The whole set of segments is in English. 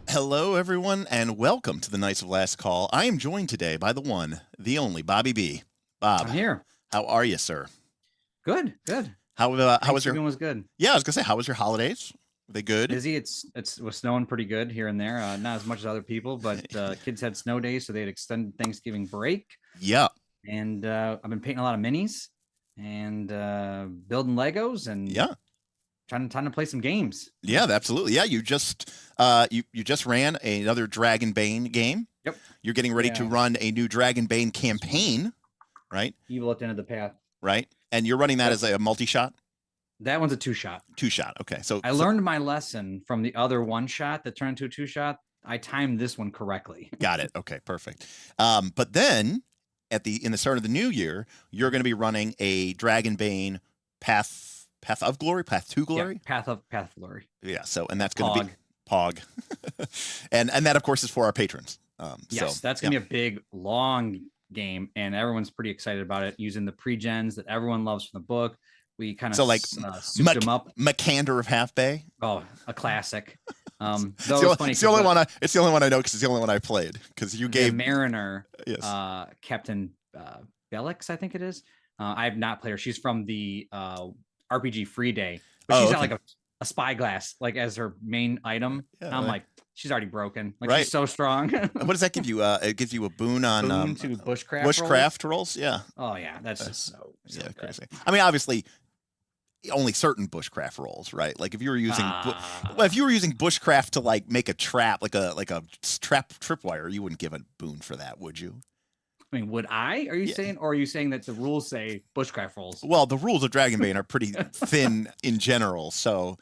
Hello, everyone, and welcome to the Knights of Last Call. I am joined today by the one, the only, Bobby B. Bob, I'm here. How are you, sir? Good, good. How was your? Thanksgiving was good. Yeah, I was gonna say, how was your holidays? Were they good? Busy. It was snowing pretty good here and there. Not as much as other people, but kids had snow days, so they had extended Thanksgiving break. Yeah. And I've been painting a lot of minis and building Legos and trying to play some games. Yeah, absolutely. Yeah, you just you just ran another Dragonbane game. Yep. You're getting ready to run a new Dragonbane campaign, right? Evil at the end of the path. Right. And you're running that as a multi-shot? That one's a 2-shot. 2-shot. Okay. So I learned my lesson from the other 1-shot that turned into a 2-shot. I timed this one correctly. Got it. Okay, perfect. But then in the start of the new year, you're going to be running a Dragonbane Path of Glory, Path to Glory? Yeah, Path of Glory. Yeah, so and that's going to be Pog. and that of course is for our patrons. Yes, so, that's going to be a big long game, and everyone's pretty excited about it, using the pre-gens that everyone loves from the book. We kind of souped them up. Makander of Half Bay. Oh, a classic. It's the only one I know because it's the only one I played. Because you gave Mariner, Captain Bellix, I think it is. I have not played her. She's from the RPG Free Day, but she's got like a spyglass like as her main item. Yeah, I'm like, she's already broken. Like she's so strong. What does that give you? It gives you a boon on to bushcraft rolls. Yeah. Oh yeah, that's just so crazy. I mean, obviously, only certain bushcraft rolls, right? Like if you were using bushcraft to like make a trap, like a tripwire, you wouldn't give a boon for that, would you? I mean, would I? Are you saying, or are you saying that the rules say bushcraft rolls? Well, the rules of Dragonbane are pretty thin in general, so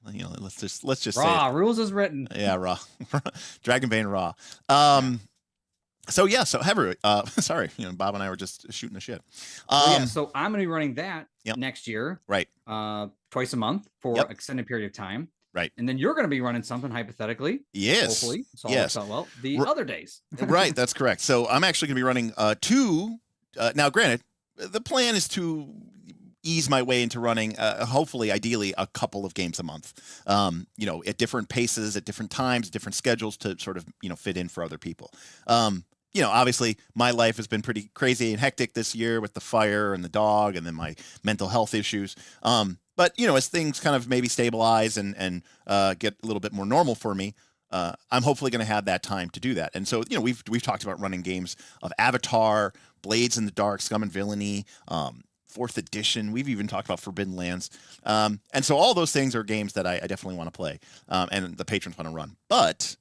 let's just raw say rules is written. Yeah, raw. Dragonbane raw. So Heather, sorry, Bob and I were just shooting the shit. So I'm gonna be running that next year, right? Twice a month for an extended period of time. Right. And then you're going to be running something hypothetically. Yes. Hopefully. So all works out well. The other days. Right. That's correct. So I'm actually going to be running two. Now, granted, the plan is to ease my way into running, hopefully, ideally, a couple of games a month, at different paces, at different times, different schedules to sort of, fit in for other people. Obviously my life has been pretty crazy and hectic this year with the fire and the dog and then my mental health issues. But, as things kind of maybe stabilize and get a little bit more normal for me, I'm hopefully going to have that time to do that. And so, we've talked about running games of Avatar, Blades in the Dark, Scum and Villainy, 4th edition. We've even talked about Forbidden Lands. And so all those things are games that I definitely want to play and the patrons want to run. But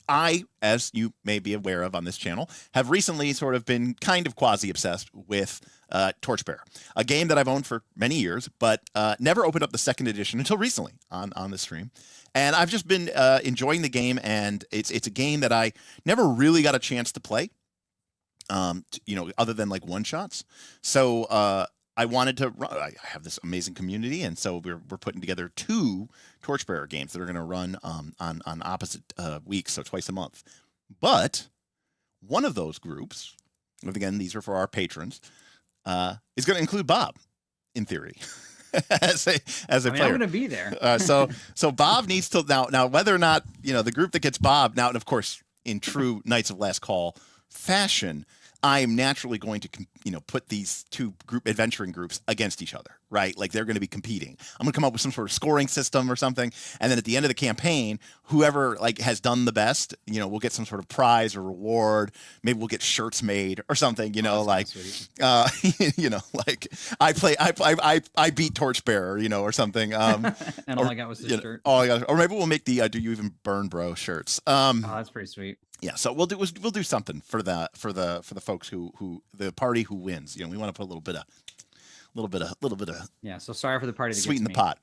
I, as you may be aware of on this channel, have recently sort of been kind of quasi-obsessed with Torchbearer, a game that I've owned for many years, but never opened up the 2nd edition until recently on this stream. And I've just been enjoying the game, and it's a game that I never really got a chance to play, other than like one-shots. So I wanted to run. I have this amazing community, and so we're putting together 2 Torchbearer games that are going to run on opposite weeks, so twice a month. But one of those groups, and again, these are for our patrons, is going to include Bob, in theory, as a player. I'm going to be there. So Bob needs to now whether or not the group that gets Bob now, and of course in true Knights of Last Call fashion, I am naturally going to, put these 2 adventuring groups against each other, right? Like they're going to be competing. I'm going to come up with some sort of scoring system or something, and then at the end of the campaign, whoever has done the best, we'll get some sort of prize or reward. Maybe we'll get shirts made or something, like I beat Torchbearer, or something. And all I got was this shirt. Or maybe we'll make the Do You Even Burn, Bro shirts. That's pretty sweet. Yeah, so we'll do something for the folks who the party who wins. We want to put a little bit of yeah. So sorry for the party. Sweeten the pot.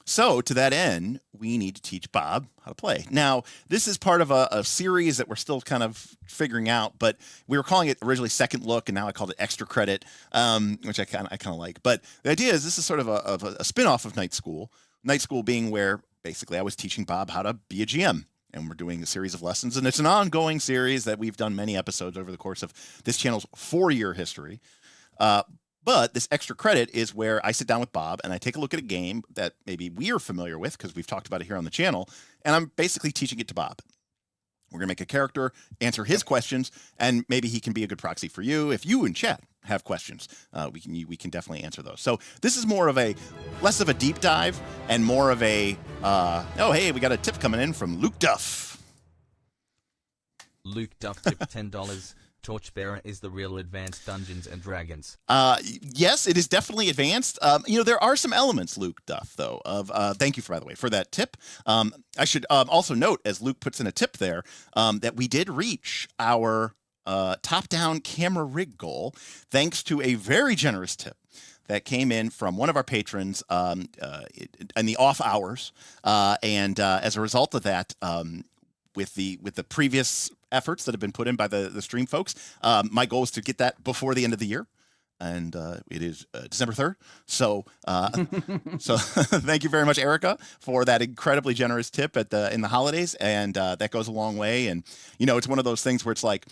So to that end, we need to teach Bob how to play. Now, this is part of a series that we're still kind of figuring out, but we were calling it originally Second Look, and now I called it Extra Credit, which I kind of like. But the idea is this is sort of a spin-off of Night School. Night School being where basically I was teaching Bob how to be a GM. And we're doing a series of lessons, and it's an ongoing series that we've done many episodes over the course of this channel's 4-year history. But this extra credit is where I sit down with Bob and I take a look at a game that maybe we are familiar with because we've talked about it here on the channel, and I'm basically teaching it to Bob. We're going to make a character, answer his questions, and maybe he can be a good proxy for you. If you in chat have questions, we can definitely answer those. So this is more of less of a deep dive and more of a, oh, hey, we got a tip coming in from Luke Duff. Luke Duff tip $10. Torchbearer is the real advanced Dungeons and Dragons. Yes, it is definitely advanced. There are some elements, Luke Duff, though, of thank you, by the way, for that tip. I should also note, as Luke puts in a tip there, that we did reach our top-down camera rig goal thanks to a very generous tip that came in from one of our patrons in the off hours. And as a result of that, with the previous efforts that have been put in by the stream folks, my goal is to get that before the end of the year, and it is December 3rd. So so thank you very much, Erica, for that incredibly generous tip in the holidays, and that goes a long way. And it's one of those things where it's like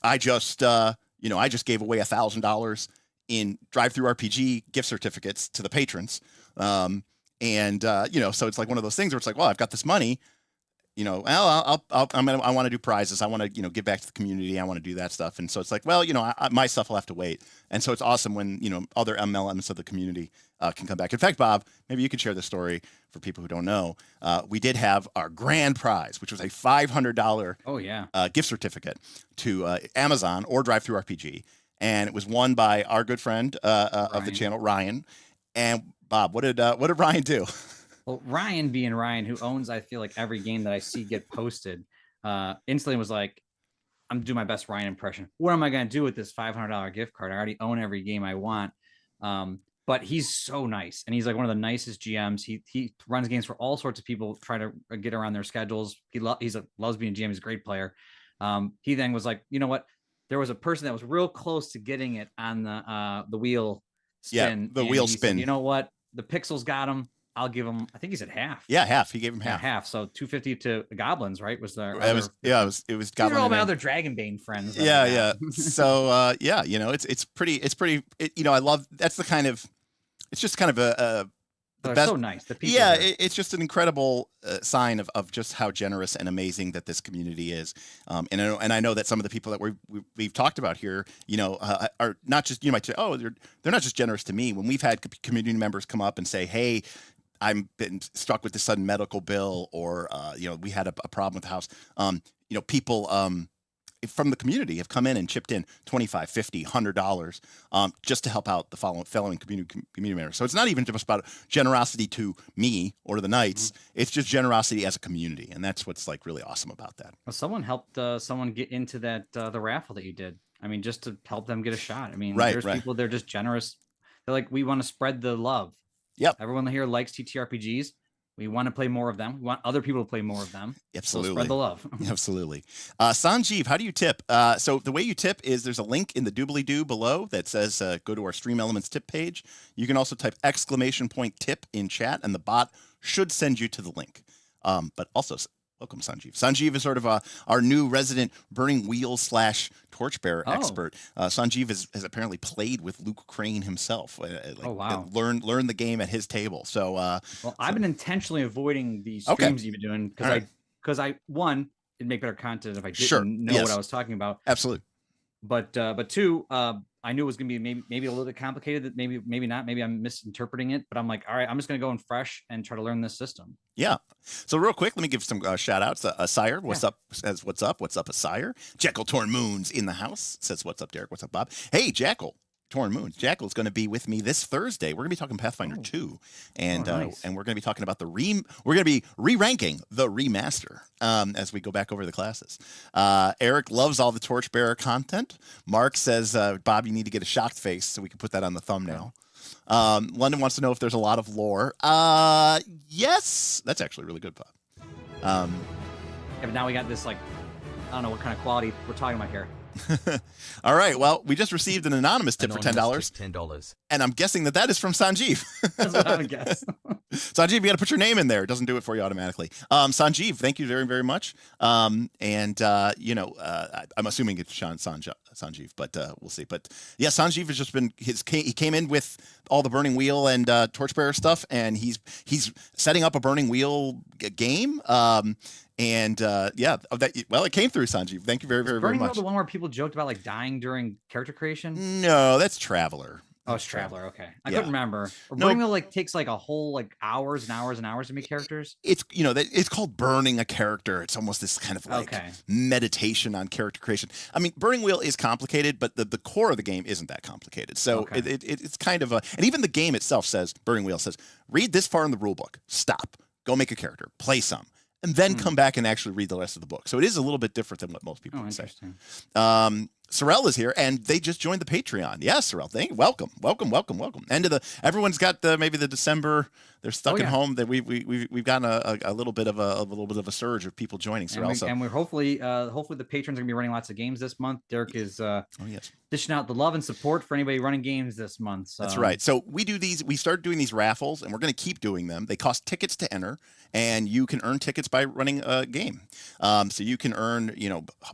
I just gave away $1,000 in drive-thru-RPG gift certificates to the patrons, so it's like one of those things where it's like, well, I've got this money. I want to do prizes. I want to, give back to the community. I want to do that stuff. And so it's like, well, my stuff will have to wait. And so it's awesome when, other MLMs of the community can come back. In fact, Bob, maybe you could share the story for people who don't know. We did have our grand prize, which was a $500 gift certificate to Amazon or drive-thru-RPG. And it was won by our good friend of the channel, Ryan. And Bob, what did Ryan do? Well, Ryan being Ryan, who owns, I feel like, every game that I see get posted, instantly was like, I'm doing my best Ryan impression. What am I going to do with this $500 gift card? I already own every game I want. But he's so nice. And he's like one of the nicest GMs. He runs games for all sorts of people, try to get around their schedules. He loves being a GM. He's a great player. He then was like, you know what? There was a person that was real close to getting it on the wheel spin. Yeah, the wheel spin. Said, you know what? The pixels got him. I'll give him, I think he said half. Yeah, half. He gave him half. Half. So $250 to the goblins, right? Was there? It was goblins. These are all my other Dragonbane friends. Yeah. So it's pretty. I love. That's the kind of. It's just kind of the best. So nice. The people. Yeah, it's just an incredible sign of just how generous and amazing that this community is. And I know that some of the people that we've talked about here, are not just might say, oh, they're not just generous to me. When we've had community members come up and say, hey, I'm been struck with this sudden medical bill, or we had a problem with the house. People from the community have come in and chipped in $25, $50, $100 just to help out the following community members. So it's not even just about generosity to me or the Knights. Mm-hmm. It's just generosity as a community, and that's what's like really awesome about that. Well, someone helped someone get into that the raffle that you did. I mean, just to help them get a shot. I mean, there's people, they're just generous. They're like, we want to spread the love. Yep. Everyone here likes TTRPGs. We want to play more of them. We want other people to play more of them. Absolutely. So spread the love. Absolutely. Sanjeev, how do you tip? So the way you tip is there's a link in the doobly-doo below that says go to our Stream Elements tip page. You can also type !tip in chat, and the bot should send you to the link. But also, welcome, Sanjeev. Sanjeev is sort of our new resident Burning Wheels / Torchbearer expert. Sanjeev has apparently played with Luke Crane himself. Learned the game at his table. So, I've been intentionally avoiding these streams you've been doing because it'd make better content if I didn't know what I was talking about. Absolutely. But two, I knew it was going to be maybe a little bit complicated. That maybe not. Maybe I'm misinterpreting it. But I'm like, all right, I'm just going to go in fresh and try to learn this system. Yeah. So real quick, let me give some shout outs. Sire, what's up? Says what's up? What's up, Sire? Jackal Torn Moons in the house says what's up, Derek? What's up, Bob? Hey, Jackal Torn Moons. Jackal's going to be with me this Thursday. We're going to be talking Pathfinder 2, and and we're going to be talking about we're going to be re-ranking the remaster as we go back over the classes. Eric loves all the Torchbearer content. Mark says, Bob, you need to get a shocked face so we can put that on the thumbnail. London wants to know if there's a lot of lore. Yes, that's actually really good, Bob. But now we got this, like, I don't know what kind of quality we're talking about here. All right. Well, we just received an anonymous tip for $10. $10. And I'm guessing that is from Sanjeev. That's what I would guess. Sanjeev, you got to put your name in there. It doesn't do it for you automatically. Sanjeev, thank you very, very much. I'm assuming it's Sanjeev, but we'll see. But yeah, Sanjeev has just been he came in with all the Burning Wheel and Torchbearer stuff, and he's setting up a Burning Wheel game. It came through, Sanjeev. Thank you very, very, very much. Burning Wheel, the one where people joked about like dying during character creation? No, that's Traveler. Oh, it's Traveler. Okay, I couldn't remember. Burning Wheel like takes like a whole like hours and hours and hours to make characters. It's it's called burning a character. It's almost this kind of like meditation on character creation. I mean, Burning Wheel is complicated, but the core of the game isn't that complicated. So it's kind of and even the game itself says, Burning Wheel says, read this far in the rule book, stop, go make a character, play some, and then come back and actually read the rest of the book. So it is a little bit different than what most people would say. Sorrel is here, and they just joined the Patreon. Yes, Sorrel, welcome. And everyone's got maybe the December. They're stuck at home. That we've gotten a little bit of a surge of people joining. Sorrel, and we're hopefully the patrons are gonna be running lots of games this month. Derek is dishing out the love and support for anybody running games this month. So. That's right. So we do these. We started doing these raffles, and we're going to keep doing them. They cost tickets to enter, and you can earn tickets by running a game. So you can earn,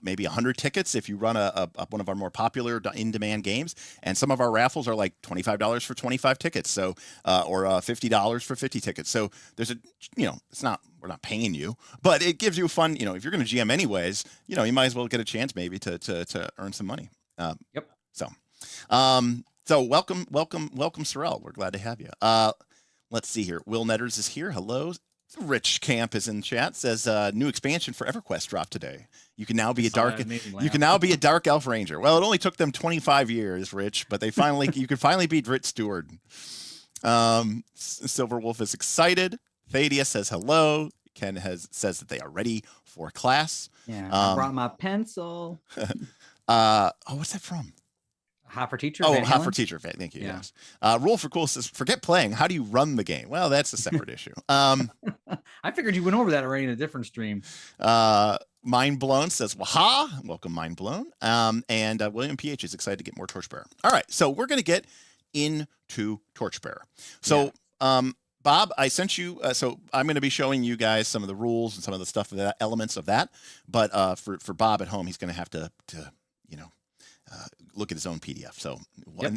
maybe 100 tickets if you run one of our more popular in-demand games. And some of our raffles are like $25 for 25 tickets. So or $50 for 50 tickets. So there's it's not. We're not paying you, but it gives you fun. If you're going to GM anyways, you might as well get a chance maybe to earn some money. So welcome, Sorrel. We're glad to have you. Let's see here. Will Netters is here. Hello. Rich Camp is in chat. Says new expansion for EverQuest dropped today. You can now be a dark elf ranger. Well, it only took them 25 years, Rich, but you could finally beat Rit Steward. Silverwolf is excited. Thadia says hello. Ken says that they are ready for class. Yeah, I brought my pencil. What's that from? Hot for Teacher. Hot for Teacher. Thank you. Yeah. Yes. Rule for Cool says, forget playing. How do you run the game? Well, that's a separate issue. I figured you went over that already in a different stream. Mind Blown says, waha. Welcome, Mind Blown. And William PH is excited to get more Torchbearer. All right. So we're going to get into Torchbearer. So, Bob, I sent you. So I'm going to be showing you guys some of the rules and some of the stuff, elements of that. But for Bob at home, he's going to have to look at his own PDF. So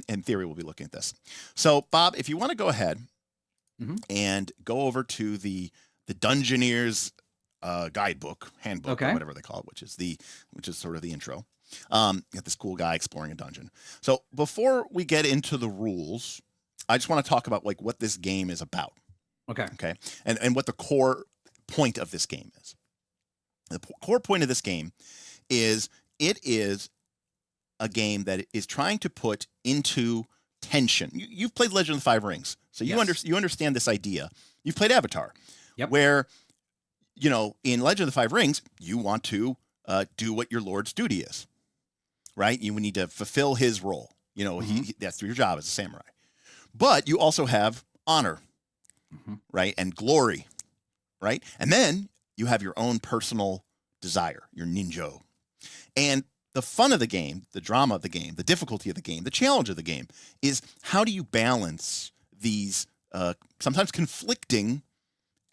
in theory, we'll be looking at this. So Bob, if you want to go ahead and go over to the Dungeoneer's guidebook, handbook, or whatever they call it, which is sort of the intro. You got this cool guy exploring a dungeon. So before we get into the rules, I just want to talk about what this game is about. Okay. And what the core point of this game is. The core point of this game is it is a game that is trying to put into tension. You've played Legend of the Five Rings, so you understand this idea. You've played Avatar, where in Legend of the Five Rings, you want to do what your lord's duty is, right? You need to fulfill his role. That's your job as a samurai. But you also have honor, right, and glory, right, and then you have your own personal desire, your ninjo, and the fun of the game, the drama of the game, the difficulty of the game, the challenge of the game is how do you balance these sometimes conflicting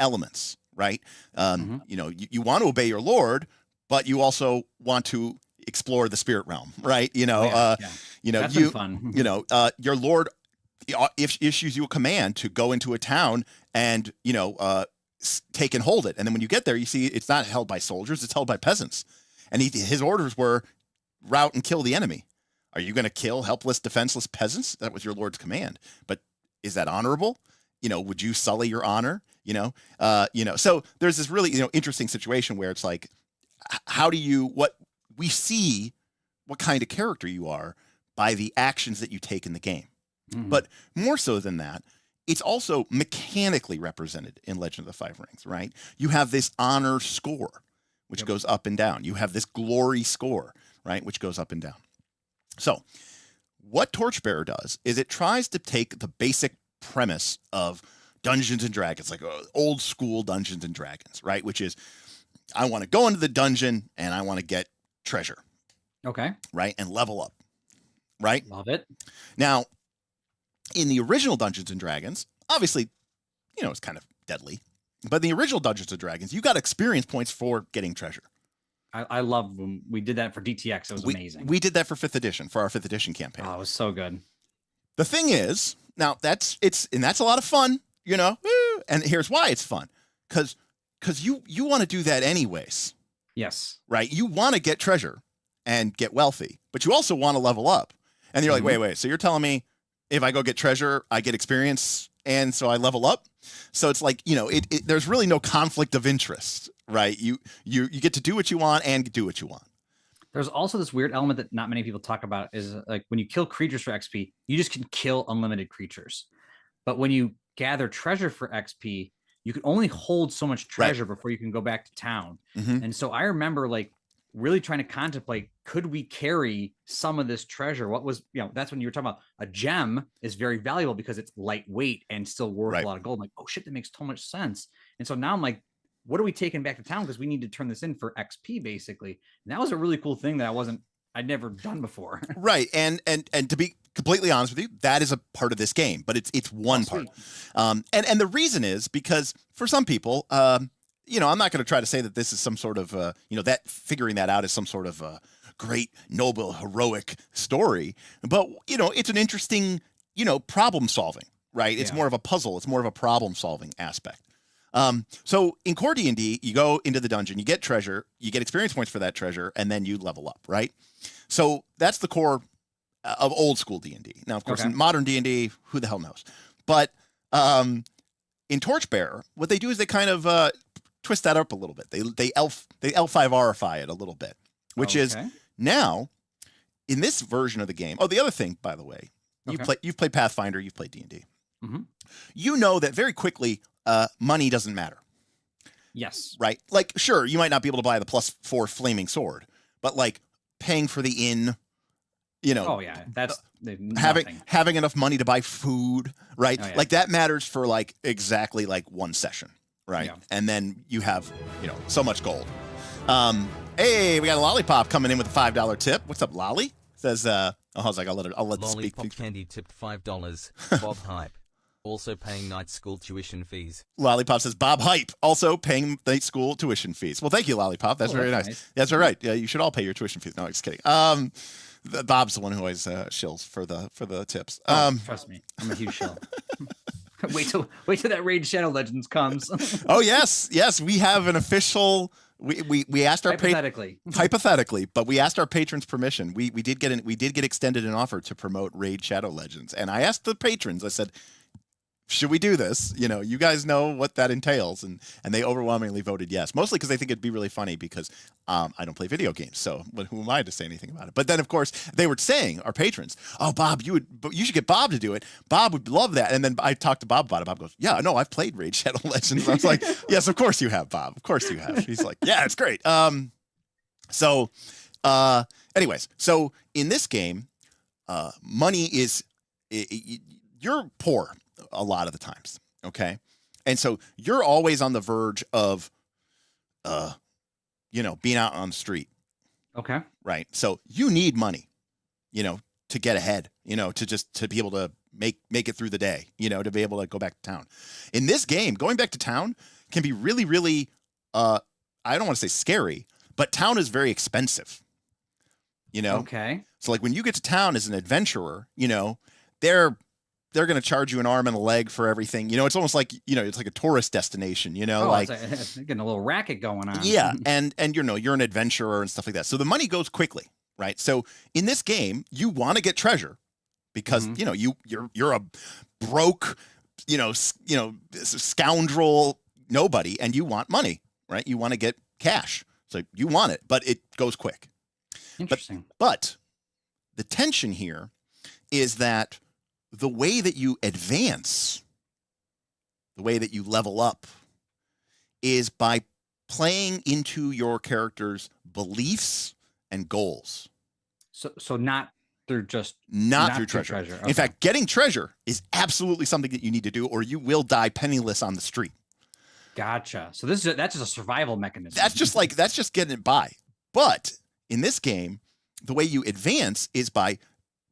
elements, right? You want to obey your lord, but you also want to explore the spirit realm, right? That's been fun. Your lord issues you a command to go into a town and take and hold it, and then when you get there, you see it's not held by soldiers; it's held by peasants, and his orders were rout and kill the enemy. Are you going to kill helpless, defenseless peasants? That was your lord's command. But is that honorable? Would you sully your honor? So there's this really, interesting situation where it's like, how do you, what kind of character you are by the actions that you take in the game. But more so than that, it's also mechanically represented in Legend of the Five Rings, right? You have this honor score, which goes up and down. You have this glory score, right, which goes up and down. So what Torchbearer does is it tries to take the basic premise of Dungeons and Dragons, like old school Dungeons and Dragons, right, which is I want to go into the dungeon and I want to get treasure. Okay. Right, and level up. Right? Love it. Now, in the original Dungeons and Dragons, obviously, is kind of deadly. But the original Dungeons and Dragons, you got experience points for getting treasure. I love when we did that for DTX. It was amazing. We did that for 5th edition, for our 5th edition campaign. Oh, it was so good. The thing is, now that's a lot of fun, and here's why it's fun. Because you want to do that anyways. Yes. Right? You want to get treasure and get wealthy, but you also want to level up. And you're like, wait, so you're telling me if I go get treasure, I get experience, and so I level up? So it's like, there's really no conflict of interest, right? You get to do what you want and do what you want. There's also this weird element that not many people talk about is like when you kill creatures for XP, you just can kill unlimited creatures. But when you gather treasure for XP, you can only hold so much treasure before you can go back to town. Mm-hmm. And so I remember like really trying to contemplate, could we carry some of this treasure? What was, that's when you were talking about a gem is very valuable because it's lightweight and still worth a lot of gold. I'm like, oh shit, that makes so much sense. And so now I'm like, what are we taking back to town? Because we need to turn this in for XP basically. And that was a really cool thing that I'd never done before. Right. And to be completely honest with you, that is a part of this game, but it's one part. And the reason is because for some people, I'm not going to try to say that this is some sort of, that figuring that out is some sort of great, noble, heroic story. But, it's an interesting, problem solving, right? It's more of a puzzle. It's more of a problem solving aspect. So in core D&D, you go into the dungeon, you get treasure, you get experience points for that treasure, and then you level up, right? So that's the core of old school D&D. Now, of course, in modern D&D, who the hell knows? But in Torchbearer, what they do is they kind of twist that up a little bit. They L5Rify it a little bit, which is now in this version of the game. Oh, the other thing, by the way, you've played Pathfinder, you've played D&D. Mm-hmm. You know that very quickly, money doesn't matter. Yes. Right. Like, sure, you might not be able to buy the +4 flaming sword, but like paying for the inn, Oh yeah, that's having enough money to buy food, right? Oh, yeah. Like that matters for like exactly like one session, right? Yeah. And then you have, so much gold. Hey, we got a lollipop coming in with a $5 tip. What's up, Lolly? Says, I was like, I'll let it speak. Lollipop Candy tipped $5. Bob Hype. Also paying night school tuition fees. Lollipop says, Bob Hype, also paying night school tuition fees. Well, thank you, Lollipop. That's very nice. That's all right. Yeah, you should all pay your tuition fees. No, I'm just kidding. Bob's the one who always shills for the tips. Trust me, I'm a huge shill. wait till that Raid Shadow Legends comes. Oh yes, we have an official. We asked our hypothetically, but we asked our patrons permission. We did get extended an offer to promote Raid Shadow Legends, and I asked the patrons. I said, should we do this? You guys know what that entails. And they overwhelmingly voted yes, mostly because they think it'd be really funny because I don't play video games. So who am I to say anything about it? But then, of course, they were saying, our patrons, oh, Bob, you should get Bob to do it. Bob would love that. And then I talked to Bob about it. Bob goes, yeah, no, I've played Raid Shadow Legends. I was like, yes, of course you have, Bob. Of course you have. He's like, yeah, it's great. Anyways, so in this game, money is, you're poor a lot of the times, okay? And so you're always on the verge of being out on the street. Okay. Right. So you need money, to get ahead, to be able to make it through the day, to be able to go back to town. In this game, going back to town can be really, really I don't want to say scary, but town is very expensive. Okay. So like when you get to town as an adventurer, they're going to charge you an arm and a leg for everything. It's almost like, it's like a tourist destination, it's getting a little racket going on. Yeah. And you're an adventurer and stuff like that. So the money goes quickly, right? So in this game, you want to get treasure because, you're a broke, scoundrel nobody, and you want money, right? You want to get cash. So you want it, but it goes quick. Interesting. But the tension here is that the way that you advance, the way that you level up, is by playing into your character's beliefs and goals. So not through treasure. Okay. In fact, getting treasure is absolutely something that you need to do, or you will die penniless on the street. Gotcha. So that's just a survival mechanism. That's just getting it by. But in this game, the way you advance is by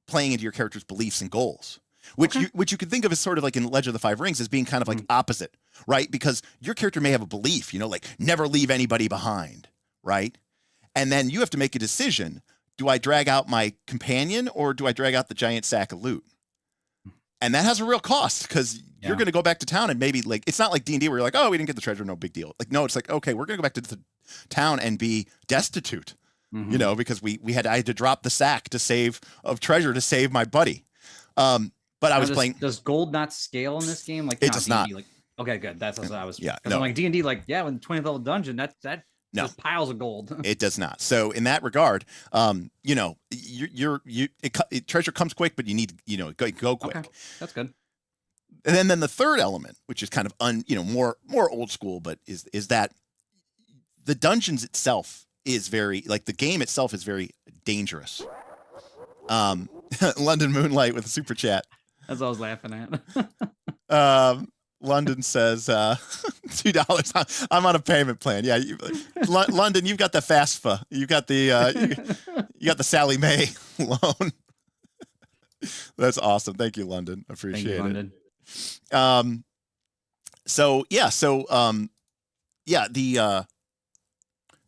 playing into your character's beliefs and goals. which Okay. you could think of as sort of like in Legend of the Five Rings as being kind of like opposite, right? Because your character may have a belief, like never leave anybody behind, right? And then you have to make a decision. Do I drag out my companion or do I drag out the giant sack of loot? And that has a real cost because you're going to go back to town and maybe like, it's not like D&D where you're like, oh, we didn't get the treasure, no big deal. Like, no, it's like, okay, we're going to go back to the town and be destitute, because I had to drop the sack of treasure to save my buddy. But I was playing. Does gold not scale in this game? Like it does not. Like, okay, good. That's what I was. Yeah. No. I'm like D&D, like when 20th level dungeon, that no just piles of gold. It does not. So in that regard, treasure comes quick, but you need go quick. Okay, that's good. And then the third element, which is kind of more old school, but is that the dungeons itself is very the game itself is very dangerous. London Moonlight with a super chat. That's what I was laughing at. London says $2. I'm on a payment plan. Yeah, London, you've got the FAFSA. You got the you got the Sally Mae loan. That's awesome. Thank you, London. Appreciate it. London.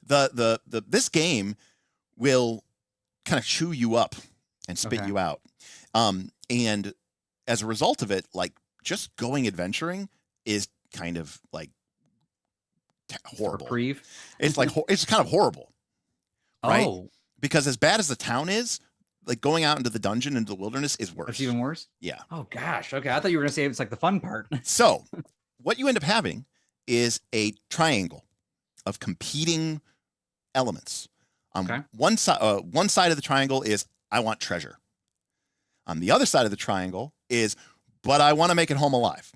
The this game will kind of chew you up and spit you out. And as a result of it, just going adventuring is kind of horrible. Reprieve. It's kind of horrible, right? Oh. Because as bad as the town is, going out into the dungeon, into the wilderness is worse. It's even worse? Yeah. Oh, gosh. Okay. I thought you were going to say it's the fun part. So what you end up having is a triangle of competing elements. One side of the triangle is, I want treasure. On the other side of the triangle is, but I want to make it home alive.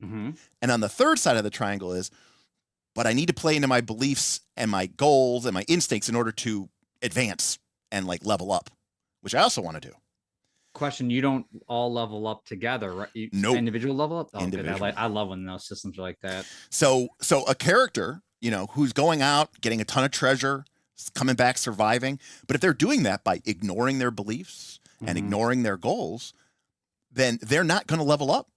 And on the third side of the triangle is, but I need to play into my beliefs and my goals and my instincts in order to advance and level up, which I also want to do. Question: you don't all level up together, right? Nope. Individual level up. Oh, individual. Good. I love when those systems are like that. So a character, who's going out, getting a ton of treasure, coming back, surviving, but if they're doing that by ignoring their beliefs and ignoring their goals, then they're not going to level up.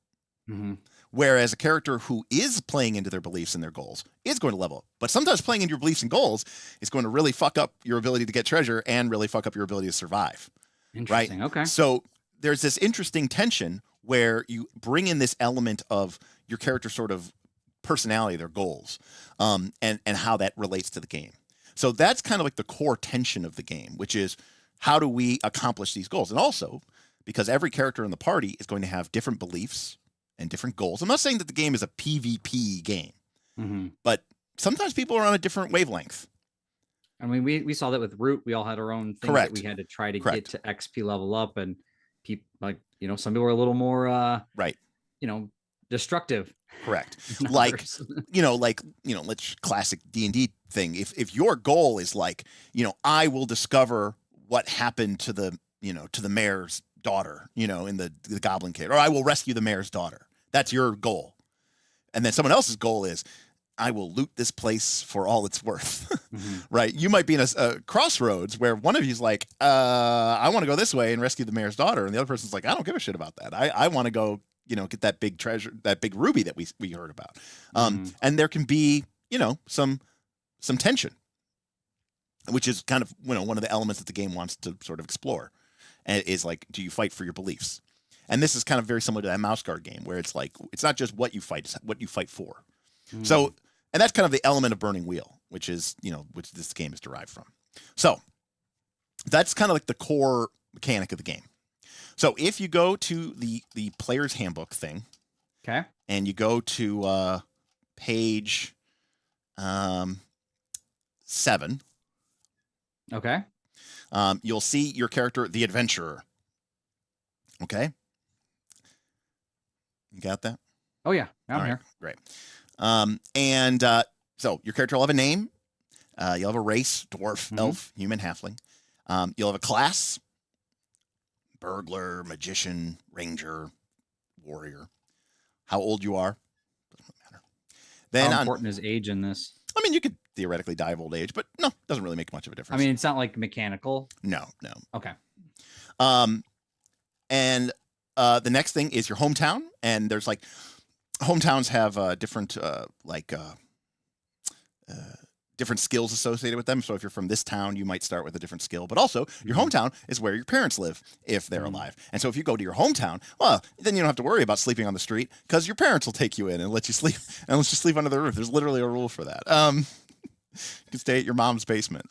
Whereas a character who is playing into their beliefs and their goals is going to level up. But sometimes playing into your beliefs and goals is going to really fuck up your ability to get treasure and really fuck up your ability to survive. Interesting. Right? Okay. So there's this interesting tension where you bring in this element of your character sort of personality, their goals, and how that relates to the game. So that's kind of the core tension of the game, which is how do we accomplish these goals? And also, because every character in the party is going to have different beliefs and different goals. I'm not saying that the game is a PvP game, but sometimes people are on a different wavelength. I mean, we saw that with Root. We all had our own things that we had to try to get to XP level up, and people some people are a little more destructive. Correct. Let's classic D&D thing. If your goal is I will discover what happened to the mayor's daughter, in the Goblin Cave, or I will rescue the mayor's daughter. That's your goal. And then someone else's goal is, I will loot this place for all it's worth. Right? You might be in a crossroads where one of you's I want to go this way and rescue the mayor's daughter. And the other person's I don't give a shit about that. I want to go, get that big treasure, that big ruby that we heard about. And there can be, some tension, which is kind of, one of the elements that the game wants to sort of explore. And is do you fight for your beliefs? And this is kind of very similar to that mouse guard game where it's it's not just what you fight, it's what you fight for. So, and that's kind of the element of Burning Wheel, which is, which this game is derived from. So that's kind of the core mechanic of the game. So if you go to the player's handbook thing, okay, and you go to page 7, okay, you'll see your character, the adventurer. Okay, you got that? Oh yeah, I'm here. Great. So your character will have a name. You'll have a race: dwarf, elf, human, halfling. You'll have a class: burglar, magician, ranger, warrior. How old you are doesn't matter. Then how important is age in this? I mean, you could theoretically die of old age, but no, doesn't really make much of a difference. I mean, it's not mechanical. No. Okay. And the next thing is your hometown, and there's like hometowns have different different skills associated with them. So if you're from this town, you might start with a different skill. But also, your hometown is where your parents live if they're alive. And so if you go to your hometown, well, then you don't have to worry about sleeping on the street because your parents will take you in and let you sleep under the roof. There's literally a rule for that. You can stay at your mom's basement.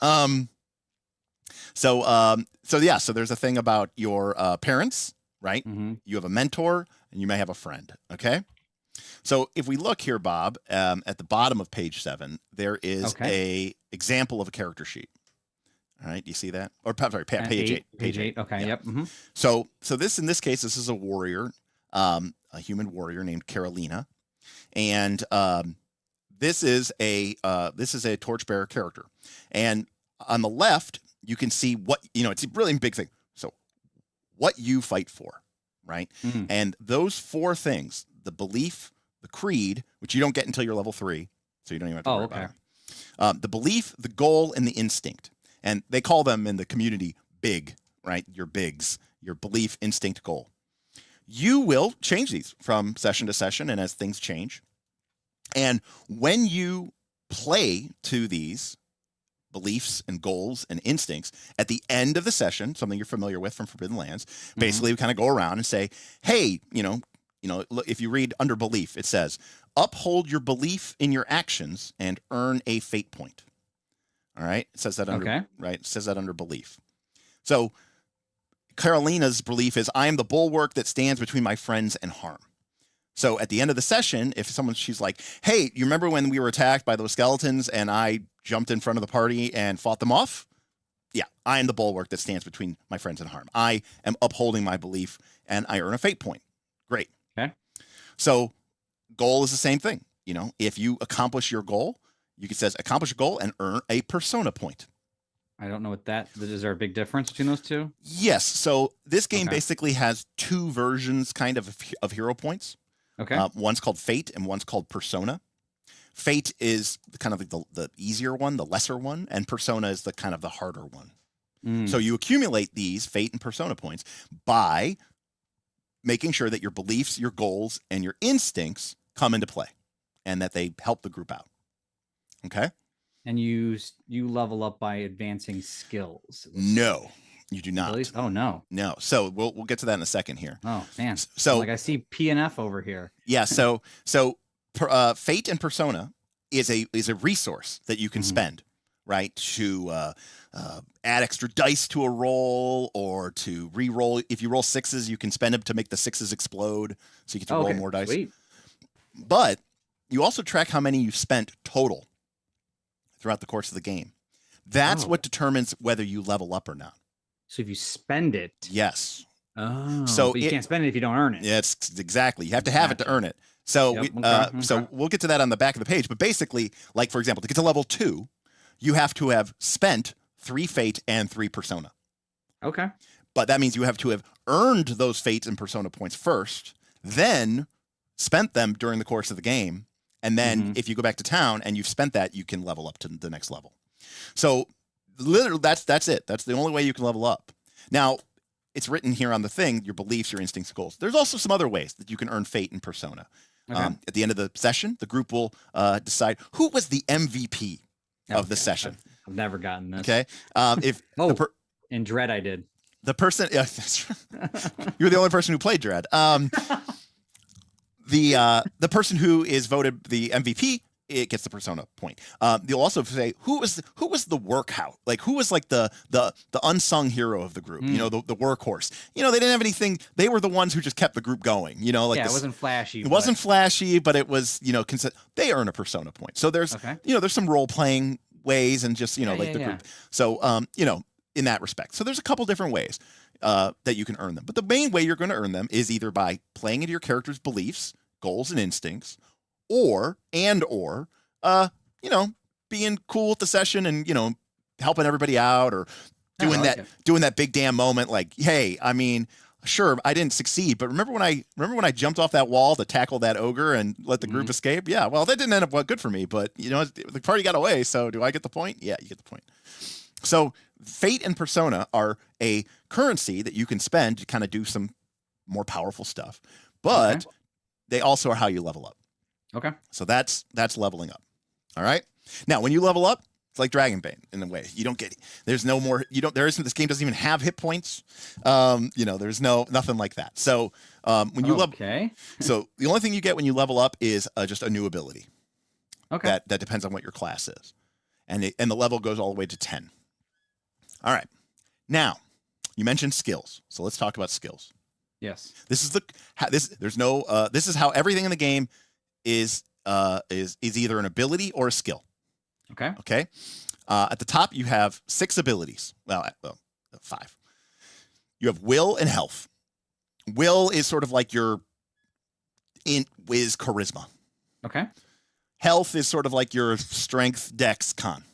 So there's a thing about your parents, right? You have a mentor and you may have a friend. Okay. So if we look here, Bob, at the bottom of page 7, there is a example of a character sheet. All right, do you see that? Or sorry, page 8. Page 8. Okay. Yeah. Yep. So in this case, this is a warrior, a human warrior named Carolina, and this is a Torchbearer character. And on the left, you can see what it's a really big thing. So what you fight for, right? And those 4 things: the belief, the creed, which you don't get until you're level 3, so you don't even have to worry about it. The belief, the goal, and the instinct. And they call them in the community big, right? Your bigs, your belief, instinct, goal. You will change these from session to session and as things change. And when you play to these beliefs and goals and instincts at the end of the session, something you're familiar with from Forbidden Lands, basically we kind of go around and say, hey, if you read under belief, it says, uphold your belief in your actions and earn a fate point. All right. It says that under, right. It says that under belief. So Carolina's belief is, I am the bulwark that stands between my friends and harm. So at the end of the session, if she's like, hey, you remember when we were attacked by those skeletons and I jumped in front of the party and fought them off? Yeah, I am the bulwark that stands between my friends and harm. I am upholding my belief and I earn a fate point. Great. Okay. So goal is the same thing. If you accomplish your goal, you can says accomplish a goal and earn a persona point. I don't know what is there a big difference between those two? Yes. So this game basically has 2 versions kind of hero points. Okay. One's called fate and one's called persona. Fate is kind of the easier one, the lesser one, and persona is the kind of the harder one. So you accumulate these fate and persona points by making sure that your beliefs, your goals, and your instincts come into play and that they help the group out. Okay? And you level up by advancing skills. No, you do not. Really? Oh, no. No. So we'll get to that in a second here. Oh, man. So I see PNF over here. Yeah. So fate and persona is a resource that you can spend, right, to add extra dice to a roll or to re-roll. If you roll 6s, you can spend them to make the 6s explode, so you get to roll more dice. Sweet. But you also track how many you've spent total throughout the course of the game. That's what determines whether you level up or not. So if you spend it. Yes. Oh. So but you can't spend it if you don't earn it. Yeah, it's exactly. You have to have it to earn it. So so we'll get to that on the back of the page. But basically, like for example, to get to level 2, you have to have spent 3 fate and 3 persona. Okay. But that means you have to have earned those fate and persona points first, then spent them during the course of the game. And then if you go back to town and you've spent that, you can level up to the next level. So literally that's it. That's the only way you can level up. Now, it's written here on the thing, your beliefs, your instincts, goals. There's also some other ways that you can earn fate and persona. Okay. At the end of the session, the group will decide who was the MVP of the session. I've never gotten this. Okay. In Dread I did. The person, you were the only person who played Dread. The person who is voted the MVP, it gets the persona point. You'll also say who was the workhouse, like who was like the unsung hero of the group, the workhorse. They didn't have anything. They were the ones who just kept the group going. It wasn't flashy. It wasn't flashy, but it was they earn a persona point. So there's there's some role playing ways and just the group. So in that respect, so there's a couple different ways that you can earn them. But the main way you're going to earn them is either by playing into your character's beliefs, goals, and instincts, or being cool with the session and helping everybody out, or doing that big damn moment like, hey, I mean, sure, I didn't succeed, but remember when I jumped off that wall to tackle that ogre and let the group escape? Yeah, well, that didn't end up good for me, but the party got away, so do I get the point? Yeah, you get the point. So fate and persona are a currency that you can spend to kind of do some more powerful stuff, but they also are how you level up. Okay. So that's leveling up. All right. Now, when you level up, it's like Dragonbane in a way. You don't get, there's no more, this game doesn't even have hit points. There's nothing like that. So when you level, so the only thing you get when you level up is just a new ability. Okay. That depends on what your class is. And the level goes all the way to 10. All right. Now, you mentioned skills. So let's talk about skills. Yes. This is how everything in the game is either an ability or a skill. Okay. Okay. At the top, you have 6 abilities. Well, 5. You have will and health. Will is sort of like your whiz charisma. Okay. Health is sort of like your strength, dex, con.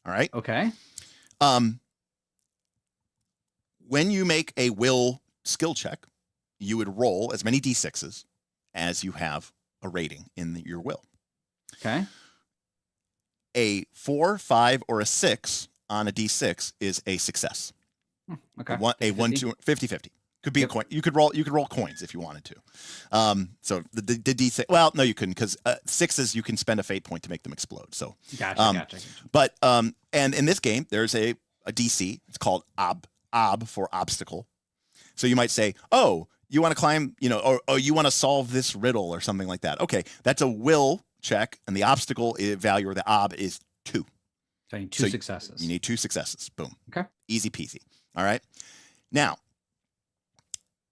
All right. Okay. When you make a will skill check, you would roll as many d6s as you have a rating in your will. Okay. A 4, 5, or a 6 on a d6 is a success. Okay. A 1, 2, 50-50. Could be a coin. You could roll coins if you wanted to. So the d6. Well, no, you couldn't, because 6s you can spend a fate point to make them explode. So gotcha. But and in this game there's a DC. It's called ob for obstacle. So you might say, oh, you want to climb, or you want to solve this riddle or something like that. Okay, that's a will check, and the obstacle value, or the ob, is 2. So I need 2 successes. You need 2 successes. Boom. Okay. Easy peasy. All right. Now,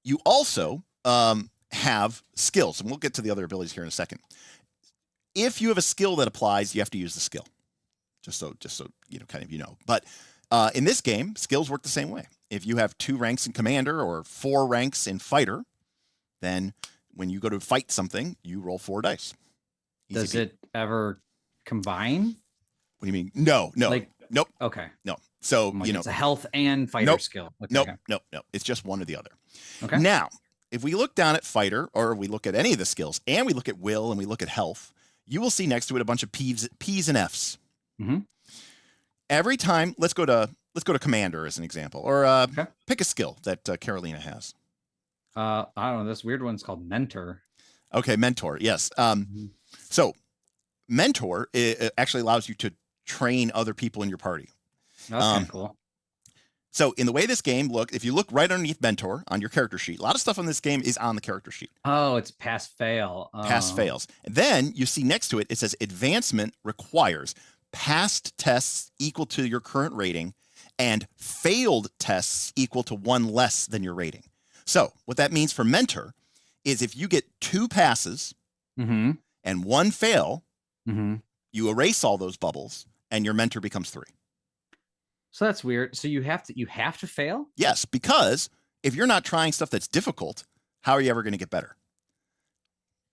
you also have skills, and we'll get to the other abilities here in a second. If you have a skill that applies, you have to use the skill. Just so But in this game, skills work the same way. If you have 2 ranks in commander or 4 ranks in fighter, then when you go to fight something, you roll 4 dice. Does it ever combine? What do you mean? No. Nope. Okay. No. So, it's a health and fighter skill. Okay. Nope. It's just one or the other. Okay. Now, if we look down at fighter, or we look at any of the skills, and we look at will, and we look at health, you will see next to it a bunch of P's and F's. Mm-hmm. Every time, let's go to commander as an example, or pick a skill that Carolina has. I don't know. This weird one's called mentor. Okay, mentor. Yes. So mentor, it actually allows you to train other people in your party. That's kind of cool. So in the way this game if you look right underneath mentor on your character sheet, a lot of stuff on this game is on the character sheet. Oh, it's pass fail. Pass fails. And then you see next to it, it says advancement requires passed tests equal to your current rating and failed tests equal to 1 less than your rating. So what that means for mentor is if you get 2 passes and 1 fail, you erase all those bubbles and your mentor becomes 3. So that's weird. So you have to fail? Yes, because if you're not trying stuff that's difficult, how are you ever going to get better?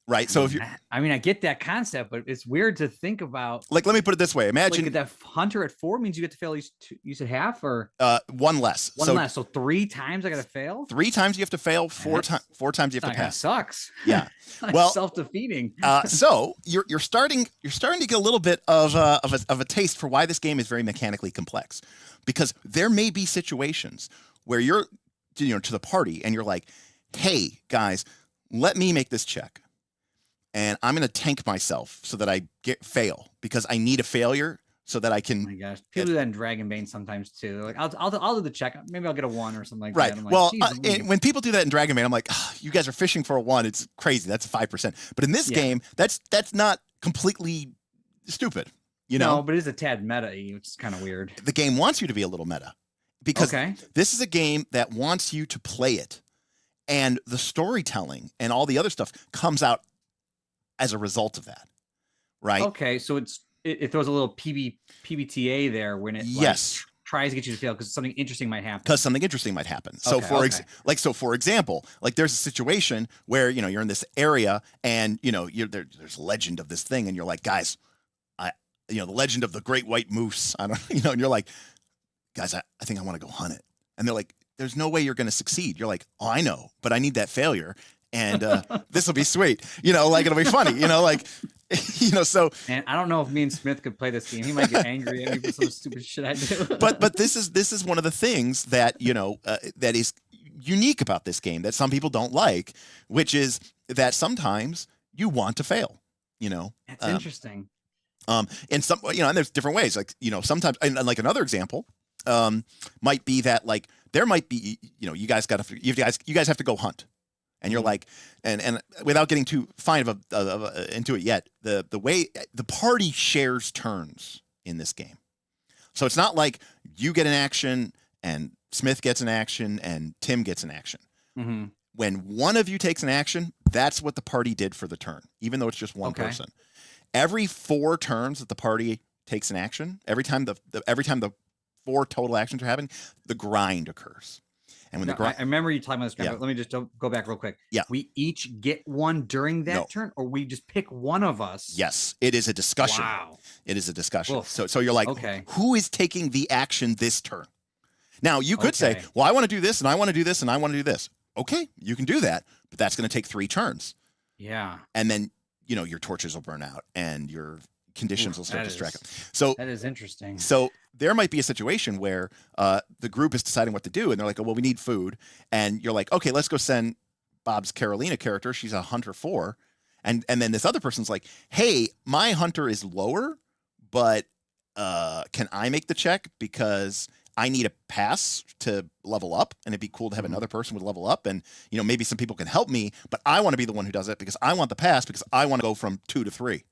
Right. So if you, I get that concept, but it's weird to think about. Like, let me put it this way. Imagine that hunter at 4 means you get to fail. You said half, or 1 less. One less. So 3 times I got to fail. 3 times you have to fail. 4 times you have to pass. Sucks. Yeah. Well, self-defeating. So you're starting to get a little bit of a taste for why this game is very mechanically complex, because there may be situations where you're to the party and you're like, hey guys, let me make this check. And I'm going to tank myself so that I fail, because I need a failure so that I can. Oh my gosh, people do that in Dragonbane sometimes too. They're like, I'll do the check. Maybe I'll get a 1 or something like right. that. I'm like, well, when people do that in Dragonbane, I'm like, you guys are fishing for a 1. It's crazy. That's 5%. But in this game, that's not completely stupid. No, but it is a tad meta, which is kind of weird. The game wants you to be a little meta, because this is a game that wants you to play it, and the storytelling and all the other stuff comes out as a result of that, right? Okay, so it throws a little PBTA there when it tries to get you to fail because something interesting might happen. So for example, like there's a situation where you're in this area and there's legend of this thing, and you're like, guys, the legend of the great white moose. I don't, and you're like, guys, I think I want to go hunt it, and they're like, there's no way you're going to succeed. You're like, oh, I know, but I need that failure. And this will be sweet, like it'll be funny, so. And I don't know if me and Smith could play this game. He might get angry at me for some stupid shit I do. but this is one of the things that that is unique about this game that some people don't like, which is that sometimes you want to fail. That's interesting. And some, and there's different ways. Like, sometimes, and like another example, might be that like there might be, you guys have to go hunt, and you're like, and without getting too fine into it yet, the way the party shares turns in this game, so it's not like you get an action and Smith gets an action and Tim gets an action. Mm-hmm. When one of you takes an action, that's what the party did for the turn, even though it's just one person. Every 4 turns that the party takes an action, every time the 4 total actions are happening, the grind occurs. And when I remember you talking about this grind, but let me just go back real quick. Yeah. We each get one during that turn, or we just pick one of us? Yes, it is a discussion. Wow. It is a discussion. Well, so you're like, who is taking the action this turn? Now, you could say, well, I want to do this, and I want to do this, and I want to do this. Okay, you can do that, but that's going to take 3 turns. Yeah. And then, your torches will burn out, and your conditions will start distracting. So that is interesting. So there might be a situation where the group is deciding what to do, and they're like, oh, well, we need food. And you're like, okay, let's go send Bob's Carolina character. She's a hunter 4. And then this other person's like, hey, my hunter is lower, but can I make the check? Because I need a pass to level up, and it'd be cool to have another person with level up, and maybe some people can help me, but I want to be the one who does it because I want the pass, because I want to go from 2 to 3.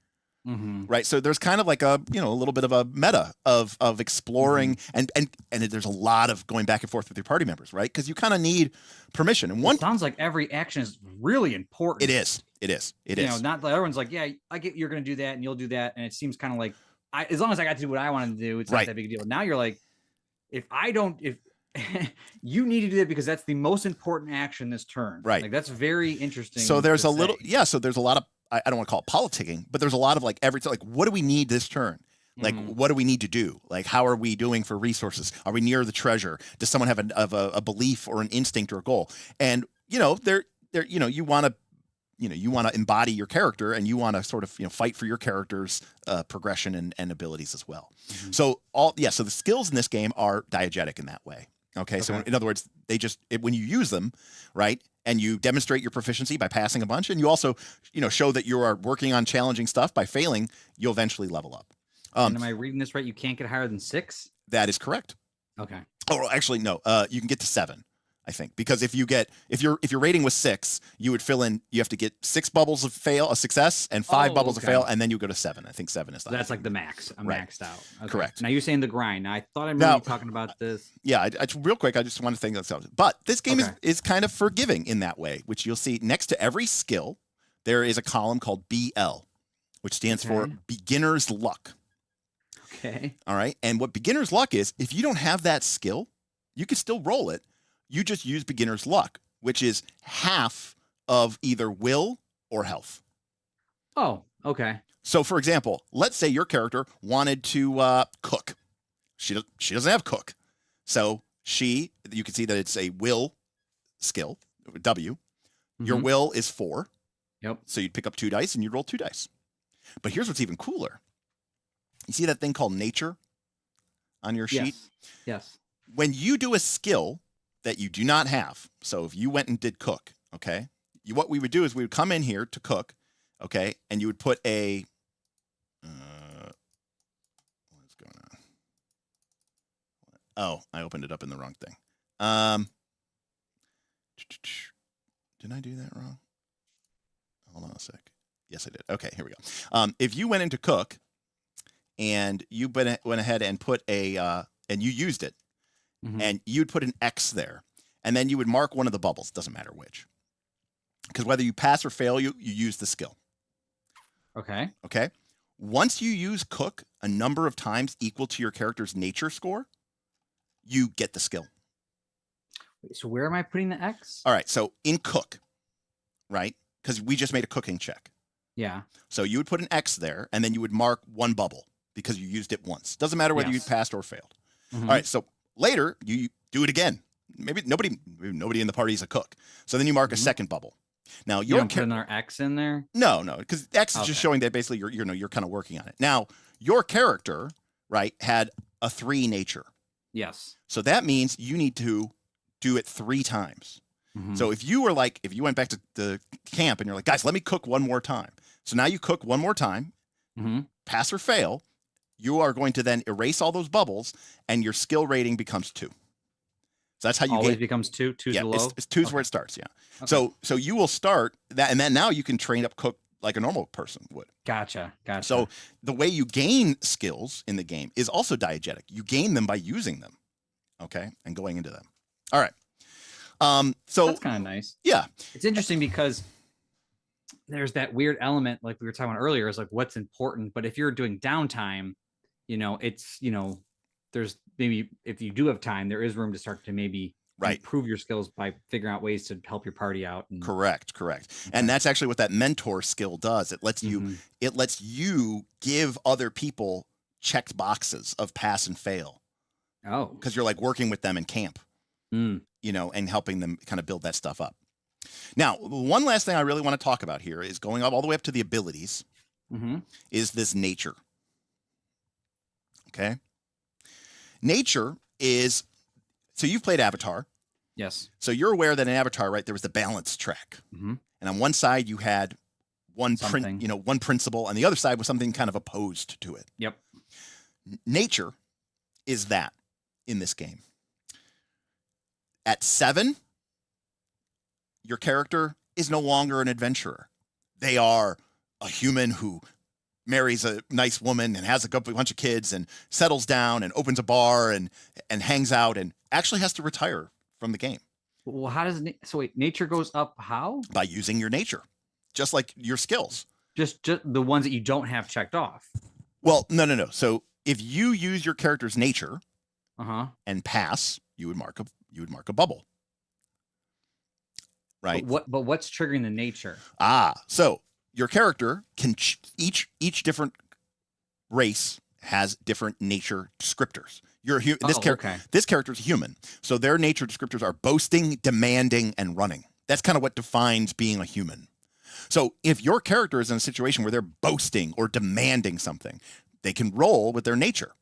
Mm-hmm. Right, so there's kind of like a little bit of a meta of exploring, and there's a lot of going back and forth with your party members, right? Because you kind of need permission. And it sounds like every action is really important. It is. Not that everyone's like, yeah, I get you're going to do that and you'll do that, and it seems kind of like as long as I got to do what I wanted to do, it's not that big a deal. Now you're like, if you need to do that because that's the most important action this turn, right? Like that's very interesting. So there's a lot of, I don't want to call it politicking, but there's a lot of like what do we need this turn? Like, what do we need to do? Like, how are we doing for resources? Are we near the treasure? Does someone have a belief or an instinct or a goal? And you want to embody your character, and you want to sort of fight for your character's progression and abilities as well. Mm-hmm. So the skills in this game are diegetic in that way. Okay. So in other words, when you use them, right, and you demonstrate your proficiency by passing a bunch, and you also show that you are working on challenging stuff by failing, you'll eventually level up. And am I reading this right? You can't get higher than 6? That is correct. Okay. Oh, actually, no. You can get to 7, I think, because if your rating was 6, you would fill in. You have to get 6 bubbles of success, and 5 bubbles of fail, and then you go to 7. I think 7 is the that's like the max. I'm maxed out. Okay. Correct. Now you're saying the grind. Now, I thought I remember you talking about this. Yeah, real quick. I just want to think of something. But this game is kind of forgiving in that way, which you'll see next to every skill. There is a column called BL, which stands for Beginner's Luck. Okay. All right. And what Beginner's Luck is, if you don't have that skill, you can still roll it. You just use Beginner's Luck, which is half of either will or health. Oh, okay. So, for example, let's say your character wanted to cook. She doesn't have cook. So you can see that it's a will skill, W. Your will is 4. Yep. So you'd pick up 2 dice and you'd roll 2 dice. But here's what's even cooler. You see that thing called nature on your sheet? Yes. When you do a skill that you do not have, so if you went and did cook, okay, what we would do is we would come in here to cook, okay, and you would put a what is going on? Oh, I opened it up in the wrong thing. Did I do that wrong? Hold on a sec. Yes, I did. Okay, here we go. If you went into cook and you went ahead and put and you used it, and you'd put an X there, and then you would mark one of the bubbles. Doesn't matter which, because whether you pass or fail, you use the skill. Okay. Okay. Once you use cook a number of times equal to your character's nature score, you get the skill. Wait, so where am I putting the X? All right. So in cook, right? Because we just made a cooking check. Yeah. So you would put an X there, and then you would mark one bubble because you used it once. Doesn't matter whether you passed or failed. All right. So later you do it again. Maybe nobody in the party is a cook. So then you mark a second bubble. Now you don't put another X in there. No, because X is just showing that basically you're kind of working on it. Now your character, right, had a 3 nature. Yes. So that means you need to do it 3 times. Mhm. So if you went back to the camp and you're like, guys, let me cook one more time. So now you cook one more time, Mhm. pass or fail, you are going to then erase all those bubbles and your skill rating becomes 2. So that's how you Always get. becomes 2. 2's Yeah, the low. it's 2's where Okay. it starts. Yeah. Okay. So you will start that, and then now you can train up cook like a normal person would. Gotcha. So the way you gain skills in the game is also diegetic. You gain them by using them, okay, and going into them. All right. So that's kind of nice. Yeah, it's interesting because there's that weird element, like we were talking about earlier, is like what's important. But if you're doing downtime, it's there's maybe if you do have time, there is room to start to maybe improve your skills by figuring out ways to help your party out. Correct. And that's actually what that mentor skill does. It lets you give other people checked boxes of pass and fail. Oh, because you're like working with them in camp, and helping them kind of build that stuff up. Now, one last thing I really want to talk about here is going up all the way up to the abilities. Is this nature? Okay. Nature is, so you've played Avatar. Yes. So you're aware that in Avatar, right, there was the balance track. And on one side you had one principle, and the other side was something kind of opposed to it. Yep. Nature is that in this game. At 7, your character is no longer an adventurer. They are a human who marries a nice woman and has a bunch of kids and settles down and opens a bar and hangs out and actually has to retire from the game. Well, how does nature goes up? How? By using your nature, just like your skills. Just the ones that you don't have checked off. Well, no. So if you use your character's nature, and pass, you would mark a bubble. Right. But what's triggering the nature? So your character can each different race has different nature descriptors. This character is human, so their nature descriptors are boasting, demanding, and running. That's kind of what defines being a human. So if your character is in a situation where they're boasting or demanding something, they can roll with their nature.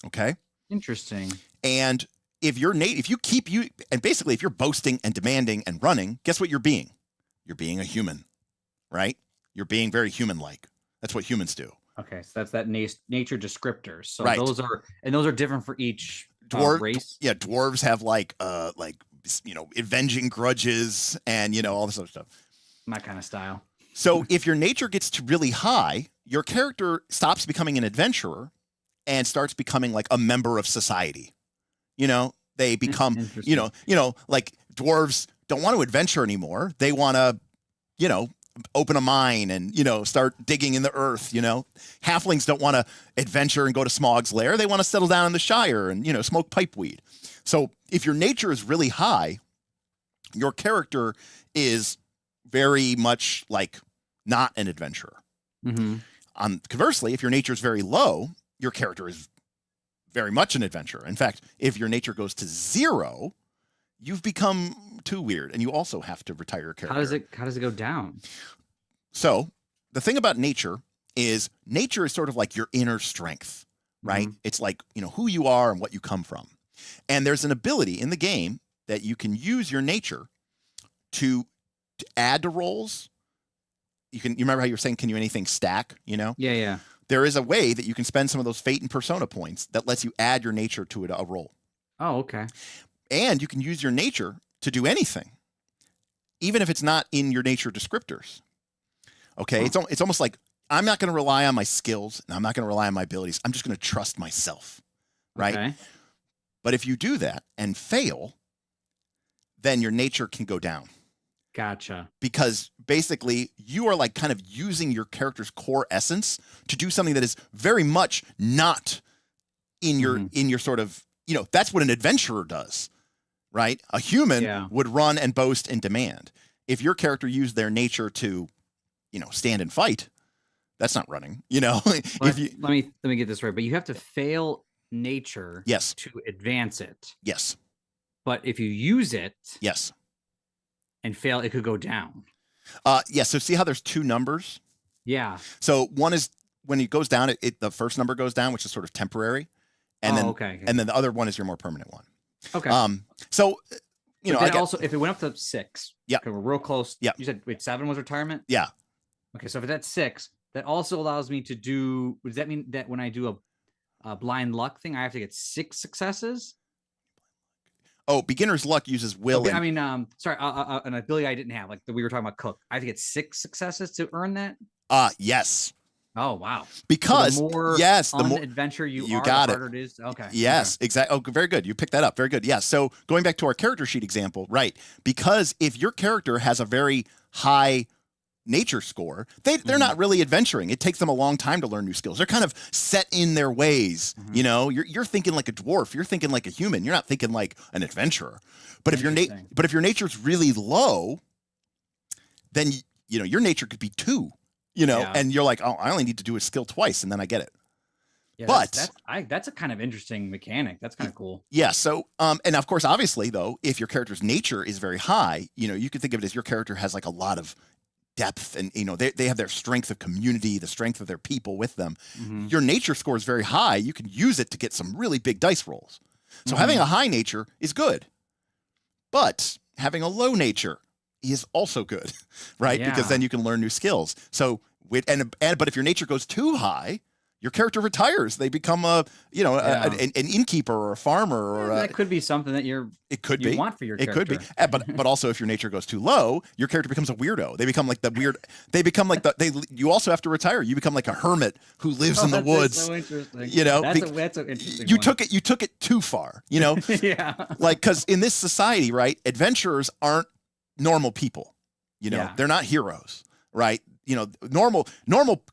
Okay. Interesting. And if you're if you're boasting and demanding and running, guess what you're being? You're being a human, right? You're being very human-like. That's what humans do. Okay, so that's that nature descriptors. So right. those are different for each race. Yeah, dwarves have like avenging grudges and all this other stuff. My kind of style. So if your nature gets to really high, your character stops becoming an adventurer and starts becoming like a member of society. They become, like dwarves don't want to adventure anymore. They want to, open a mine and, start digging in the earth. Halflings don't want to adventure and go to Smaug's lair. They want to settle down in the Shire and, smoke pipeweed. So if your nature is really high, your character is very much like not an adventurer. Conversely, if your nature is very low, your character is very much an adventurer. In fact, if your nature goes to 0, you've become too weird, and you also have to retire your character. How does it go down? So the thing about nature is sort of like your inner strength, right? It's like, who you are and what you come from. And there's an ability in the game that you can use your nature to add to rolls. You remember how you were saying, can you anything stack, Yeah. There is a way that you can spend some of those fate and persona points that lets you add your nature to a roll. Oh, okay. And you can use your nature to do anything, even if it's not in your nature descriptors. Okay. It's almost like I'm not going to rely on my skills and I'm not going to rely on my abilities. I'm just going to trust myself. Right. Okay. But if you do that and fail, then your nature can go down. Gotcha. Because basically you are like kind of using your character's core essence to do something that is very much not in your sort of, that's what an adventurer does, right? A human would run and boast and demand. If your character used their nature to, stand and fight, that's not running, Let me get this right. But you have to fail nature to advance it. Yes. But if you use it and fail, it could go down. So see how there's 2 numbers? Yeah. So one is when it goes down, the first number goes down, which is sort of temporary. And then the other one is your more permanent one. Okay. So you know, also if it went up to 6, yeah, okay, we're real close. Yeah, you said 7 was retirement. Yeah. Okay, so if it's at 6, that also allows me to do. Does that mean that when I do a blind luck thing, I have to get 6 successes? Oh, beginner's luck uses will. Okay, I mean, sorry, an ability I didn't have, like we were talking about cook. I have to get 6 successes to earn that. Yes. Oh wow! Because so the more the more adventure you are, got the it. harder it is. Okay. Yes, okay. exactly. Oh, very good. You picked that up. Very good. Yeah. So going back to our character sheet example, right? Because if your character has a very high nature score, they're not really adventuring. It takes them a long time to learn new skills. They're kind of set in their ways. You know, you're thinking like a dwarf. You're thinking like a human. You're not thinking like an adventurer. But if your nature's really low, then you know your nature could be 2. You know, and you're like, oh, I only need to do a skill twice, and then I get it. Yeah, but that's a kind of interesting mechanic. That's kind of cool. Yeah. So, and of course, obviously, though, if your character's nature is very high, you know, you could think of it as your character has like a lot of depth, and you know, they have their strength of community, the strength of their people with them. Your nature score is very high. You can use it to get some really big dice rolls. So having a high nature is good, but having a low nature is also good, right? Yeah. Because then you can learn new skills. So, but if your nature goes too high, your character retires. They become an innkeeper or a farmer, or that could be something that you want for your character. It could be, but also if your nature goes too low, your character becomes a weirdo. They become like the weird. They become like you also have to retire. You become like a hermit who lives in the woods. So interesting. You know, that's an interesting. You took it too far. You know, yeah. Like because in this society, right, adventurers aren't normal people. You know, they're not heroes, right? You know, normal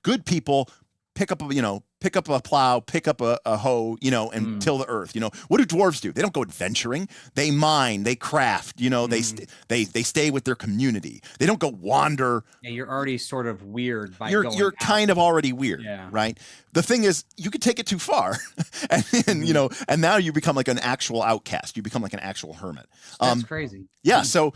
good people pick up a plow, pick up a hoe, you know, and till the earth. You know, what do dwarves do? They don't go adventuring. They mine, they craft. You know, they stay with their community. They don't go wander. Yeah, you're already sort of weird by you're kind of already weird, right? The thing is, you could take it too far, and you know, and now you become like an actual outcast. You become like an actual hermit. That's crazy. Yeah. So,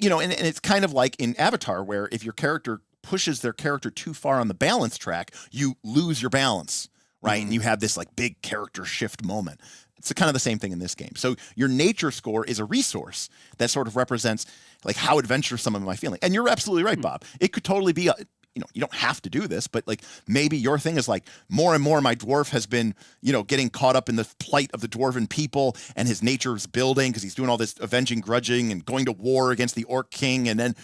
you know, and it's kind of like in Avatar, where if your character pushes their character too far on the balance track, you lose your balance, right? And you have this like big character shift moment. It's kind of the same thing in this game. So your nature score is a resource that sort of represents like how adventuresome am I feeling. And you're absolutely right, Bob. It could totally be you know, you don't have to do this, but like maybe your thing is like more and more my dwarf has been, you know, getting caught up in the plight of the dwarven people, and his nature is building because he's doing all this avenging, grudging, and going to war against the orc king. And then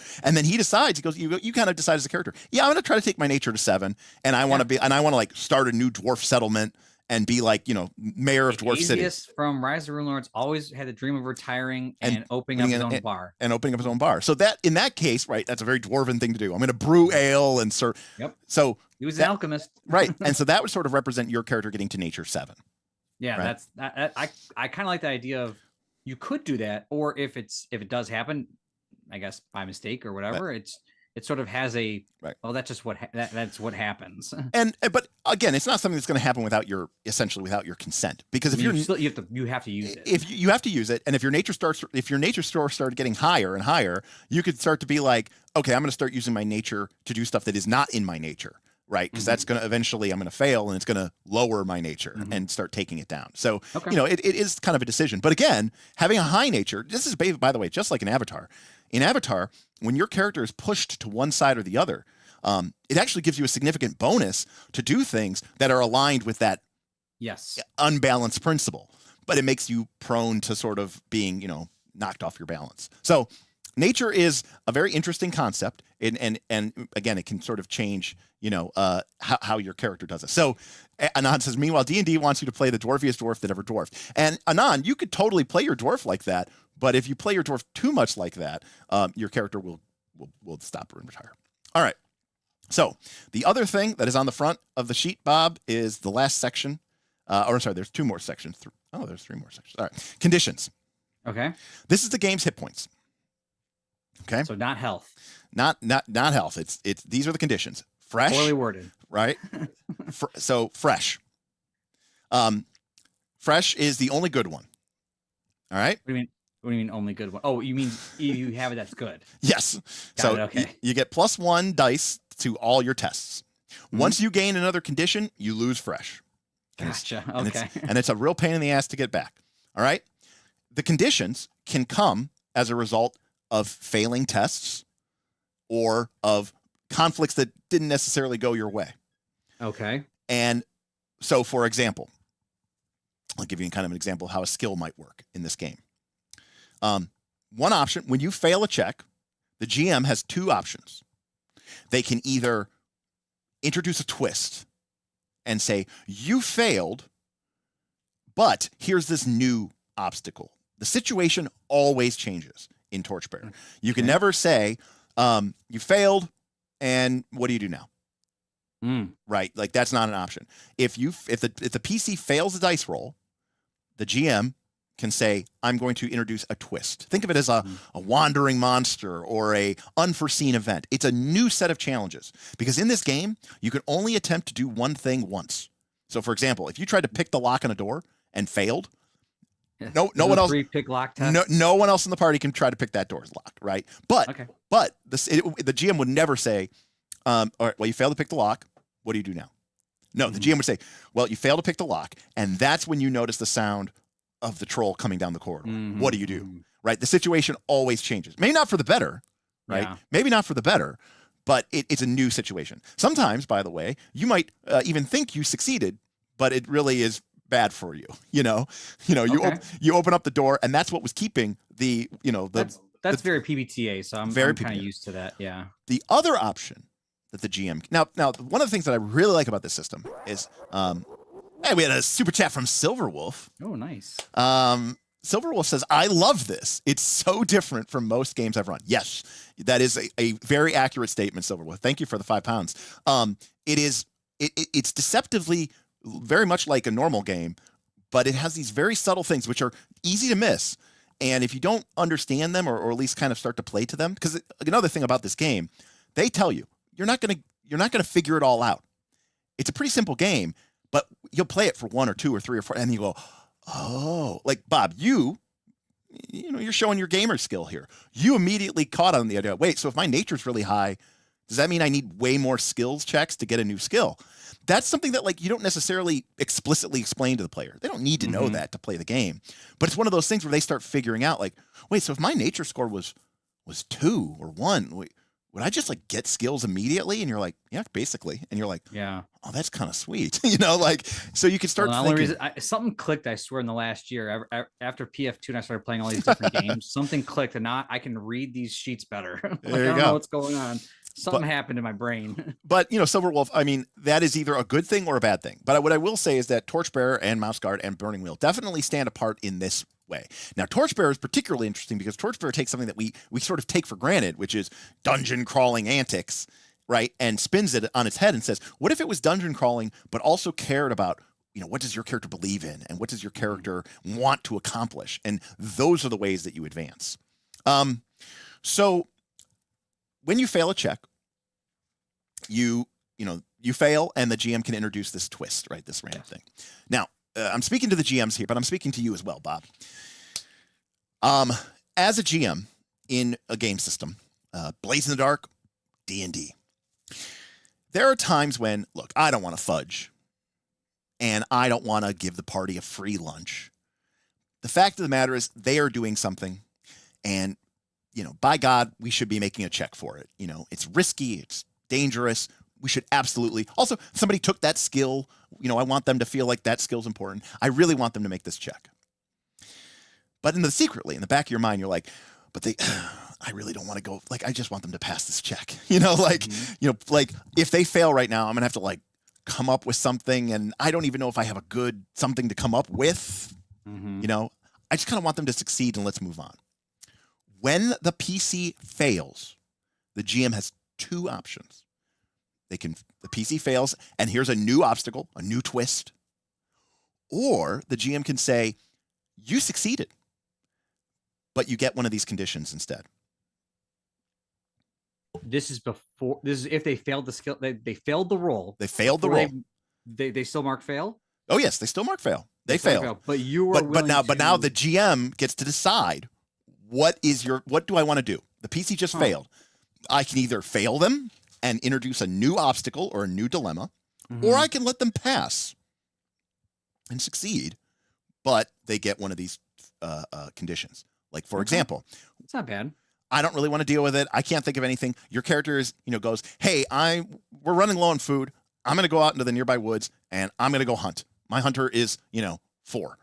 he decides, he goes, you kind of decide as a character, yeah, I'm going to try to take my nature to 7, and I want to like start a new dwarf settlement and be like, you know, mayor of Dwarf City. From Rise of the Rune Lords always had the dream of retiring and opening up his own bar. And opening up his own bar. So that in that case, right, that's a very dwarven thing to do. I'm going to brew ale and serve. Yep. So he was an alchemist. Right. And so that would sort of represent your character getting to nature 7. Yeah, right? I kind of like the idea of you could do that, or if it does happen, I guess by mistake or whatever, right. It sort of has a that's just that's what happens. But again, it's not something that's going to happen without your consent, because if you have to use it. If you have to use it, and if your nature score started getting higher and higher, you could start to be like, okay, I'm going to start using my nature to do stuff that is not in my nature, right? Because that's going to eventually I'm going to fail, and it's going to lower my nature and start taking it down. So you know, it is kind of a decision. But again, having a high nature, this is, by the way, just like in Avatar. In Avatar, when your character is pushed to one side or the other, it actually gives you a significant bonus to do things that are aligned with that unbalanced principle. But it makes you prone to sort of being, you know, knocked off your balance. So nature is a very interesting concept, and again, it can sort of change, you know, how your character does it. So Anand says, meanwhile, D&D wants you to play the dwarfiest dwarf that ever dwarfed. And Anand, you could totally play your dwarf like that, but if you play your dwarf too much like that, your character will stop and retire. All right. So the other thing that is on the front of the sheet, Bob, is the last section. There's 2 more sections. There's 3 more sections. All right. Conditions. Okay. This is the game's hit points. Okay. So not health. Not health. It's these are the conditions. Fresh. Poorly worded. Right. So fresh. Fresh is the only good one. All right. What do you mean only good one? Oh, you mean you have it that's good. Yes. Okay. You get +1 dice to all your tests. Once you gain another condition, you lose fresh. Gotcha. And it's a real pain in the ass to get back. All right. The conditions can come as a result of failing tests or of conflicts that didn't necessarily go your way. Okay. And so, for example, I'll give you kind of an example of how a skill might work in this game. One option, when you fail a check, the GM has two options. They can either introduce a twist and say, you failed, but here's this new obstacle. The situation always changes in Torchbearer. You can never say, you failed, and what do you do now? Right? Like, that's not an option. If the PC fails a dice roll, the GM can say, I'm going to introduce a twist. Think of it as a wandering monster or a unforeseen event. It's a new set of challenges, because in this game, you can only attempt to do one thing once. So, for example, if you tried to pick the lock on a door and failed, no one else. Pick lock test? No one else in the party can try to pick that door's lock, right? But the GM would never say, all right, well, you failed to pick the lock. What do you do now? No, the GM would say, well, you failed to pick the lock, and that's when you notice the sound of the troll coming down the corridor. What do you do? Right? The situation always changes. Maybe not for the better, right? Yeah. Maybe not for the better, but it's a new situation. Sometimes, by the way, you might even think you succeeded, but it really is bad for you. You open up the door, and that's what was keeping the that's very PBTA. So I'm kind of used to that. Yeah. The other option that the GM now one of the things that I really like about this system is hey, we had a super chat from Silverwolf. Oh, nice. Silverwolf says, I love this. It's so different from most games I've run. Yes, that is a very accurate statement, Silverwolf. Thank you for the £5. It's deceptively very much like a normal game, but it has these very subtle things which are easy to miss. And if you don't understand them, or at least kind of start to play to them, because another thing about this game, they tell you you're not gonna figure it all out. It's a pretty simple game, but you'll play it for 1 or 2 or 3 or 4, and you go, oh, like Bob, you're showing your gamer skill here. You immediately caught on the idea. Wait, so if my nature's really high, does that mean I need way more skills checks to get a new skill? That's something that, like, you don't necessarily explicitly explain to the player. They don't need to know that to play the game. But it's one of those things where they start figuring out, like, wait, so if my nature score was 2 or 1, would I just, like, get skills immediately? And you're like, yeah, basically. And you're like, yeah, oh, that's kind of sweet. So you can start thinking. Something clicked, I swear, in the last year after PF2 and I started playing all these different games, something clicked, and now I can read these sheets better. I don't know what's going on. Something happened in my brain. But, Silverwolf, I mean, that is either a good thing or a bad thing. But what I will say is that Torchbearer and Mouse Guard and Burning Wheel definitely stand apart in this way. Now, Torchbearer is particularly interesting because Torchbearer takes something that we sort of take for granted, which is dungeon crawling antics, right? And spins it on its head and says, what if it was dungeon crawling, but also cared about, what does your character believe in? And what does your character want to accomplish? And those are the ways that you advance. So when you fail a check, you fail, and the GM can introduce this twist, right? This random thing. Now, I'm speaking to the GMs here, but I'm speaking to you as well, Bob. As a GM in a game system, Blaze in the Dark, D&D, there are times when, look, I don't want to fudge, and I don't want to give the party a free lunch. The fact of the matter is they are doing something, and by God, we should be making a check for it. It's risky, it's dangerous. We should absolutely. Also, somebody took that skill. I want them to feel like that skill's important. I really want them to make this check. But secretly, in the back of your mind, you're like, but I really don't want to go. Like, I just want them to pass this check. Like if they fail right now, I'm gonna have to like come up with something, and I don't even know if I have a good something to come up with. I just kind of want them to succeed, and let's move on. When the PC fails, the GM has 2 options. The PC fails, and here's a new obstacle, a new twist. Or the GM can say, you succeeded, but you get one of these conditions instead. This is if they failed the skill, they failed the roll. They failed the roll. They still mark fail? Oh, yes, they still mark fail. They fail. But you were but now the GM gets to decide what do I want to do? The PC just failed. I can either fail them and introduce a new obstacle or a new dilemma, or I can let them pass and succeed, but they get one of these conditions. Like, for example, it's not bad. I don't really want to deal with it. I can't think of anything. Your character is, goes, hey, we're running low on food. I'm going to go out into the nearby woods and I'm going to go hunt. My hunter is, 4,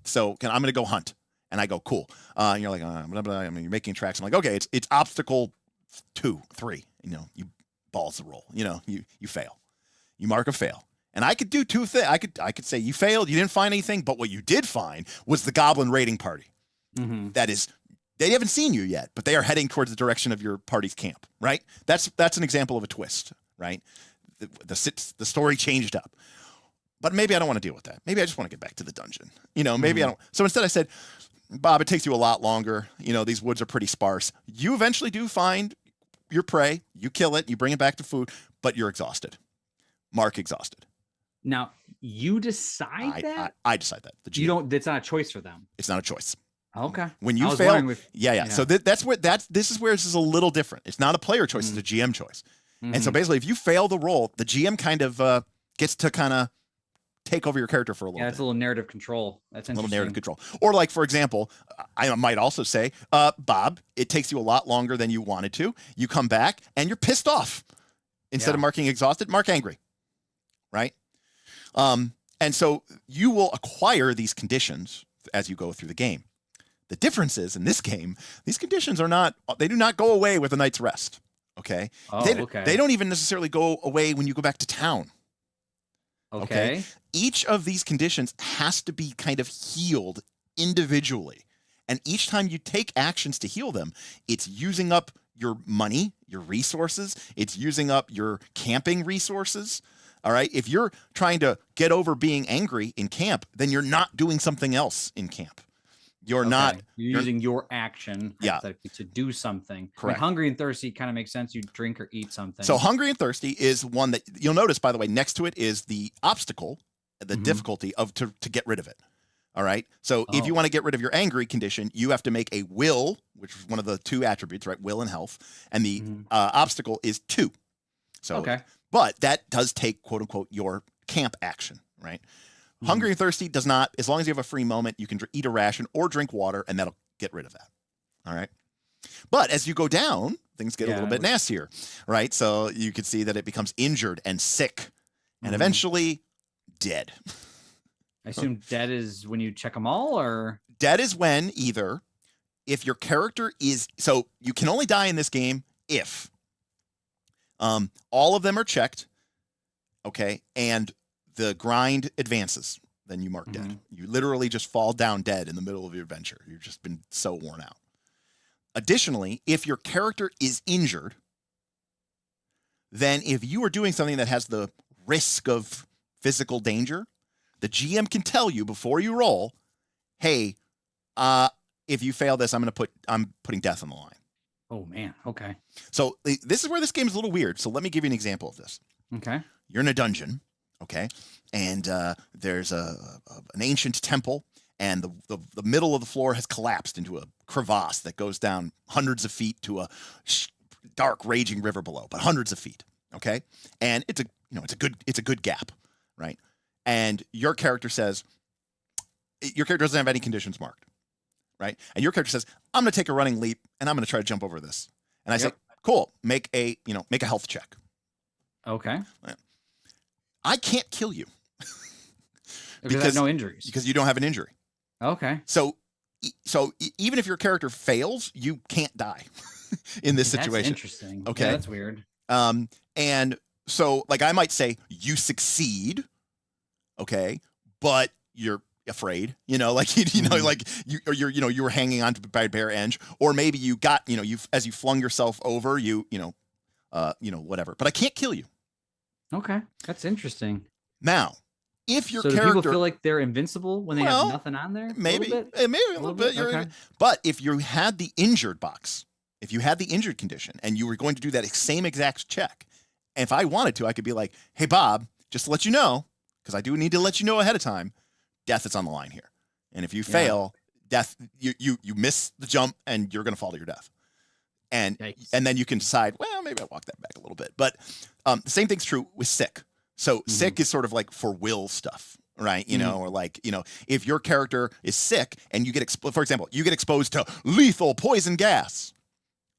so I'm going to go hunt. And I go, cool. And you're like, blah, blah. I mean, you're making tracks. I'm like, okay, it's obstacle 2, 3. You balls the roll. You fail. You mark a fail. And I could do 2 things. I could say you failed. You didn't find anything. But what you did find was the goblin raiding party. Mm-hmm. That is, they haven't seen you yet, but they are heading towards the direction of your party's camp. Right. That's an example of a twist. Right. The story changed up. But maybe I don't want to deal with that. Maybe I just want to get back to the dungeon. Maybe I don't. So instead I said, Bob, it takes you a lot longer. These woods are pretty sparse. You eventually do find your prey. You kill it. You bring it back to food, but you're exhausted. Mark exhausted. Now, you decide that? I decide that. The GM. You don't. It's not a choice for them. It's not a choice. Okay. When you fail, yeah. So this is where this is a little different. It's not a player choice. It's a GM choice. And so basically, if you fail the roll, the GM kind of gets to kind of take over your character for a little bit. That's a little narrative control. That's interesting. A little narrative control. Or like, for example, I might also say, Bob, it takes you a lot longer than you wanted to. You come back and you're pissed off. Instead of marking exhausted, mark angry. Right? And so you will acquire these conditions as you go through the game. The difference is, in this game, these conditions they do not go away with a night's rest. Okay? Okay. They don't even necessarily go away when you go back to town. Okay. Each of these conditions has to be kind of healed individually. And each time you take actions to heal them, it's using up your money, your resources. It's using up your camping resources. All right. If you're trying to get over being angry in camp, then you're not doing something else in camp. You're using your action to do something. Correct. I mean, hungry and thirsty kind of makes sense. You drink or eat something. So hungry and thirsty is one that you'll notice, by the way, next to it is the obstacle, the difficulty to get rid of it. All right. So if you want to get rid of your angry condition, you have to make a will, which is one of the 2 attributes, right? Will and health. And the obstacle is 2. So, but that does take, quote unquote, your camp action, right? Hungry and thirsty does not, as long as you have a free moment, you can eat a ration or drink water, and that'll get rid of that. All right. But as you go down, things get a little bit nastier, right? So you can see that it becomes injured and sick and eventually dead. I assume dead is when you check them all, or? Dead is when either if your character is, so you can only die in this game if all of them are checked, okay, and the grind advances, then you mark dead. You literally just fall down dead in the middle of your adventure. You've just been so worn out. Additionally, if your character is injured, then if you are doing something that has the risk of physical danger, the GM can tell you before you roll, hey, if you fail this, I'm putting death on the line. Oh man. Okay. So this is where this game is a little weird. So let me give you an example of this. Okay. You're in a dungeon. Okay, and there's an ancient temple, and the middle of the floor has collapsed into a crevasse that goes down hundreds of feet to a dark, raging river below, but hundreds of feet. Okay, and it's a good gap, right? And your character doesn't have any conditions marked, right? And your character says, I'm going to take a running leap and I'm going to try to jump over this. And I say, cool, make a health check. Okay. Right. I can't kill you because I have no injuries. Because you don't have an injury. Okay. So even if your character fails, you can't die in this situation. That's interesting. Okay. Yeah, that's weird. And so like I might say you succeed, okay, but you're afraid, like like you were hanging on to by a bare edge, or maybe you got as you flung yourself over, whatever. But I can't kill you. Okay, that's interesting. Now, if your do character, people feel like they're invincible when they have nothing on there? Maybe a little bit. Okay. But if you had the injured box, if you had the injured condition, and you were going to do that same exact check, and if I wanted to, I could be like, "Hey, Bob, just to let you know, because I do need to let you know ahead of time, death is on the line here, and if you fail, death, you miss the jump, and you're going to fall to your death." And then you can decide, well, maybe I'll walk that back a little bit. But the same thing's true with sick. So sick is sort of like for will stuff. right? Or like, if your character is sick and you get, for example, you get exposed to lethal poison gas.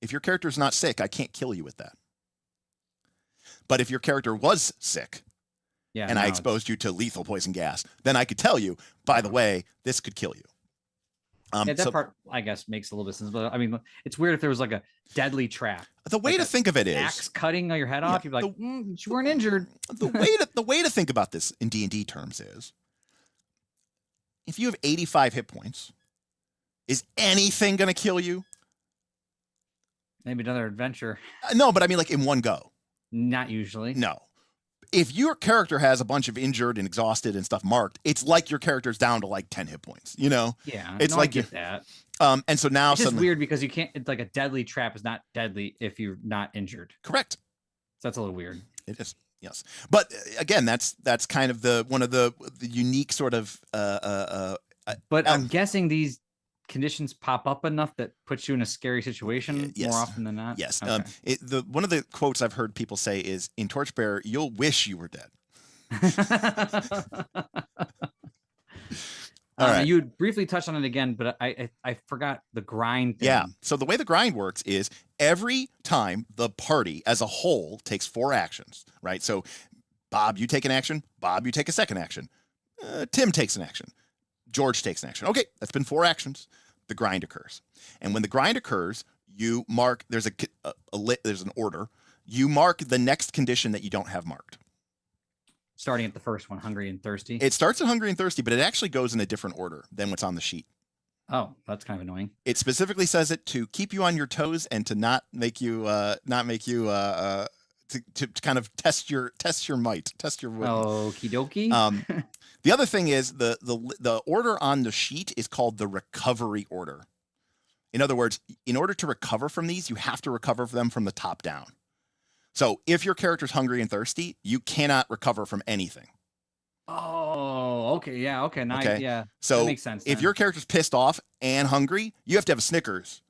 If your character is not sick, I can't kill you with that. But if your character was sick and I exposed you to lethal poison gas, then I could tell you, by the way, this could kill you. That part, I guess, makes a little bit of sense. But I mean, it's weird if there was like a deadly trap. The way to think of it is axe cutting your head off. You'd be like, you weren't injured. The way to think about this in D&D terms is, if you have 85 hit points, is anything going to kill you? Maybe another adventure. No, but I mean, like in one go. Not usually. No. If your character has a bunch of injured and exhausted and stuff marked, it's like your character's down to like 10 hit points, Yeah. It's like I get that. And so now it's just weird because you can't, it's like a deadly trap is not deadly if you're not injured. Correct. So that's a little weird. It is. Yes. But again, that's kind of one of the unique sort of but I'm guessing these conditions pop up enough that puts you in a scary situation yes. more often than not. Yes. Okay. One of the quotes I've heard people say is, in Torchbearer, you'll wish you were dead. All right. You briefly touched on it again, but I forgot the grind thing. Yeah. So the way the grind works is every time the party as a whole takes 4 actions, right? So Bob, you take an action. Bob, you take a second action. Tim takes an action. George takes an action. Okay, that's been 4 actions. The grind occurs. And when the grind occurs, you mark, there's there's an order. You mark the next condition that you don't have marked. Starting at the first one, hungry and thirsty. It starts at hungry and thirsty, but it actually goes in a different order than what's on the sheet. Oh, that's kind of annoying. It specifically says it to keep you on your toes and to not make you to kind of test your might, test your will. Okie dokie. The other thing is the order on the sheet is called the recovery order. In other words, in order to recover from these, you have to recover them from the top down. So if your character's hungry and thirsty, you cannot recover from anything. Oh, okay. Yeah. Okay. Nice. Okay. Yeah. So that makes sense. If your character's pissed off and hungry, you have to have a Snickers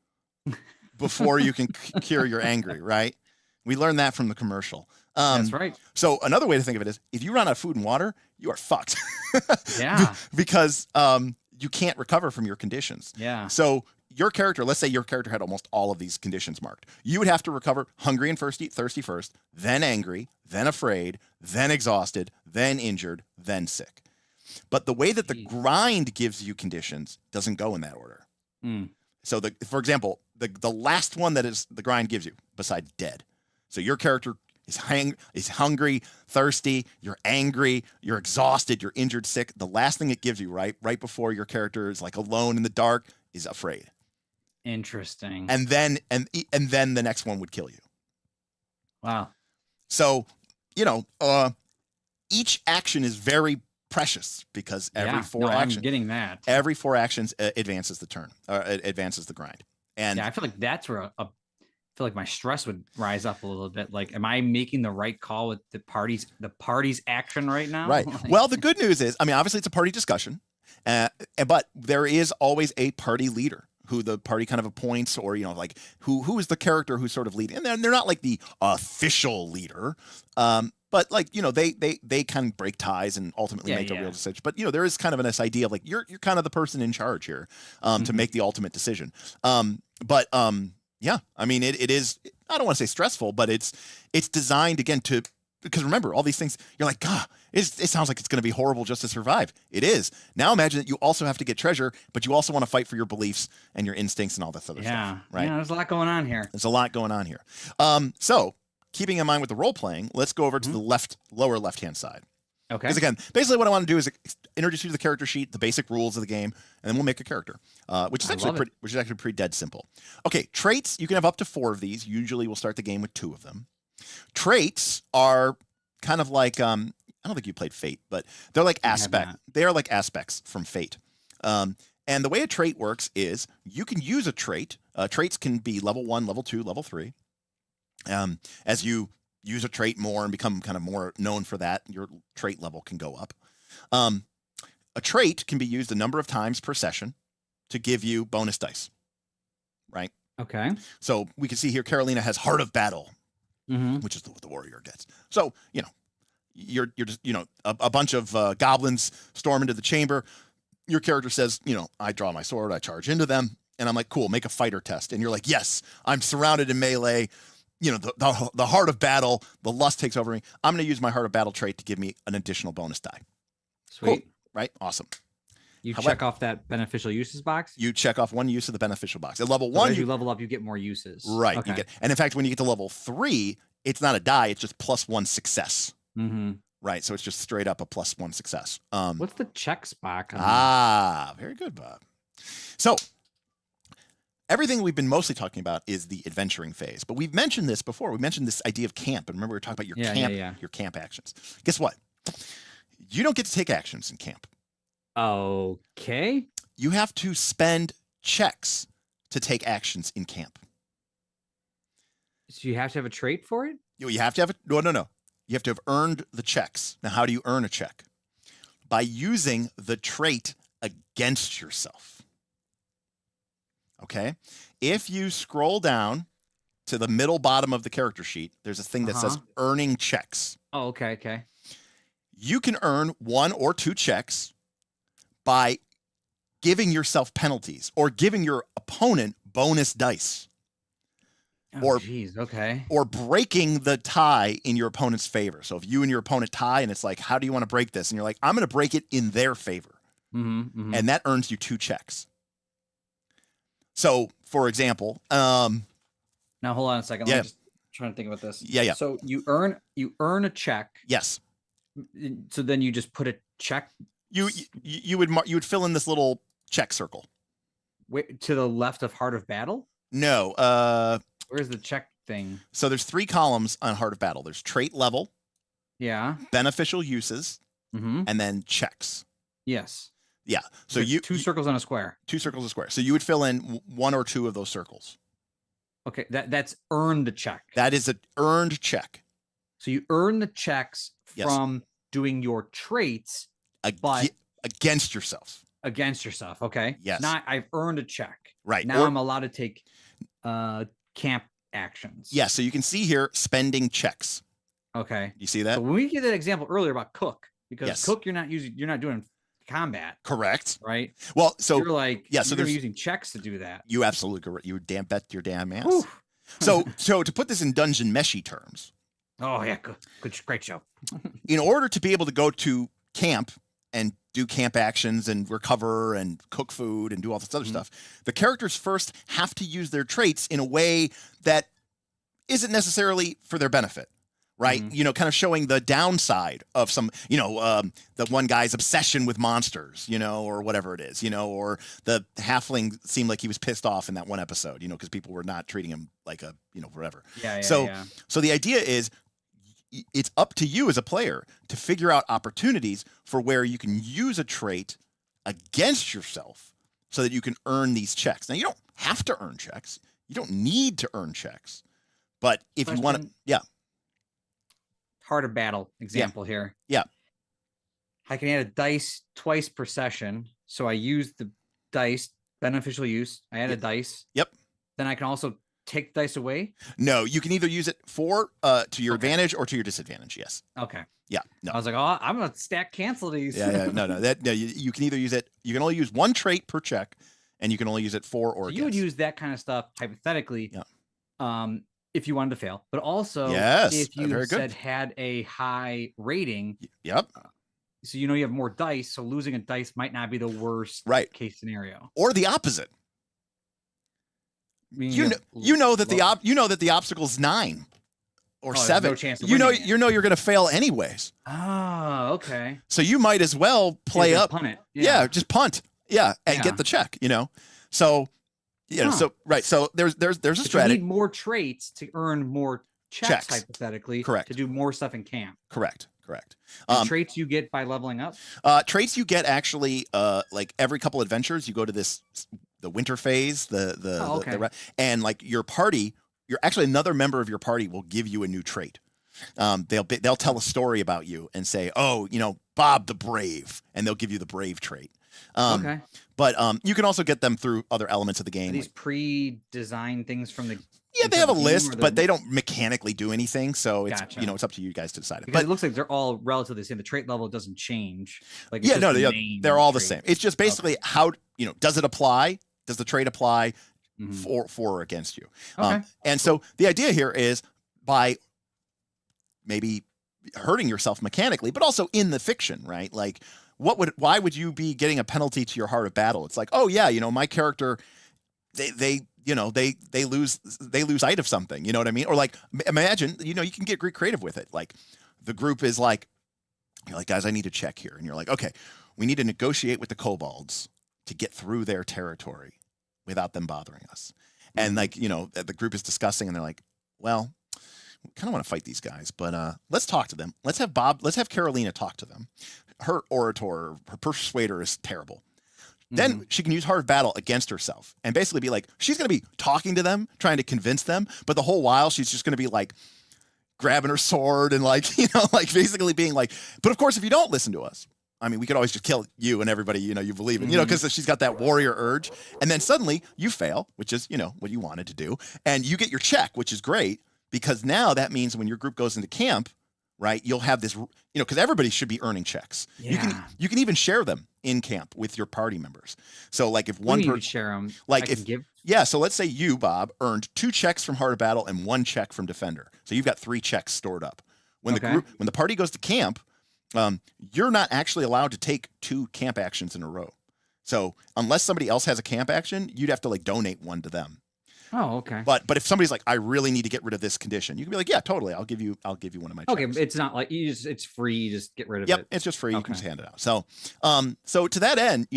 before you can cure your angry, right? We learned that from the commercial. That's right. So another way to think of it is, if you run out of food and water, you are fucked. Yeah. Because you can't recover from your conditions. Yeah. So your character, let's say your character had almost all of these conditions marked. You would have to recover hungry and thirsty first, then angry, then afraid, then exhausted, then injured, then sick. But the way that the grind gives you conditions doesn't go in that order. So for example, the last one that is the grind gives you, besides dead. So your character is hungry, thirsty, you're angry, you're exhausted, you're injured, sick. The last thing it gives you, right before your character is like alone in the dark, is afraid. Interesting. And then the next one would kill you. Wow. So, each action is very precious because every 4 actions. I'm getting that. Every 4 actions advances the turn, or advances the grind. And yeah, I feel like that's where I feel like my stress would rise up a little bit. Like, am I making the right call with the party's action right now? Right. Well, the good news is, I mean, obviously it's a party discussion, but there is always a party leader who the party kind of appoints, or like who is the character who's sort of leading, and they're not like the official leader, but like they kind of break ties and ultimately make a real decision. But there is kind of this idea of like you're kind of the person in charge here to make the ultimate decision. Yeah, I mean it is. I don't want to say stressful, but it's designed again because remember all these things. You're like, God, it sounds like it's going to be horrible just to survive. It is. Now imagine that you also have to get treasure, but you also want to fight for your beliefs and your instincts and all this other stuff. Right? Yeah, there's a lot going on here. There's a lot going on here. So keeping in mind with the role playing, let's go over to the lower left-hand side. Okay. Because again, basically what I want to do is introduce you to the character sheet, the basic rules of the game, and then we'll make a character, which is actually pretty dead simple. Okay, traits, you can have up to 4 of these. Usually we'll start the game with 2 of them. Traits are kind of like, I don't think you played Fate, but they're like they are like aspects from Fate. And the way a trait works is you can use a trait. Traits can be level 1, level 2, level 3. As you use a trait more and become kind of more known for that, your trait level can go up. A trait can be used a number of times per session to give you bonus dice, right? Okay. So we can see here Carolina has Heart of Battle, which is what the warrior gets. So, you're just, a bunch of goblins storm into the chamber. Your character says, I draw my sword, I charge into them, and I'm like, cool, make a fighter test. And you're like, yes, I'm surrounded in melee. The heart of battle, the lust takes over me. I'm going to use my heart of battle trait to give me an additional bonus die. Sweet. Cool, right? Awesome. You check off that beneficial uses box. You check off one use of the beneficial box. At level so 1, as you level up, you get more uses. Right. Okay. And in fact, when you get to level 3, it's not a die; it's just +1 success. Mm-hmm. Right. So it's just straight up a +1 success. What's the checks box? Very good, Bob. So everything we've been mostly talking about is the adventuring phase, but we've mentioned this before. We mentioned this idea of camp, and remember we were talking about your camp actions. Guess what? You don't get to take actions in camp. Okay. You have to spend checks to take actions in camp. So you have to have a trait for it? You have to have no. You have to have earned the checks. Now, how do you earn a check? By using the trait against yourself. Okay? If you scroll down to the middle bottom of the character sheet, there's a thing that says earning checks. Oh, okay. You can earn 1 or 2 checks by giving yourself penalties or giving your opponent bonus dice. Okay. Or breaking the tie in your opponent's favor. So if you and your opponent tie and it's like, how do you want to break this? And you're like, I'm going to break it in their favor. Mm-hmm. And that earns you 2 checks. So, for example, now hold on a second. Yeah. I'm just trying to think about this. Yeah. So you earn a check. Yes. So then you just put a check. You would fill in this little check circle. To the left of Heart of Battle? No. Where's the check thing? So there's 3 columns on Heart of Battle. There's trait level, yeah, beneficial uses, and then checks. Yes. Yeah. So you 2 circles on a square. 2 circles a square. So you would fill in 1 or 2 of those circles. Okay, that's earned the check. That is an earned check. So you earn the checks from doing your traits, but against yourself. Against yourself. Okay. Yes. Not I've earned a check. Right. Now I'm allowed to take camp actions. Yeah. So you can see here spending checks. Okay. You see that? So when we get that example earlier about Cook, because Cook you're not doing combat. Correct. Right. Well, so you're like so you're using checks to do that. You absolutely correct. You damn bet your damn ass. Whew. So to put this in dungeon meshy terms. Oh yeah, great show. In order to be able to go to camp and do camp actions and recover and cook food and do all this other stuff, the characters first have to use their traits in a way that isn't necessarily for their benefit, right? Kind of showing the downside of some, the one guy's obsession with monsters, or whatever it is, or the halfling seemed like he was pissed off in that one episode, because people were not treating him like a, whatever. So the idea is, it's up to you as a player to figure out opportunities for where you can use a trait against yourself so that you can earn these checks. Now, you don't have to earn checks. You don't need to earn checks. But if you want to, Heart of Battle example here. Yeah. I can add a dice twice per session. So I use the dice, beneficial use. I add a dice. Yep. Then I can also take dice away? No, you can either use it to your advantage or to your disadvantage. Yes. Okay. Yeah. No. I was like, oh, I'm gonna stack cancel these. Yeah. No. You can either use it. You can only use 1 trait per check, and you can only use it for or so against. You would use that kind of stuff hypothetically. Yeah. If you wanted to fail, but also if you had a high rating. Yep. So you have more dice, so losing a dice might not be the worst case scenario. Or the opposite. You know that the obstacle is 9 or 7. No chance you're going to fail anyways. Oh, okay. So you might as well play up. Punt it. Yeah, just punt. Yeah, and get the check. So So there's a strategy. You need more traits to earn more checks. Hypothetically. Correct. To do more stuff in camp. Correct. Traits you get by leveling up. Traits you get actually like every couple adventures you go to the winter phase, and like your party, you're actually another member of your party will give you a new trait. They'll tell a story about you and say, oh, Bob the Brave, and they'll give you the brave trait. But you can also get them through other elements of the game. Are these pre-designed things from Yeah, they have a list, or but they don't mechanically do anything. So it's Gotcha. it's up to you guys to decide it. Because But it looks like they're all relatively the same. The trait level doesn't change. Like it's yeah, just no, the name they're and all the trait. same. It's just basically how does it apply? Does the trait apply Mhm. for or against you? Okay. And so the idea here is by maybe hurting yourself mechanically, but also in the fiction, right? Like, why would you be getting a penalty to your Heart of Battle? It's like, oh yeah, my character, they lose sight of something, you know what I mean? Or like, imagine, you can get creative with it. Like, the group is like, you're like, guys, I need to check here, and you're like, okay, we need to negotiate with the kobolds to get through their territory without them bothering us. And like, the group is discussing, and they're like, well, we kind of want to fight these guys, but let's talk to them. Let's have Carolina talk to them. Her orator, her persuader is terrible. Then she can use Heart of Battle against herself and basically be like, she's going to be talking to them, trying to convince them, but the whole while she's just going to be like grabbing her sword and like, like basically being like, but of course, if you don't listen to us, I mean, we could always just kill you and everybody, you believe in, because she's got that warrior urge. And then suddenly you fail, which is, what you wanted to do. And you get your check, which is great, because now that means when your group goes into camp, right, you'll have this, because everybody should be earning checks. Yeah. You can even share them in camp with your party members. So like if one person share them, like so let's say you, Bob, earned 2 checks from Heart of Battle and 1 check from Defender. So you've got 3 checks stored up. When the party goes to camp, you're not actually allowed to take 2 camp actions in a row. So unless somebody else has a camp action, you'd have to like donate 1 to them. Oh, okay. But if somebody's like, I really need to get rid of this condition, you can be like, yeah, totally. I'll give you one of my checks. Okay, it's not like it's free. You just get rid of it. Yep, it's just free. You can just hand it out. So, so to that end,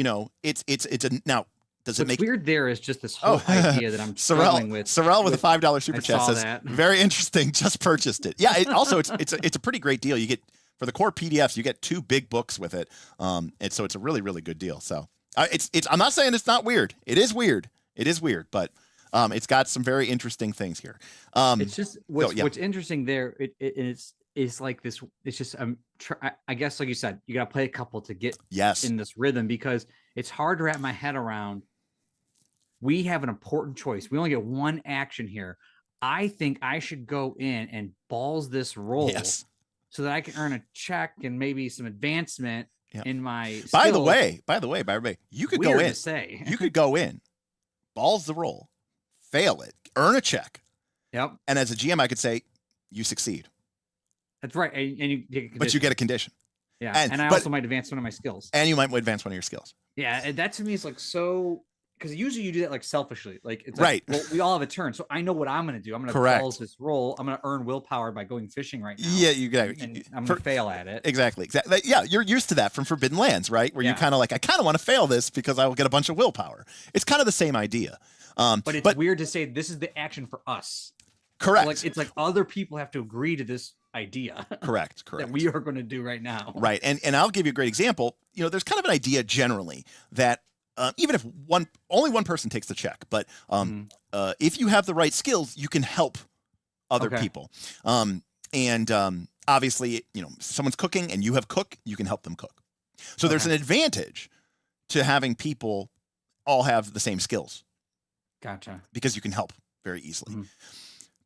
now. Does it make weird? There is just this whole idea that I'm struggling with. Sorrel with a $5 super chat says, "Very interesting. Just purchased it." Yeah. It's a pretty great deal. You get for the core PDFs, you get 2 big books with it. And so it's a really really good deal. So I'm not saying it's not weird. It is weird. But it's got some very interesting things here. It's just what's interesting there. It's like this. It's just I guess like you said, you got to play a couple to get in this rhythm, because it's hard to wrap my head around. We have an important choice. We only get 1 action here. I think I should go in and balls this roll so that I can earn a check and maybe some advancement in my skills. By the way, you could go in. You could go in, balls the roll, fail it, earn a check. Yep. And as a GM, I could say, you succeed. That's right. And you get but you get a condition. Yeah. And I also might advance one of my skills. And you might advance one of your skills. Yeah. And that to me is like so, because usually you do that like selfishly. Like it's like, well, we all have a turn. So I know what I'm going to do. I'm going to balls this roll. I'm going to earn willpower by going fishing right now. Yeah, you got it. And I'm going to fail at it. Exactly. Yeah, you're used to that from Forbidden Lands, right? Where you kind of like, I kind of want to fail this because I will get a bunch of willpower. It's kind of the same idea. But it's weird to say this is the action for us. Correct. So like it's like other people have to agree to this idea. Correct. That we are going to do right now. Right. And I'll give you a great example. There's kind of an idea generally that even if only one person takes the check, but if you have the right skills, you can help other people. Obviously, someone's cooking and you have cook, you can help them cook. So there's an advantage to having people all have the same skills. Gotcha. Because you can help very easily.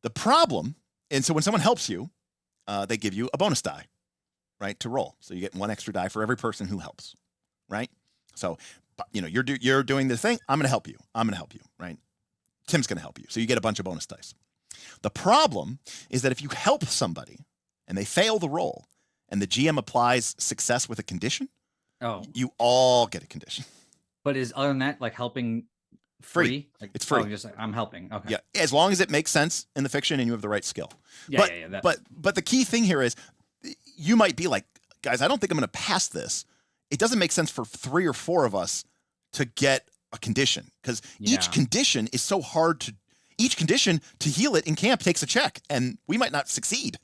The problem, and so when someone helps you, they give you a bonus die, right, to roll. So you get 1 extra die for every person who helps, right? So, you're doing the thing. I'm going to help you. Right? Tim's going to help you. So you get a bunch of bonus dice. The problem is that if you help somebody and they fail the roll and the GM applies success with a condition, you all get a condition. But is other than that, like helping free? Like, it's free. Just like I'm helping. Okay. Yeah, as long as it makes sense in the fiction and you have the right skill. Yeah, But the key thing here is you might be like, guys, I don't think I'm going to pass this. It doesn't make sense for 3 or 4 of us to get a condition because each condition is so hard to. Each condition to heal it in camp takes a check, and we might not succeed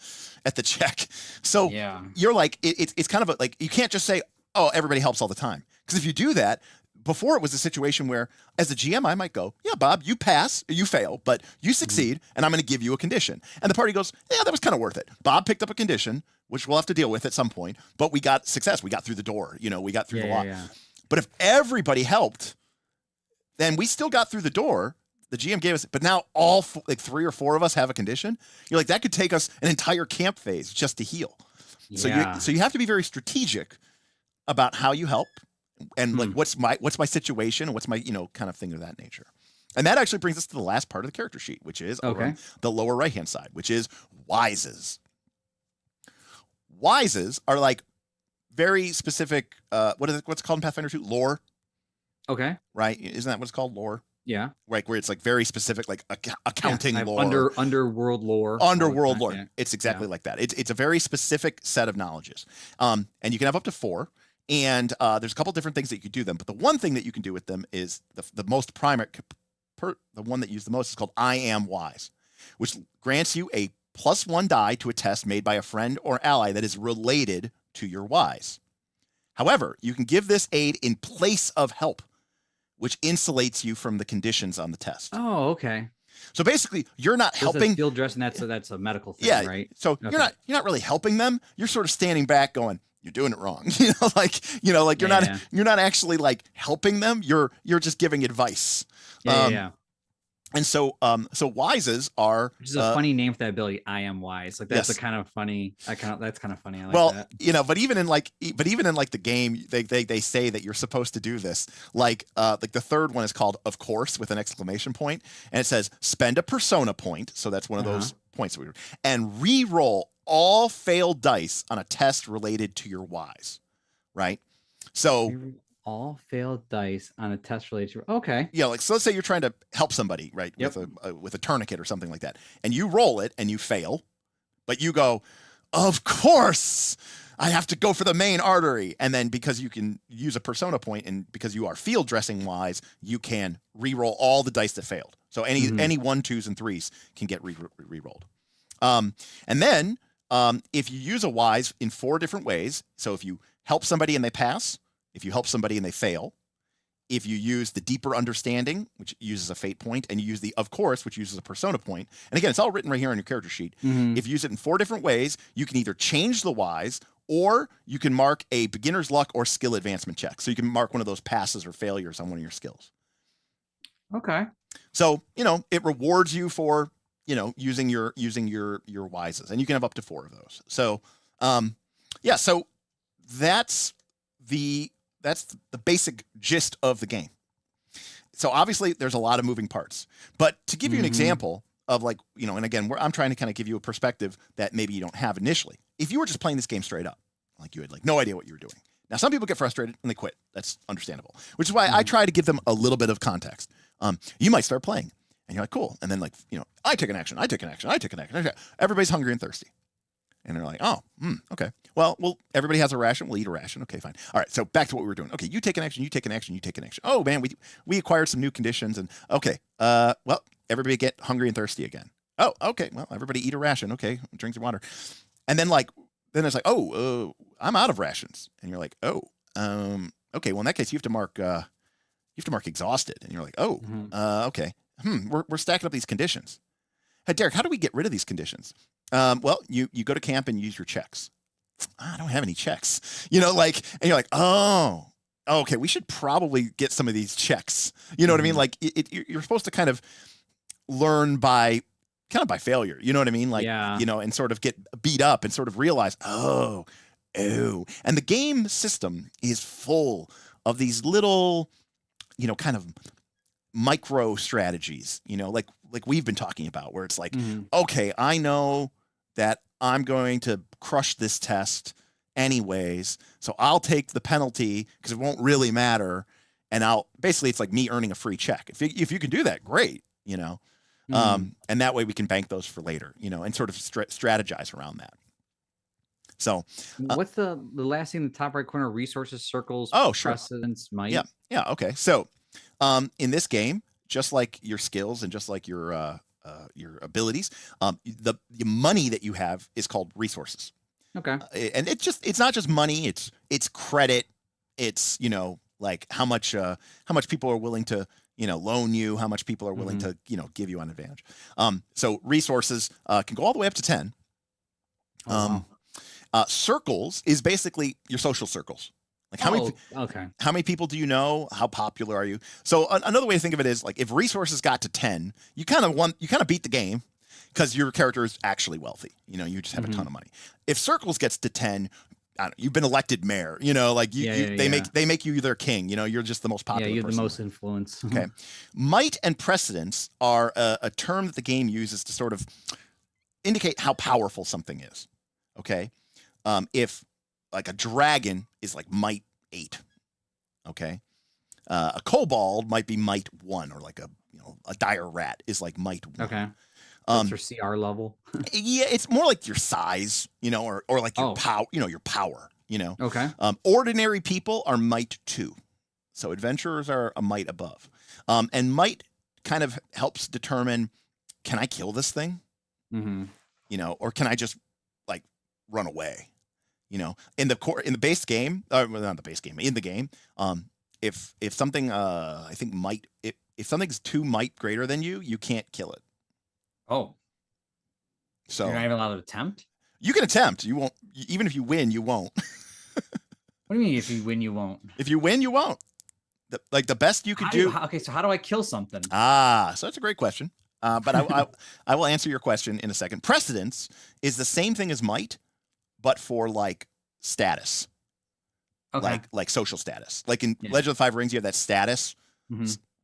at the check. So you're like, it's kind of like you can't just say, oh, everybody helps all the time. Because if you do that, before it was a situation where, as a GM, I might go, yeah, Bob, you pass, you fail, but you succeed, and I'm going to give you a condition. And the party goes, yeah, that was kind of worth it. Bob picked up a condition, which we'll have to deal with at some point, but we got success. We got through the door. We got through the lock. But if everybody helped, then we still got through the door. the GM gave us, but now all like 3 or 4 of us have a condition. You're like, that could take us an entire camp phase just to heal. Yeah. So you have to be very strategic about how you help and like what's my situation and what's my kind of thing of that nature. And that actually brings us to the last part of the character sheet, which is on the lower right hand side, which is wises. Wises are like very specific. What's it called in Pathfinder 2? Lore. Okay. Right? Isn't that what it's called? Lore. Yeah. Right, where it's like very specific, like accounting lore, underworld lore. Underworld lore. Yeah. It's exactly like that. It's a very specific set of knowledges, and you can have up to 4. And there's a couple different things that you could do them, but the one thing that you can do with them is the most primary, the one that you use the most is called I Am Wise, which grants you a +1 die to a test made by a friend or ally that is related to your wise. However, you can give this aid in place of help, which insulates you from the conditions on the test. Oh, okay. So basically, you're not helping. Field dress, and that's a medical thing, yeah, right? So you're not really helping them. You're sort of standing back, going, "You're doing it wrong." You're not actually like helping them. You're just giving advice. Yeah. And so wises are, which is a funny name for that ability. I am wise. Like that's kind of funny. That's kind of funny. I like that. But even in the game, they say that you're supposed to do this. Like the third one is called "Of Course" with an exclamation point, and it says spend a persona point. So that's one of those points and re-roll all failed dice on a test related to your wise. Right. So. All failed dice on a test related to okay. Yeah, like so let's say you're trying to help somebody, right? Yep. With a tourniquet or something like that. And you roll it and you fail, but you go, "Of course, I have to go for the main artery." And then because you can use a persona point and because you are field dressing wise, you can re-roll all the dice that failed. So any 1, 2s, and 3s can get re-rolled. And then if you use a wise in 4 different ways, so if you help somebody and they pass, if you help somebody and they fail, if you use the deeper understanding, which uses a fate point, and you use the of course, which uses a persona point, and again, it's all written right here on your character sheet. If you use it in 4 different ways, you can either change the wise or you can mark a beginner's luck or skill advancement check. So you can mark one of those passes or failures on one of your skills. Okay. So, it rewards you for, using your wises, and you can have up to 4 of those. So, so that's the basic gist of the game. So obviously there's a lot of moving parts, but to give you an example of like, and again, I'm trying to kind of give you a perspective that maybe you don't have initially. If you were just playing this game straight up, like you had like no idea what you were doing. Now, some people get frustrated and they quit. That's understandable, which is why I try to give them a little bit of context. You might start playing and you're like, cool. And then like, I take an action. Everybody's hungry and thirsty. And they're like, oh, okay. Well, everybody has a ration. We'll eat a ration. Okay, fine. All right. So back to what we were doing. Okay, you take an action. You take an action. You take an action. Oh man, we acquired some new conditions. And okay, well, everybody get hungry and thirsty again. Oh, okay. Well, everybody eat a ration. Okay, drink some water. And then it's like, oh, I'm out of rations. And you're like, oh, okay. Well, in that case, you have to mark exhausted. And you're like, oh, okay. We're stacking up these conditions. Hey, Derek, how do we get rid of these conditions? Well, you go to camp and use your checks. I don't have any checks, and you're like, oh, okay, we should probably get some of these checks. You know what I mean? Like you're supposed to kind of learn by failure. You know what I mean? Like, and sort of get beat up and sort of realize, oh, and the game system is full of these little, kind of micro strategies, like we've been talking about, where it's like, okay, I know that I'm going to crush this test anyways, so I'll take the penalty because it won't really matter, and it's like me earning a free check. If you can do that, great, and that way we can bank those for later, and sort of strategize around that. So what's the last thing in the top right corner? Resources, circles, precedence, might. Yeah. Okay. So in this game, just like your skills and just like your abilities, the money that you have is called resources. Okay. And it's not just money, it's credit, it's like how much people are willing to loan you, how much people are willing to give you on advantage. So resources can go all the way up to 10. Circles is basically your social circles. Like okay. how many people do you know? How popular are you? So another way to think of it is like if resources got to 10, you kind of beat the game because your character is actually wealthy. You just have a ton of money. If circles gets to 10, I don't know, you've been elected mayor. Like they make you their king. You're just the most popular. Yeah, you're person. the most influence. Okay, might and precedence are a term that the game uses to sort of indicate how powerful something is. Okay, if like a dragon is like might 8, okay, a kobold might be might 1, or like a dire rat is like might 1. Okay, that's your CR level. Yeah, it's more like your size, or like your power, your power, Okay. Ordinary people are might 2, so adventurers are a might above, and might kind of helps determine, can I kill this thing, or can I just like run away. In the base game, well, not the base game, in the game, if something, I think might, if something's 2 might greater than you, you can't kill it. Oh, so you're not even allowed to attempt. You can attempt. You won't. Even if you win, you won't. What do you mean? If you win, you won't? If you win, you won't. The best you could do. Okay, so how do I kill something? So that's a great question. But I will answer your question in a second. Precedence is the same thing as might, but for like status. Okay. Like social status. Like in Legend of the Five Rings, you have that status.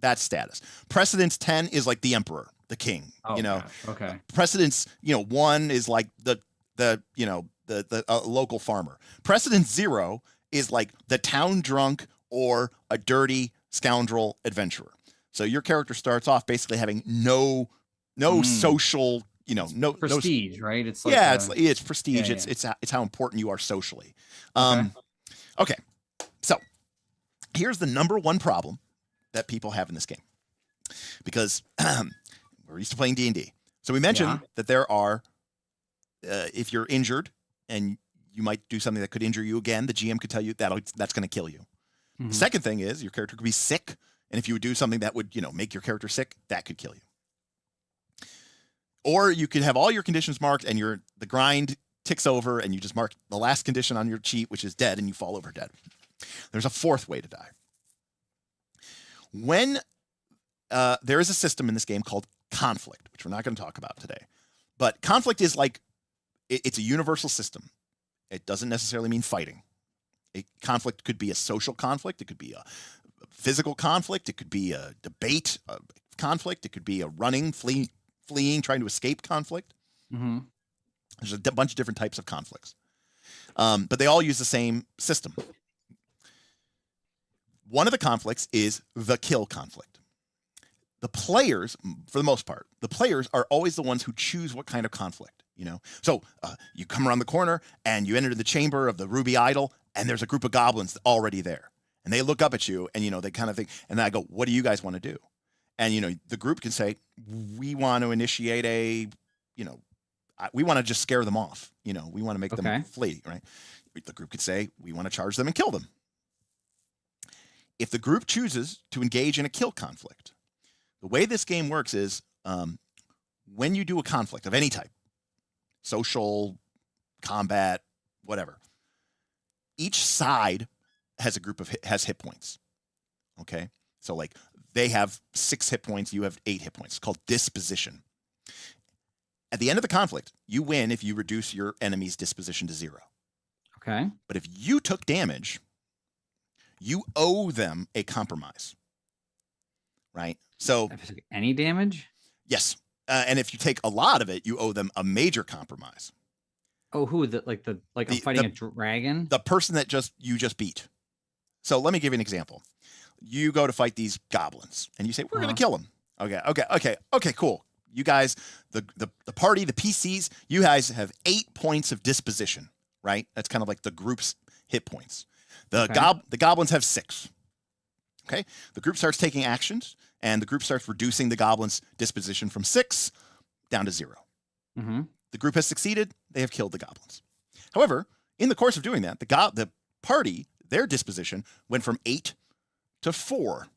That's status. Precedence 10 is like the emperor, the king. Oh, gosh. Okay. Precedence 1 is like the local farmer. Precedence 0 is like the town drunk or a dirty scoundrel adventurer. So your character starts off basically having no social, no prestige, right? It's like it's prestige. It's how important you are socially. Okay. So here's the number one problem that people have in this game, because we're used to playing D&D. So we mentioned that there are, if you're injured and you might do something that could injure you again, the GM could tell you that's going to kill you. The second thing is your character could be sick, and if you would do something that would make your character sick, that could kill you. Or you could have all your conditions marked, and the grind ticks over, and you just mark the last condition on your sheet, which is dead, and you fall over dead. There's a fourth way to die. When there is a system in this game called conflict, which we're not going to talk about today, but conflict is like it's a universal system. It doesn't necessarily mean fighting. A conflict could be a social conflict. It could be a physical conflict. It could be a debate conflict. It could be a running, fleeing, trying to escape conflict. There's a bunch of different types of conflicts, but they all use the same system. One of the conflicts is the kill conflict. The players, for the most part, are always the ones who choose what kind of conflict, So you come around the corner and you enter the chamber of the Ruby Idol, and there's a group of goblins already there. And they look up at you, and, they kind of think, and then I go, what do you guys want to do? And, the group can say, we want to initiate we want to just scare them off. We want to make them flee, right? The group could say, we want to charge them and kill them. If the group chooses to engage in a kill conflict, the way this game works is when you do a conflict of any type, social, combat, whatever, each side has a group has hit points. Okay? So like they have 6 hit points, you have 8 hit points. It's called disposition. At the end of the conflict, you win if you reduce your enemy's disposition to 0. Okay. But if you took damage, you owe them a compromise. Right? So any damage? Yes. And if you take a lot of it, you owe them a major compromise. Oh, who? I'm fighting a dragon? The person that you just beat. So let me give you an example. You go to fight these goblins, and you say, we're going to kill them. Okay, cool. You guys, the party, the PCs, you guys have 8 points of disposition, right? That's kind of like the group's hit points. The goblins have 6. Okay? The group starts taking actions, and the group starts reducing the goblins' disposition from 6 down to 0. The group has succeeded. They have killed the goblins. However, in the course of doing that, the party, their disposition went from 8 to 4.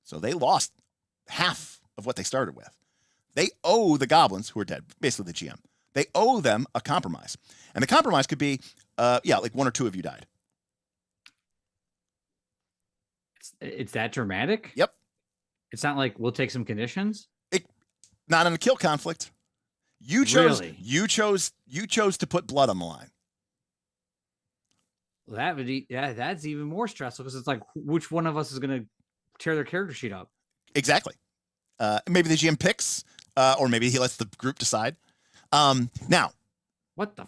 So they lost half of what they started with. They owe the goblins, who are dead, basically the GM, they owe them a compromise. And the compromise could be, like 1 or 2 of you died. It's that dramatic? Yep. It's not like we'll take some conditions. Not in a kill conflict. You chose to put blood on the line. Well, that's even more stressful because it's like which one of us is going to tear their character sheet up? Exactly. Maybe the GM picks, or maybe he lets the group decide. Now, what the?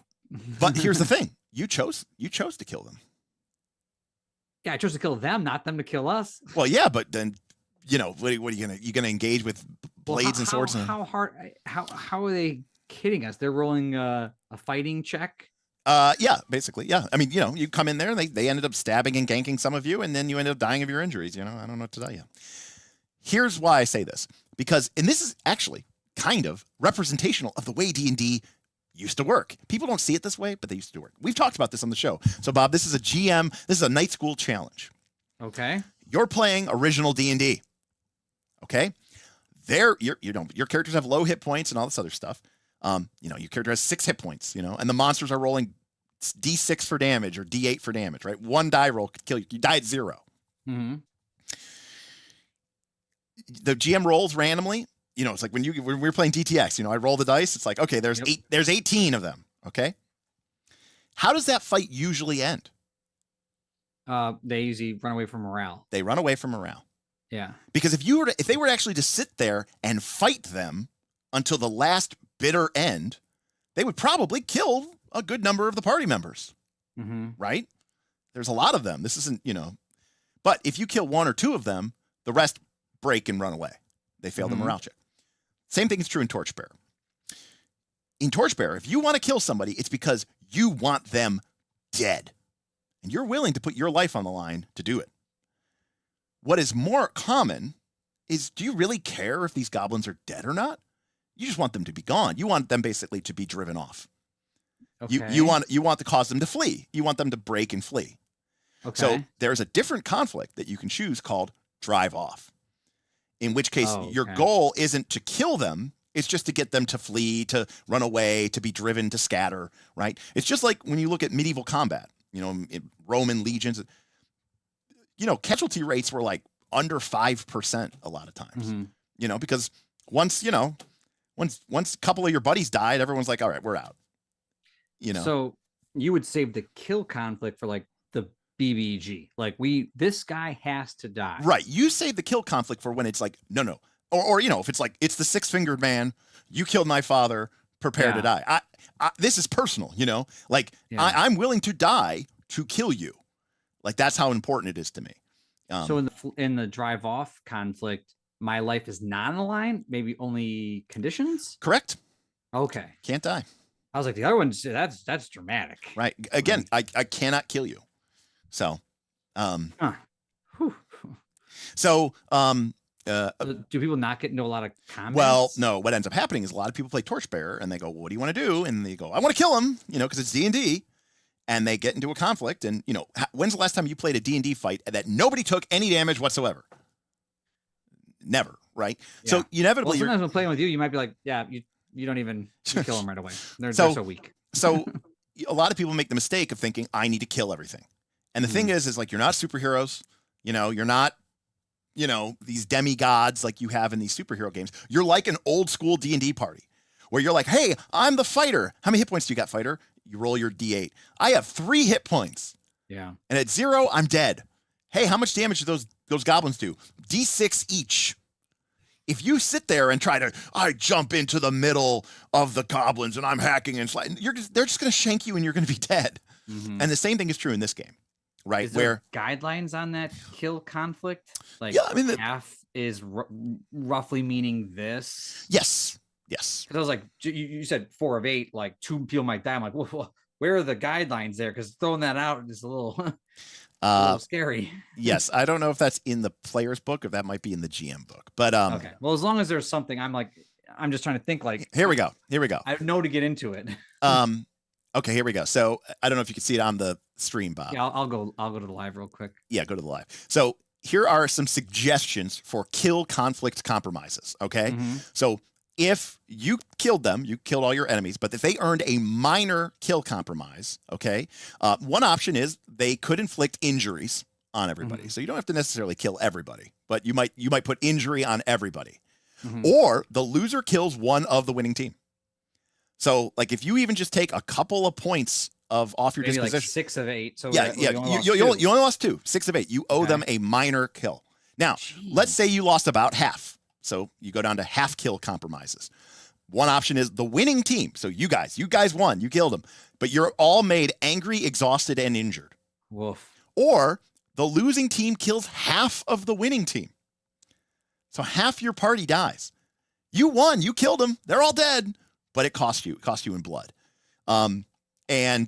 But here's the thing: you chose to kill them. Yeah, I chose to kill them, not them to kill us. Well, yeah, but then what are you gonna engage with blades and swords? How hard? How are they kidding us? They're rolling a fighting check. Yeah, basically, yeah. I mean, you come in there and they ended up stabbing and ganking some of you, and then you ended up dying of your injuries. I don't know what to tell you. Here's why I say this, because, and this is actually kind of representational of the way D&D used to work. People don't see it this way, but they used to work. We've talked about this on the show. So, Bob, this is a night school challenge. Okay. You're playing original D&D. Okay. Your characters have low hit points and all this other stuff. Your character has 6 hit points, and the monsters are rolling D6 for damage or D8 for damage, right? One die roll could kill you. You die at 0. Mm-hmm. The GM rolls randomly. It's like when we're playing DTX, I roll the dice. It's like, okay, there's 18 of them. Okay. How does that fight usually end? They usually run away from morale. They run away from morale. Yeah. Because if they were actually to sit there and fight them until the last bitter end, they would probably kill a good number of the party members. Mm-hmm. Right? There's a lot of them. This isn't, but if you kill 1 or 2 of them, the rest break and run away. They fail the morale check. Same thing is true in Torchbearer. In Torchbearer, if you want to kill somebody, it's because you want them dead. And you're willing to put your life on the line to do it. What is more common is, do you really care if these goblins are dead or not? You just want them to be gone. You want them basically to be driven off. Okay. You want to cause them to flee. You want them to break and flee. Okay. So there's a different conflict that you can choose called drive off. In which case, your goal isn't to kill them. It's just to get them to flee, to run away, to be driven, to scatter, right? It's just like when you look at medieval combat, in Roman legions, casualty rates were like under 5% a lot of times, because once a couple of your buddies died, everyone's like, all right, we're out, So you would save the kill conflict for like the BBG. Like this guy has to die. Right. You save the kill conflict for when it's like, no. Or if it's like, it's the 6-fingered man, you killed my father, prepare to die. This is personal, I'm willing to die to kill you. Like, that's how important it is to me. So in the drive off conflict, my life is not on the line, maybe only conditions? Correct. Okay. Can't die. I was like, the other one's that's dramatic. Right. Again, I cannot kill you. So, do people not get into a lot of comments? Well, no. What ends up happening is a lot of people play Torchbearer and they go, "What do you want to do?" And they go, "I want to kill him," because it's D&D, and they get into a conflict. And when's the last time you played a D&D fight that nobody took any damage whatsoever? Never, right? Yeah. So inevitably, sometimes when playing with you might be like, "Yeah, you don't even kill them right away. They're so weak." So a lot of people make the mistake of thinking, "I need to kill everything." And the thing is like, you're not superheroes. You're not, these demigods like you have in these superhero games. You're like an old school D&D party where you're like, "Hey, I'm the fighter. How many hit points do you got, fighter?" You roll your D8. "I have 3 hit points." Yeah. And at 0, I'm dead. "Hey, how much damage do those goblins do?" D6 each. If you sit there and try to, "I jump into the middle of the goblins and I'm hacking and sliding," they're just going to shank you and you're going to be dead. Mm-hmm. And the same thing is true in this game. Right. Is there guidelines on that kill conflict? Like, yeah, I mean, half is roughly meaning this. Yes. Because I was like, you said 4 of 8, like 2 people might die. I'm like, well, where are the guidelines there? Because throwing that out is a little scary. Yes. I don't know if that's in the player's book or that might be in the GM book. But okay. Well, as long as there's something, I'm just trying to think like. Here we go. I know to get into it. Okay, here we go. So I don't know if you can see it on the stream, Bob. Yeah, I'll go to the live real quick. Yeah, go to the live. So here are some suggestions for kill conflict compromises. Okay. Mm-hmm. So if you killed them, you killed all your enemies, but if they earned a minor kill compromise, okay, one option is they could inflict injuries on everybody. Mhm. So you don't have to necessarily kill everybody, but you might put injury on everybody. Mhm. Or the loser kills one of the winning team. So like if you even just take a couple of points off your Maybe like disposition. 6 of 8. So Yeah, you only lost you 2. only lost 2, 6 of 8. You owe Okay. them a minor kill. Now, let's say you lost about half. So you go down to half kill compromises. One option is the winning team. So you guys won, you killed them, but you're all made angry, exhausted, and injured. Woof. Or the losing team kills half of the winning team. So half your party dies. You won, you killed them, they're all dead, but it cost you in blood. And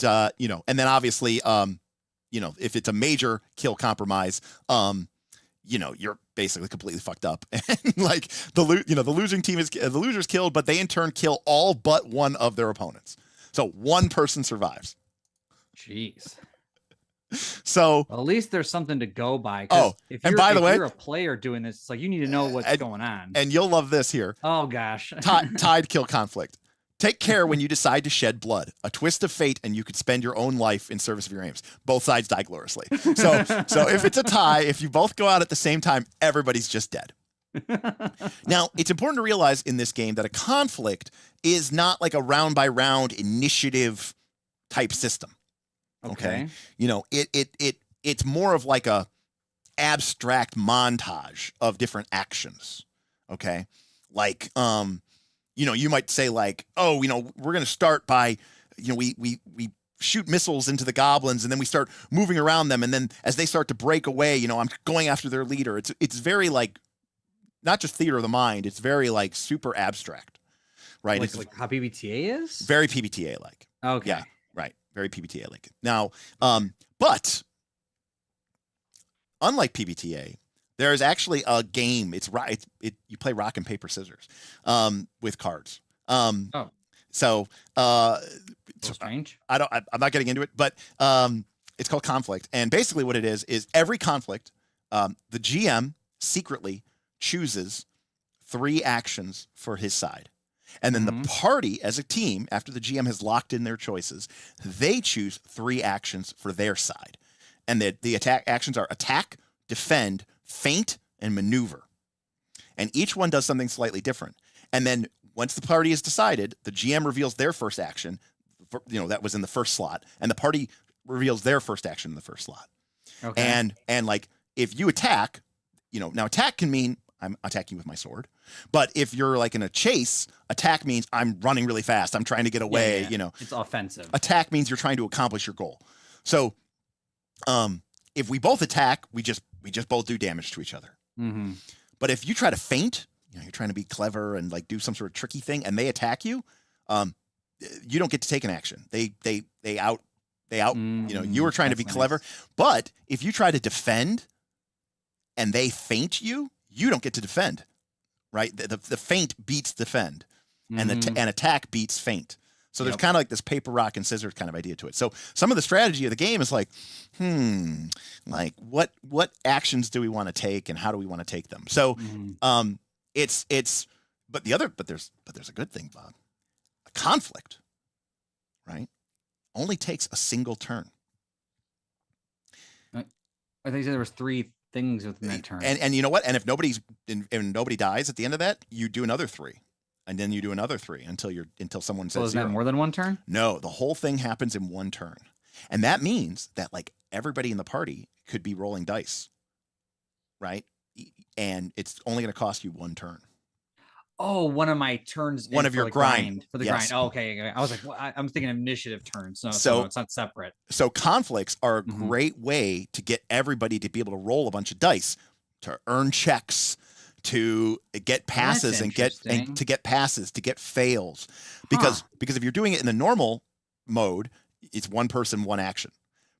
then obviously, if it's a major kill compromise, you're basically completely fucked up. And like the losing team the loser's killed, but they in turn kill all but one of their opponents. So one person survives. Jeez. So Well, at least there's something to go by. Oh, if and you're, by the way, you're a player doing this, it's like you need to know what's going on. And you'll love this here. Oh gosh. Tied kill conflict. Take care when you decide to shed blood. A twist of fate, and you could spend your own life in service of your aims. Both sides die gloriously. So if it's a tie, if you both go out at the same time, everybody's just dead. Now, it's important to realize in this game that a conflict is not like a round by round initiative type system. Okay. It's more of like a abstract montage of different actions. Okay. Like, you might say like, oh, we're going to start by, we shoot missiles into the goblins and then we start moving around them. And then as they start to break away, I'm going after their leader. It's very like, not just theater of the mind. It's very like super abstract, right? Like, like how PBTA is? Very PBTA like. Okay. Yeah, right. Very PBTA like. Now, but unlike PBTA, there is actually a game. You play rock and paper scissors with cards. So strange. I'm not getting into it, but it's called conflict. And basically what it is every conflict, the GM secretly chooses 3 actions for his side. And then the party as a team, after the GM has locked in their choices, they choose 3 actions for their side. And the attack actions are attack, defend, feint, and maneuver. And each one does something slightly different. And then once the party is decided, the GM reveals their first action, that was in the first slot, and the party reveals their first action in the first slot. Okay. And like if you attack, now attack can mean I'm attacking with my sword. But if you're like in a chase, attack means I'm running really fast. I'm trying to get away, It's offensive. Attack means you're trying to accomplish your goal. So if we both attack, we just both do damage to each other. Mm-hmm. But if you try to feint, you're trying to be clever and like do some sort of tricky thing, and they attack you, you don't get to take an action. They out. You were trying to be clever. But if you try to defend, and they feint you, you don't get to defend, right? The feint beats defend, and and attack beats feint. So there's kind of like this paper, rock, and scissors kind of idea to it. So some of the strategy of the game is like, like what actions do we want to take, and how do we want to take them? So but there's a good thing, Bob. A conflict, right, only takes a single turn. I think there was 3 things within that turn. And you know what? And if nobody dies at the end of that, you do another 3. And then you do another 3 until someone says is that 0. more than 1 turn? No, the whole thing happens in 1 turn. And that means that like everybody in the party could be rolling dice, right? And it's only going to cost you 1 turn. Oh, one of my turns. One of your grind. For the Yes. grind. Oh, okay. I was like, well, I'm thinking of initiative turns. So it's not separate. So conflicts are a great way to get everybody to be able to roll a bunch of dice, to earn checks, to get passes and to get passes, to get fails. Because if you're doing it in the normal mode, it's 1 person, 1 action.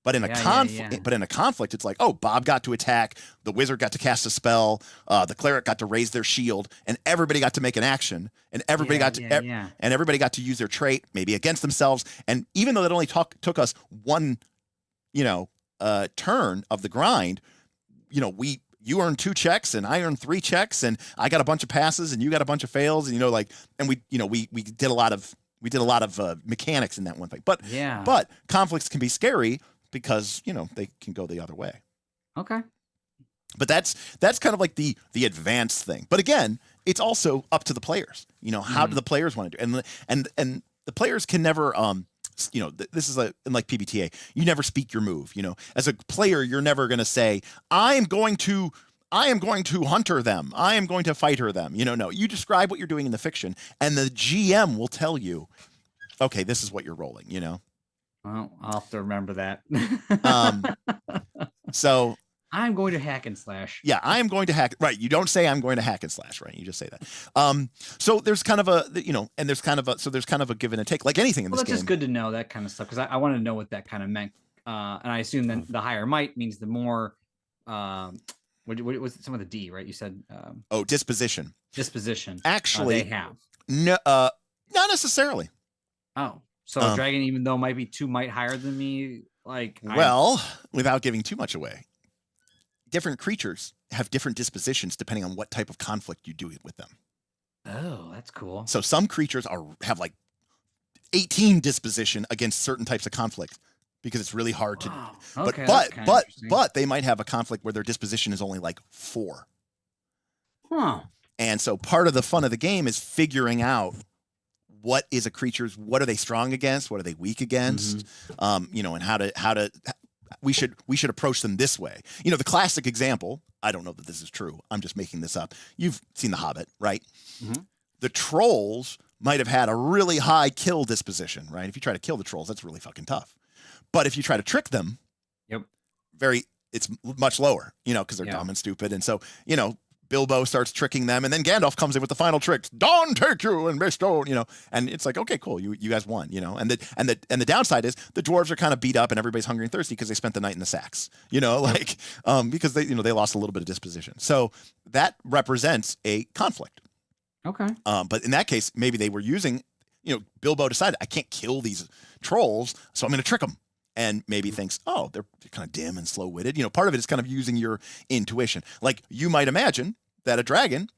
But in a conflict, it's like, oh, Bob got to attack, the wizard got to cast a spell, the cleric got to raise their shield, and everybody got to make an action, and everybody got to use their trait, maybe against themselves. And even though that only took us 1, turn of the grind, you earned 2 checks and I earned 3 checks, and I got a bunch of passes and you got a bunch of fails, and we did a lot of mechanics in that one thing. But conflicts can be scary because they can go the other way. Okay. But that's kind of like the advanced thing. But again, it's also up to the players. You know, how do the players want to do? And the players can never you know, this is like PBTA. You never speak your move. You know, as a player, you're never going to say, I am going to hunter them. I am going to fighter them. You know, no, you describe what you're doing in the fiction, and the GM will tell you, okay, this is what you're rolling. You know. Well, I'll have to remember that. So I'm going to hack and slash. Yeah, I am going to hack. Right. You don't say I'm going to hack and slash, right? You just say that. So there's kind of a, you know, and there's kind of a give and a take, like anything in this game. That's just good to know that kind of stuff, because I wanted to know what that kind of meant. And I assume then the higher might means the more, what was some of the D, right? You said, disposition. Disposition. Actually, they have. No, not necessarily. Oh, so a dragon, even though might be 2 might higher than me, like, well, without giving too much away, different creatures have different dispositions depending on what type of conflict you do with them. Oh, that's cool. So some creatures have like 18 disposition against certain types of conflict because it's really hard to. Okay, but they might have a conflict where their disposition is only like 4. Huh. And so part of the fun of the game is figuring out what is a creature's, what are they strong against, what are they weak against, you know, and how to we should approach them this way. You know, the classic example, I don't know that this is true, I'm just making this up. You've seen The Hobbit, right? The trolls might have had a really high kill disposition, right? If you try to kill the trolls, that's really fucking tough. But if you try to trick them, it's much lower, you know, because they're dumb and stupid. And so, you know, Bilbo starts tricking them, and then Gandalf comes in with the final trick. Dawn take you and bestow, you know, and it's like, okay, cool, you guys won, you know. And the downside is the dwarves are kind of beat up and everybody's hungry and thirsty because they spent the night in the sacks, you know, like because they lost a little bit of disposition. So that represents a conflict. Okay. But in that case, maybe they were using, you know, Bilbo decided I can't kill these trolls, so I'm going to trick them. And maybe thinks, oh, they're kind of dim and slow-witted. You know, part of it is kind of using your intuition. Like you might imagine that a dragon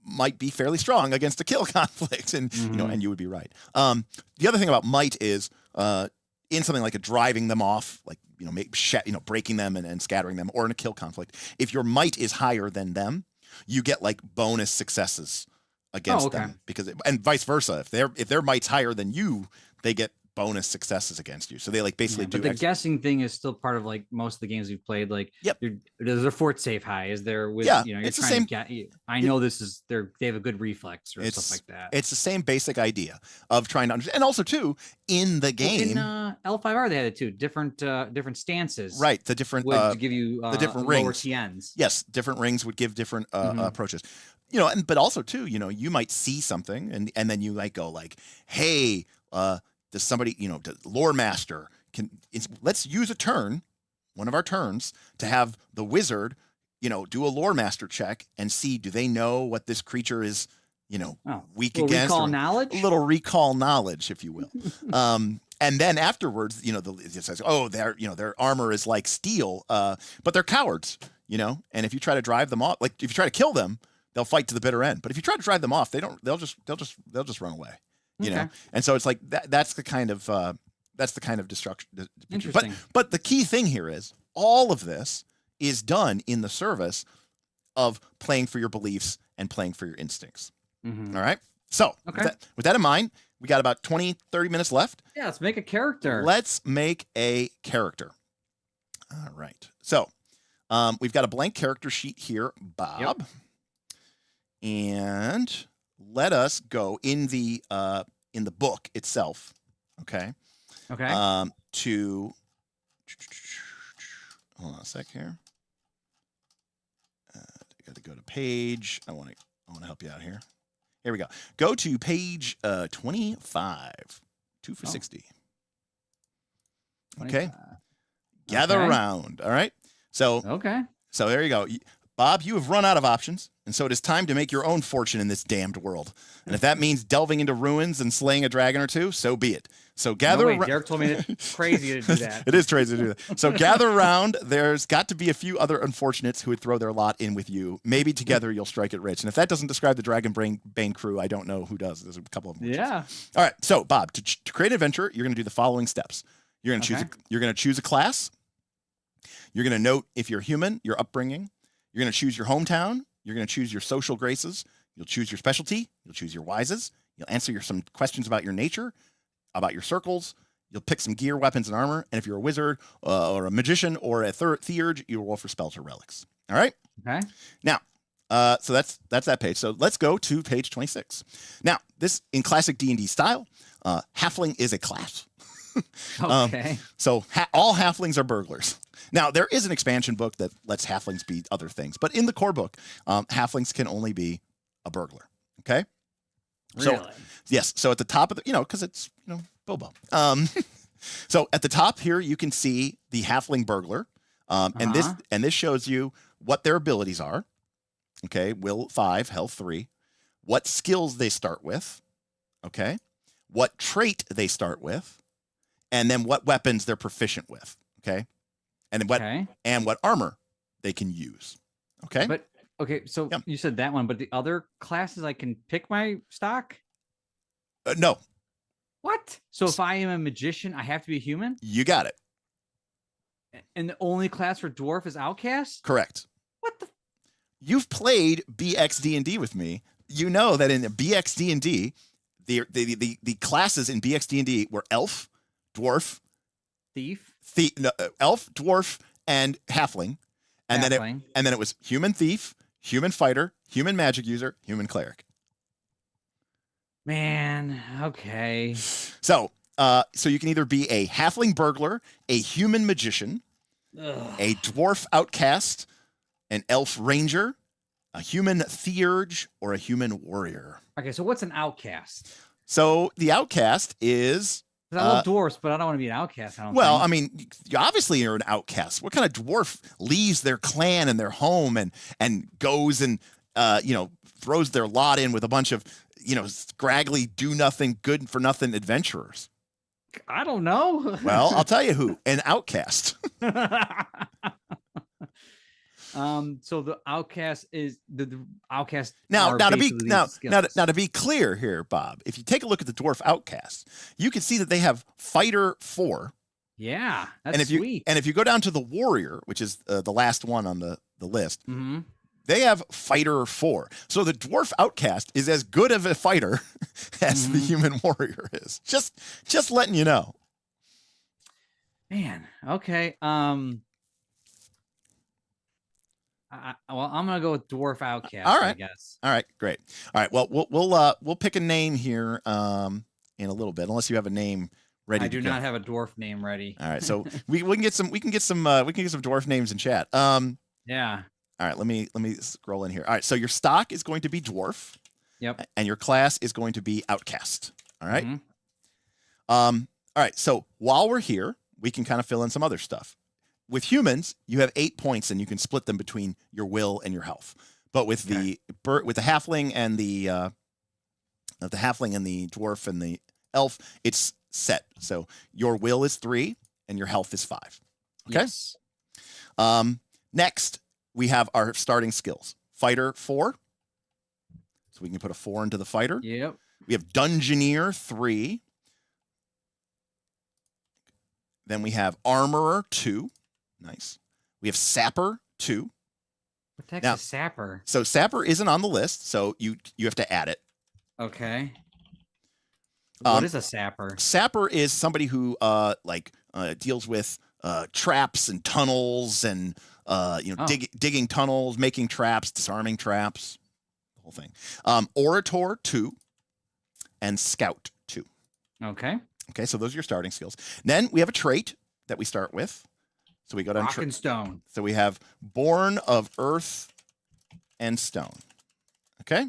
might be fairly strong against a kill conflict, and you know, and you would be right. The other thing about might is in something like a driving them off, like you know, breaking them and scattering them, or in a kill conflict. If your might is higher than them, you get like bonus successes against them and vice versa. If their might's higher than you, they get bonus successes against you. So they like basically do. But the guessing thing is still part of like most of the games we've played. Like, is their fort safe high? Is there with you know? You're it's the same. I know this is they have a good reflex or stuff like that. It's the same basic idea of trying to understand, and also too in the game. In L5R they had it too. Different stances. Right. The different would give you the different lower rings. TNs. Yes, different rings would give different approaches. You know, but also too, you know, you might see something and then you might go like, hey, does somebody, you know, lore master let's use a turn, one of our turns, to have the wizard, you know, do a lore master check and see, do they know what this creature is, you know, weak against? Recall knowledge? A little recall knowledge, if you will. And then afterwards, you know, it says, oh, their armor is like steel, but they're cowards, you know, and if you try to drive them off, like if you try to kill them, they'll fight to the bitter end. But if you try to drive them off, they'll just run away. You know, and so it's like that's the kind of destruction. Interesting. But the key thing here is all of this is done in the service of playing for your beliefs and playing for your instincts. All right. So with that in mind, we got about 20, 30 minutes left. Yeah, let's make a character. Let's make a character. All right. So we've got a blank character sheet here, Bob. And let us go in the book itself. Okay. To hold on a sec here. I got to go to page. I want to help you out here. Here we go. Go to page 25. 2 for 60. 25. Okay. Gather around. All right. So So there you go. Bob, you have run out of options, and so it is time to make your own fortune in this damned world. And if that means delving into ruins and slaying a dragon or two, so be it. So gather around. Derek told me it's crazy to do that. It is crazy to do that. So gather around. There's got to be a few other unfortunates who would throw their lot in with you. Maybe together you'll strike it rich. And if that doesn't describe the Dragon Bane crew, I don't know who does. There's a couple of them. Yeah. All right. So Bob, to create an adventure, you're going to do the following steps. You're going to choose. You're going to choose a class. You're going to note if you're human, your upbringing. You're going to choose your hometown. You're going to choose your social graces. You'll choose your specialty. You'll choose your wises. You'll answer some questions about your nature, about your circles. You'll pick some gear, weapons, and armor. And if you're a wizard or a magician or a theurge, you'll roll for spells or relics. All right? Okay. Now, so that's that page. So let's go to page 26. Now, this in classic D&D style, halfling is a class. Okay. So all halflings are burglars. Now, there is an expansion book that lets halflings be other things, but in the core book, halflings can only be a burglar. Okay. Really? So, yes. So at the top of the, because it's Bilbo. So at the top here, you can see the halfling burglar, and this shows you what their abilities are. Okay, will 5, health 3, what skills they start with. Okay, what trait they start with, and then what weapons they're proficient with. Okay, and what armor they can use. Okay, but so you said that one, but the other classes I can pick my stock. No. What? So if I am a magician, I have to be a human? You got it. And the only class for dwarf is outcast? Correct. What the? You've played BXD&D with me. You know that in the BXD&D, the classes in BXD&D were elf, dwarf, elf, dwarf, and halfling. And then it was human thief, human fighter, human magic user, human cleric. Man, okay. So you can either be a halfling burglar, a human magician, a dwarf outcast, an elf ranger, a human theurge, or a human warrior. Okay, so what's an outcast? So the outcast is... I love dwarfs, but I don't want to be an outcast. I mean, obviously you're an outcast. What kind of dwarf leaves their clan and their home and goes and throws their lot in with a bunch of scraggly, do nothing, good for nothing adventurers? I don't know. Well, I'll tell you who. An outcast. So the outcast is the outcast. Now to be clear here, Bob, if you take a look at the dwarf outcast, you can see that they have fighter 4. Yeah, that's sweet. And if you go down to the warrior, which is the last one on the list, mm-hmm. They have fighter 4. So the dwarf outcast is as good of a fighter as the human warrior is. Just letting you know. Man, okay. I'm gonna go with dwarf outcast. All right. I guess. All right, great. All right. Well, we'll pick a name here in a little bit, unless you have a name ready. I do not have a dwarf name ready. All right, so we can get some dwarf names in chat. Yeah. All right, let me scroll in here. All right, so your stock is going to be dwarf. Yep. And your class is going to be outcast. All right. Mm-hmm. All right. So while we're here, we can kind of fill in some other stuff. With humans, you have 8 points, and you can split them between your will and your health. But with the halfling and the dwarf and the elf, it's set. So your will is 3, and your health is 5. Okay. Yes. Next, we have our starting skills. Fighter 4. So we can put a 4 into the fighter. Yep. We have Dungeoneer 3. Then we have Armorer 2. Nice. We have Sapper 2. What the heck is Sapper? So Sapper isn't on the list, so you have to add it. Okay. What is a Sapper? Sapper is somebody who deals with traps and tunnels and digging tunnels, making traps, disarming traps, the whole thing. Orator 2 and Scout 2. Okay. Okay, so those are your starting skills. Then we have a trait that we start with. So we go down Rock and Stone. So we have Born of Earth and Stone. Okay.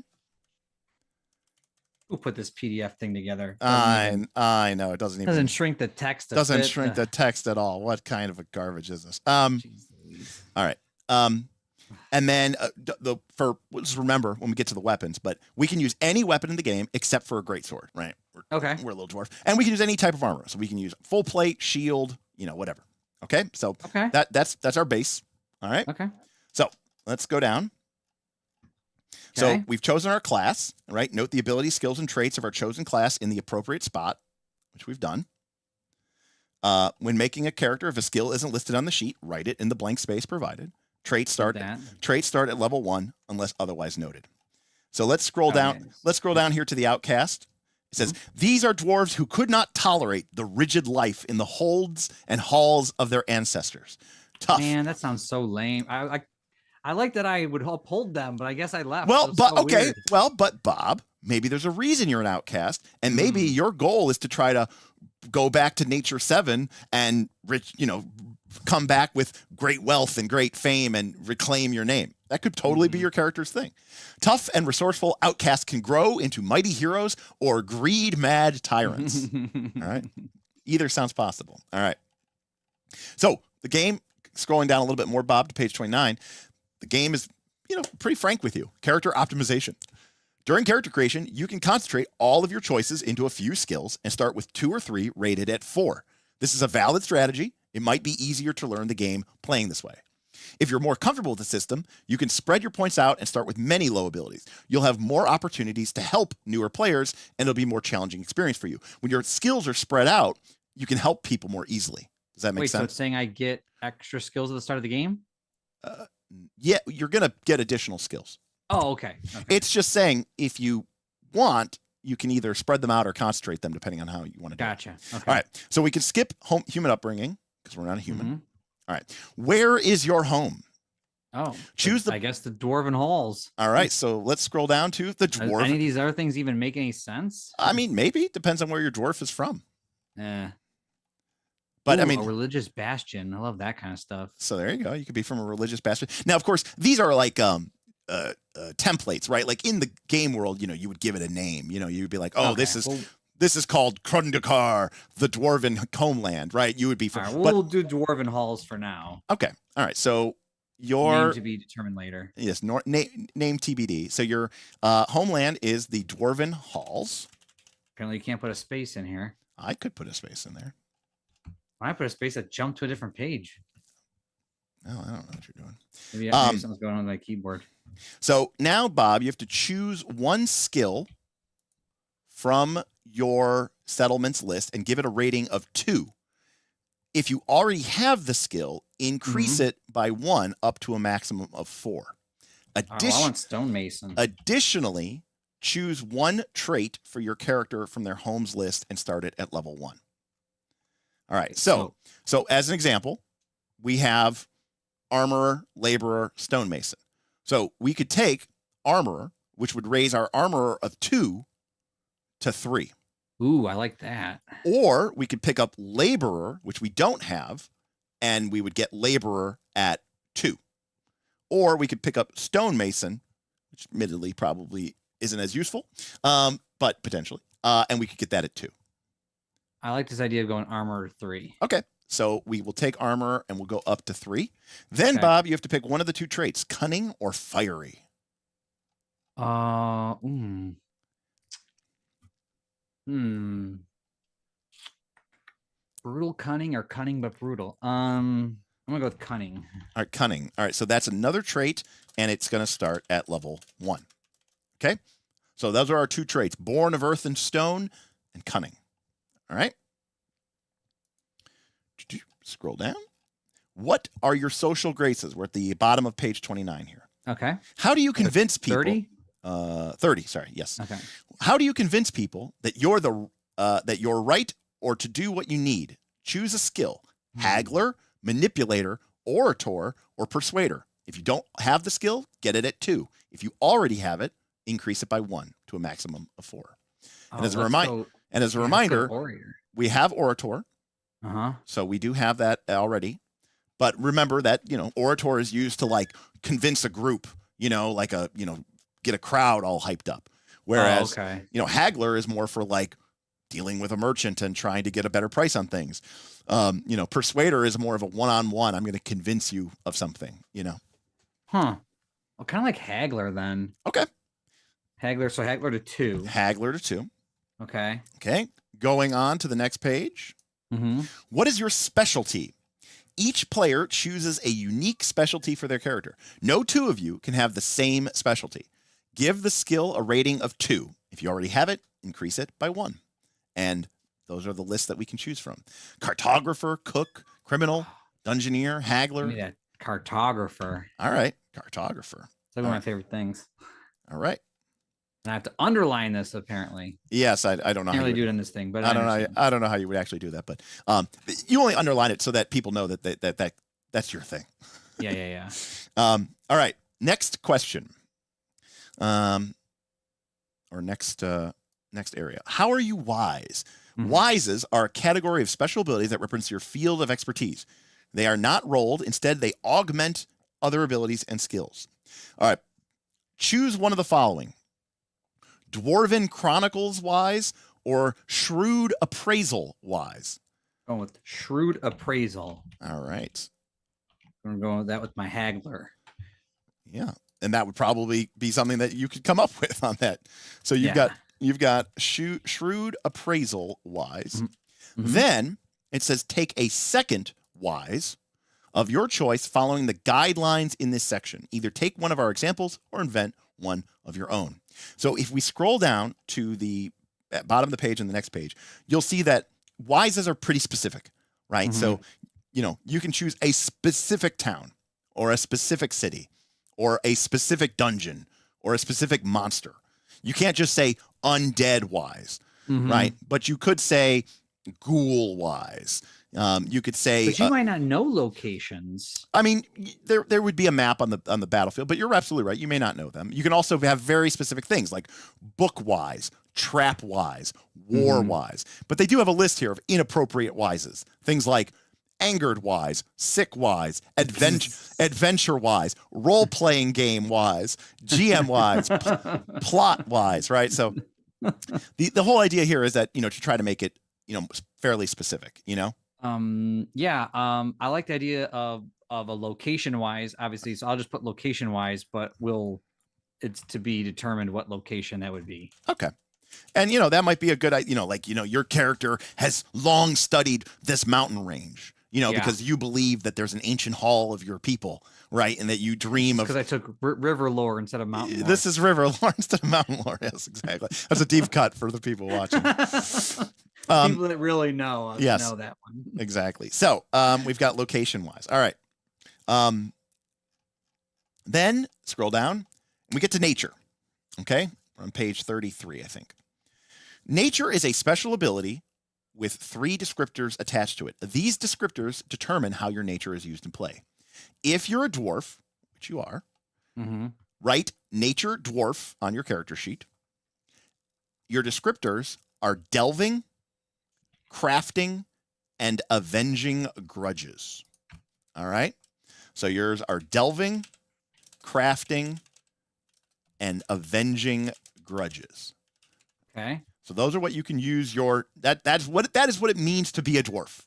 Who put this PDF thing together? I know it doesn't shrink the text. Doesn't shrink the text at all. What kind of a garbage is this? All right. And then just remember when we get to the weapons, but we can use any weapon in the game except for a greatsword, right? We're a little dwarf, and we can use any type of armor. So we can use full plate, shield, whatever. Okay. So that's our base. All right. Okay. So let's go down. Okay. So we've chosen our class, right? Note the abilities, skills, and traits of our chosen class in the appropriate spot, which we've done. When making a character, if a skill isn't listed on the sheet, write it in the blank space provided. Traits start at level 1 unless otherwise noted. So let's scroll down. Nice. Let's scroll down here to the outcast. It says, these are dwarves who could not tolerate the rigid life in the holds and halls of their ancestors. Tough. Man, that sounds so lame. I like that I would uphold them, but I guess I left. Well, but so okay. weird. Well, but Bob, maybe there's a reason you're an outcast, and maybe your goal is to try to go back to Nature 7 and come back with great wealth and great fame and reclaim your name. That could totally be your character's thing. Tough and resourceful outcasts can grow into mighty heroes or greed-mad tyrants. All right. Either sounds possible. All right. So the game, scrolling down a little bit more, Bob, to page 29, the game is, pretty frank with you. Character optimization. During character creation, you can concentrate all of your choices into a few skills and start with 2 or 3 rated at 4. This is a valid strategy. It might be easier to learn the game playing this way. If you're more comfortable with the system, you can spread your points out and start with many low abilities. You'll have more opportunities to help newer players, and it'll be a more challenging experience for you. When your skills are spread out, you can help people more easily. Does that make sense? So it's saying I get extra skills at the start of the game? Yeah, you're going to get additional skills. Oh, okay. It's just saying if you want, you can either spread them out or concentrate them depending on how you want to do it. Gotcha. Okay. All right. So we can skip human upbringing because we're not a human. All right. Where is your home? Oh, choose I guess the dwarven halls. All right. So let's scroll down to the dwarf. Does any of these other things even make any sense? I mean, maybe. Depends on where your dwarf is from. Yeah. But Ooh, I mean, a religious bastion. I love that kind of stuff. So there you go. You could be from a religious bastion. Now, of course, these are like templates, right? Like in the game world, you would give it a name. You'd be like, oh, Okay, this is called Krundakar, the dwarven homeland, right? You would be from. All right, we'll do dwarven halls for now. Okay. All right. So your name to be determined later. Yes, name TBD. So your homeland is the dwarven halls. Apparently, you can't put a space in here. I could put a space in there. I put a space that jumped to a different page. No, I don't know what you're doing. Maybe something's going on with my keyboard. So now, Bob, you have to choose one skill from your settlements list and give it a rating of 2. If you already have the skill, increase it by 1 up to a maximum of 4. I want stonemason. Additionally, choose one trait for your character from their homes list and start it at level 1. All right. So as an example, we have armorer, laborer, stonemason. So we could take armorer, which would raise our armorer of 2 to 3. Ooh, I like that. Or we could pick up laborer, which we don't have, and we would get laborer at 2. Or we could pick up stonemason, which admittedly probably isn't as useful, but potentially, and we could get that at 2. I like this idea of going armor 3. Okay. So we will take armor and we'll go up to 3. Then, Bob, you have to pick one of the 2 traits, cunning or fiery. Brutal cunning or cunning but brutal? I'm going to go with cunning. All right, cunning. All right, so that's another trait, and it's going to start at level 1. Okay? So those are our 2 traits, born of earth and stone and cunning. All right? Scroll down. What are your social graces? We're at the bottom of page 29 here. Okay. How do you convince people? 30? 30, sorry, yes. Okay. How do you convince people that you're right or to do what you need? Choose a skill. Haggler, manipulator, orator, or persuader. If you don't have the skill, get it at 2. If you already have it, increase it by 1 to a maximum of 4. And as a reminder, we have orator. So we do have that already. But remember that, orator is used to like convince a group, get a crowd all hyped up. Whereas, haggler is more for like dealing with a merchant and trying to get a better price on things. Persuader is more of a one-on-one. I'm going to convince you of something, Well, kind of like haggler then. Okay. Haggler. So haggler to 2. Haggler to 2. Okay. Okay. Going on to the next page. What is your specialty? Each player chooses a unique specialty for their character. No 2 of you can have the same specialty. Give the skill a rating of 2. If you already have it, increase it by 1. And Those are the lists that we can choose from. Cartographer, cook, criminal, dungeoneer, Give haggler. me that cartographer. All right, cartographer. It's like one of my favorite things. All right. And I have to underline this apparently. Yes, I don't know. Can't how really you do would, it in this thing, but I don't know how you would actually do that, but you only underline it so that people know that that's your thing. Yeah. All right. Next question. Or next area. How are you wise? Mm-hmm. Wises are a category of special abilities that represents your field of expertise. They are not rolled. Instead, they augment other abilities and skills. All right. Choose one of the following: Dwarven Chronicles wise or Shrewd Appraisal wise. Going with Shrewd Appraisal. All right. I'm going with that with my haggler. Yeah. And that would probably be something that you could come up with on that. So you've got Shrewd Appraisal wise. Mm-hmm. Then it says take a second wise of your choice following the guidelines in this section. Either take one of our examples or invent one of your own. So if we scroll down to the bottom of the page and the next page, you'll see that wises are pretty specific, right? Mm-hmm. So, you can choose a specific town or a specific city or a specific dungeon or a specific monster. You can't just say undead wise, mm-hmm. right? But you could say ghoul wise. You could say, but you might not know locations. I mean, there would be a map on the battlefield, but you're absolutely right. You may not know them. You can also have very specific things like book wise, trap wise, war wise. But they do have a list here of inappropriate wises. Things like angered wise, sick wise, adventure wise, role playing game wise, GM wise, plot wise. Right. So the whole idea here is that to try to make it fairly specific. I like the idea of a location wise, obviously. So I'll just put location wise, but it's to be determined what location that would be. Okay. And, that might be a good, your character has long studied this mountain range, because you believe that there's an ancient hall of your people, right? And that you dream of. Because I took river lore instead of mountain lore. This is river lore instead of mountain lore. Yes, exactly. That's a deep cut for the people watching. People that really know, know that one. Exactly. So we've got location wise. All right. Then scroll down and we get to nature. Okay. We're on page 33, I think. Nature is a special ability with 3 descriptors attached to it. These descriptors determine how your nature is used in play. If you're a dwarf, which you are, write nature dwarf on your character sheet. Your descriptors are delving, crafting, and avenging grudges. All right. So yours are delving, crafting, and avenging grudges. Okay. So those are what you can use that is what it means to be a dwarf,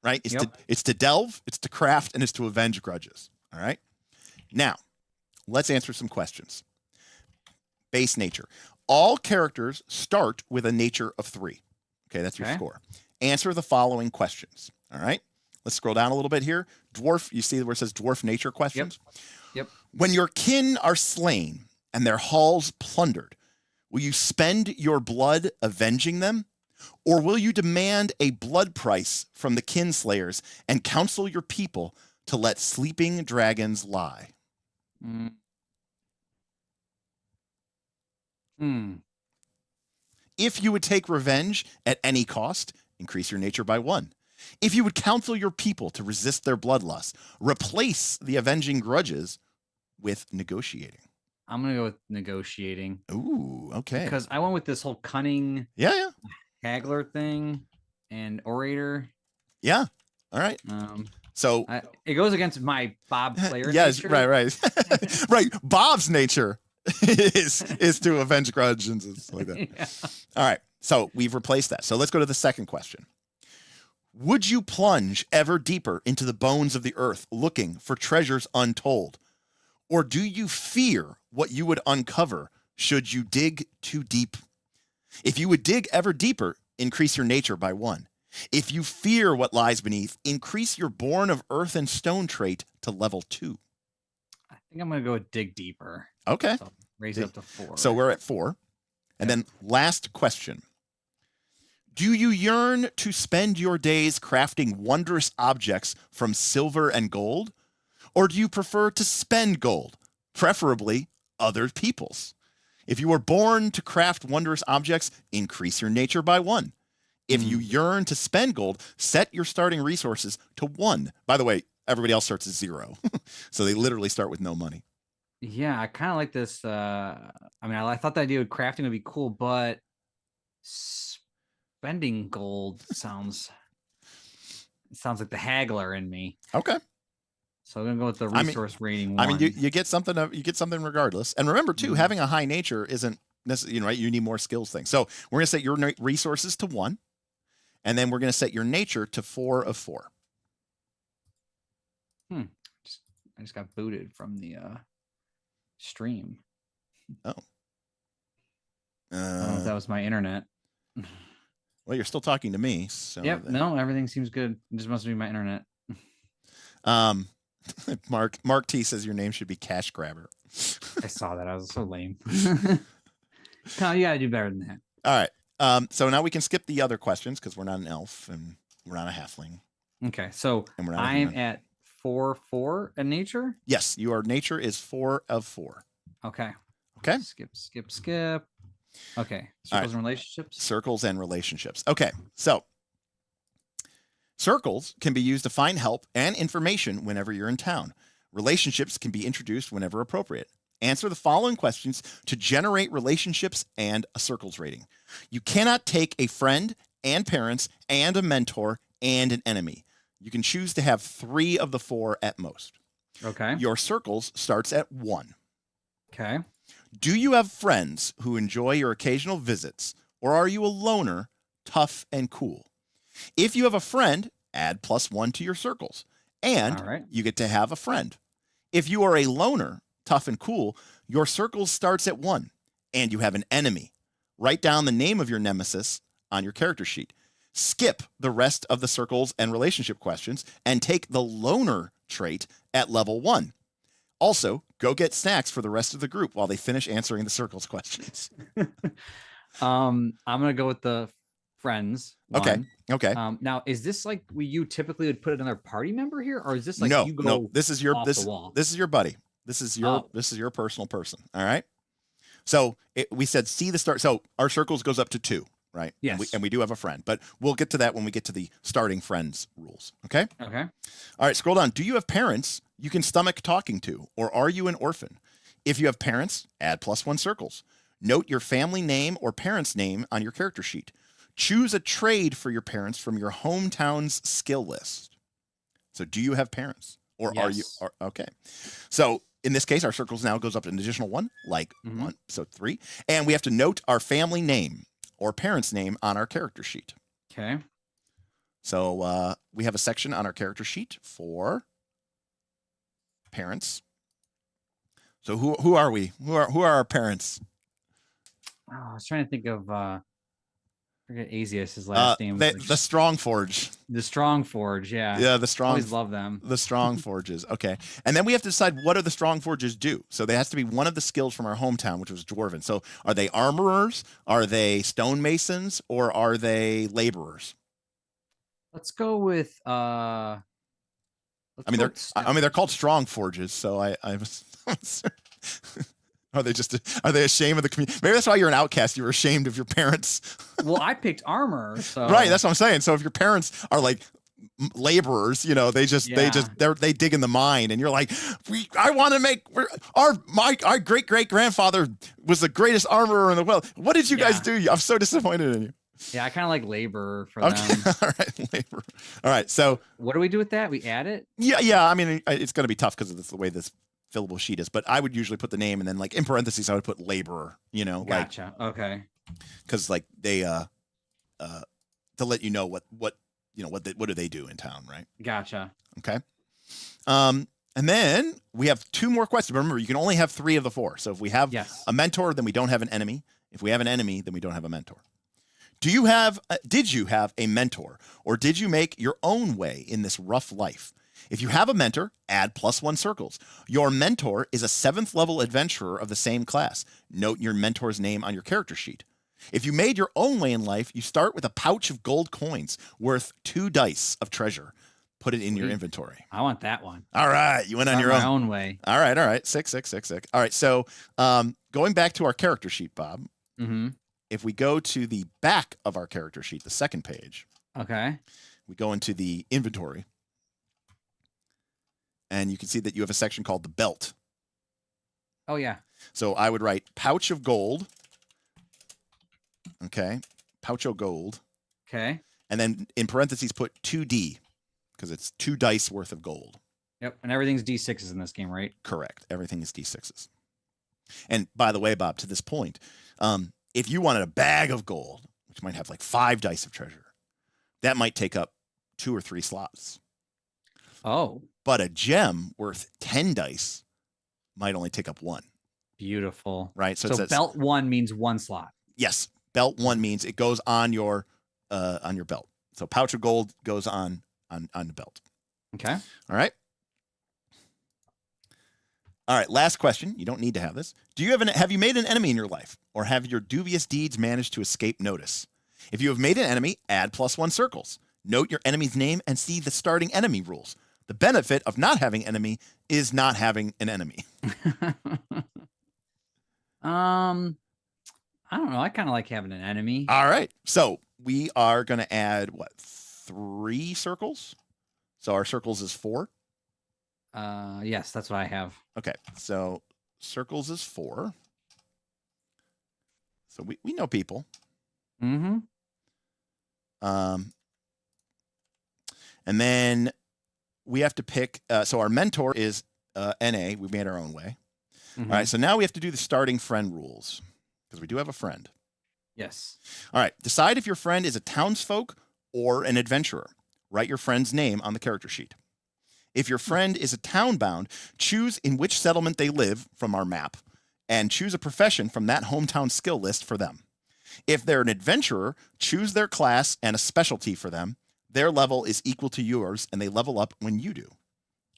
right? It's to delve, it's to craft, and it's to avenge grudges. All right. Now, let's answer some questions. Base nature. All characters start with a nature of 3. Okay, that's your score. Answer the following questions. All right. Let's scroll down a little bit here. Dwarf, you see where it says dwarf nature questions? Yep. When your kin are slain and their halls plundered, will you spend your blood avenging them? Or will you demand a blood price from the kinslayers and counsel your people to let sleeping dragons lie? If you would take revenge at any cost, increase your nature by 1. If you would counsel your people to resist their bloodlust, replace the avenging grudges with negotiating. I'm going to go with negotiating. Ooh, okay. Because I went with this whole cunning haggler thing and orator. Yeah. All right. So it goes against my Bob player nature. Right. Right. Bob's nature is to avenge grudges and stuff like that. Yeah. All right. So we've replaced that. So let's go to the second question. Would you plunge ever deeper into the bones of the earth looking for treasures untold? Or do you fear what you would uncover should you dig too deep? If you would dig ever deeper, increase your nature by 1. If you fear what lies beneath, increase your born of earth and stone trait to level 2. I think I'm going to go with dig deeper. Okay. So raise it up to 4. So we're at 4. And then last question. Do you yearn to spend your days crafting wondrous objects from silver and gold? Or do you prefer to spend gold, preferably other people's? If you were born to craft wondrous objects, increase your nature by 1. If you yearn to spend gold, set your starting resources to 1. By the way, everybody else starts at 0. So they literally start with no money. Yeah, I kind of like this. I mean, I thought the idea of crafting would be cool, but spending gold sounds like the haggler in me. Okay. So I'm gonna go with the resource rating 1. I mean, you get something. You get something regardless. And remember, too, having a high nature isn't necessarily, right? You need more skills things. So we're gonna set your resources to 1, and then we're gonna set your nature to 4 of 4. I just got booted from the stream. Oh. I don't know if that was my internet. Well, you're still talking to me. So yep. No, everything seems good. It just must be my internet. Mark T says your name should be Cash Grabber. I saw that. I was so lame. No, you gotta do better than that. All right. So now we can skip the other questions because we're not an elf and we're not a halfling. Okay. So And we're not a I'm human. at 4 in nature. Yes, your nature is 4 of 4. Okay. Okay. Skip. Okay. Circles right. and relationships. Circles and relationships. Okay. So circles can be used to find help and information whenever you're in town. Relationships can be introduced whenever appropriate. Answer the following questions to generate relationships and a circles rating. You cannot take a friend and parents and a mentor and an enemy. You can choose to have 3 of the 4 at most. Okay. Your circles starts at 1. Okay. Do you have friends who enjoy your occasional visits, or are you a loner, tough and cool? If you have a friend, add +1 to your circles, and All right. you get to have a friend. If you are a loner, tough and cool, your circles starts at 1, and you have an enemy. Write down the name of your nemesis on your character sheet. Skip the rest of the circles and relationship questions and take the loner trait at level 1. Also, go get snacks for the rest of the group while they finish answering the circles questions. I'm gonna go with the friends. Okay. one. Okay. Now, is this like you typically would put another party member here, or is this like no, you go no. This is your off this the wall? this is your buddy. This is your personal person. All right. So we said see the start. So our circles goes up to 2, right? Yes. And we do have a friend, but we'll get to that when we get to the starting friends rules. Okay. Okay. All right. Scroll down. Do you have parents you can stomach talking to, or are you an orphan? If you have parents, add +1 circles. Note your family name or parents' name on your character sheet. Choose a trade for your parents from your hometown's skill list. So do you have parents, or are you? Yes. Okay. So in this case, our circles now goes up to an additional 1, like 1, so 3. And we have to note our family name or parents' name on our character sheet. Okay. So we have a section on our character sheet for parents. So who are we? Who are our parents? Oh, I was trying to think of forget Asius's last name. The Strong Forge. The Strong Forge, yeah. Yeah, the Strong. Always love them. The Strong Forges. Okay, and then we have to decide what do the Strong Forges do. So there has to be one of the skills from our hometown, which was Dwarven. So are they armorers? Are they stonemasons? Or are they laborers? Let's go with I mean, they're called Strong Forges. So I Are they ashamed of the community? Maybe that's why you're an outcast. You were ashamed of your parents. Well, I picked armor, so Right, that's what I'm saying. So if your parents are like laborers, they dig in the mine, and you're like, I want to make our great grandfather was the greatest armorer in the world. What did you guys do? I'm so disappointed in you. Yeah, I kind of like labor for Okay, them. all right, labor. All right, so what do we do with that? We add it? Yeah. I mean, it's going to be tough because of the way this fillable sheet is, but I would usually put the name and then like in parentheses I would put laborer. Gotcha. Okay. Because like they to let you know what do they do in town, right? Gotcha. Okay. And then we have 2 more questions. But remember, you can only have 3 of the 4. So if we have a mentor, then we don't have an enemy. If we have an enemy, then we don't have a mentor. Did you have a mentor, or did you make your own way in this rough life? If you have a mentor, add +1 circles. Your mentor is a 7th level adventurer of the same class. Note your mentor's name on your character sheet. If you made your own way in life, you start with a pouch of gold coins worth 2 dice of treasure. Put it in your inventory. I want that one. All right, you went on your my own way. All right. Sick. All right, so going back to our character sheet, Bob. Mm-hmm. If we go to the back of our character sheet, the second page. Okay. We go into the inventory. And you can see that you have a section called the belt. Oh, yeah. So I would write pouch of gold. Okay. Pouch of gold. Okay. And then in parentheses, put 2D because it's 2 dice worth of gold. Yep. And everything's D6s in this game, right? Correct. Everything is D6s. And by the way, Bob, to this point, if you wanted a bag of gold, which might have like 5 dice of treasure, that might take up 2 or 3 slots. Oh. But a gem worth 10 dice might only take up 1. Beautiful. Right. So belt 1 means 1 slot. Yes. Belt 1 means it goes on your belt. So pouch of gold goes on the belt. Okay. All right. All right. Last question. You don't need to have this. Have you made an enemy in your life, or have your dubious deeds managed to escape notice? If you have made an enemy, add +1 circles. Note your enemy's name and see the starting enemy rules. The benefit of not having enemy is not having an enemy. I don't know. I kind of like having an enemy. All right. So we are going to add 3 circles. So our circles is 4. Yes, that's what I have. Okay. So circles is 4. So we know people. Mm-hmm. And then we have to pick. So our mentor is NA. We made our own way. Mm-hmm. All right. So now we have to do the starting friend rules because we do have a friend. Yes. All right. Decide if your friend is a townsfolk or an adventurer. Write your friend's name on the character sheet. If your friend is a town-bound, choose in which settlement they live from our map and choose a profession from that hometown skill list for them. If they're an adventurer, choose their class and a specialty for them. Their level is equal to yours, and they level up when you do.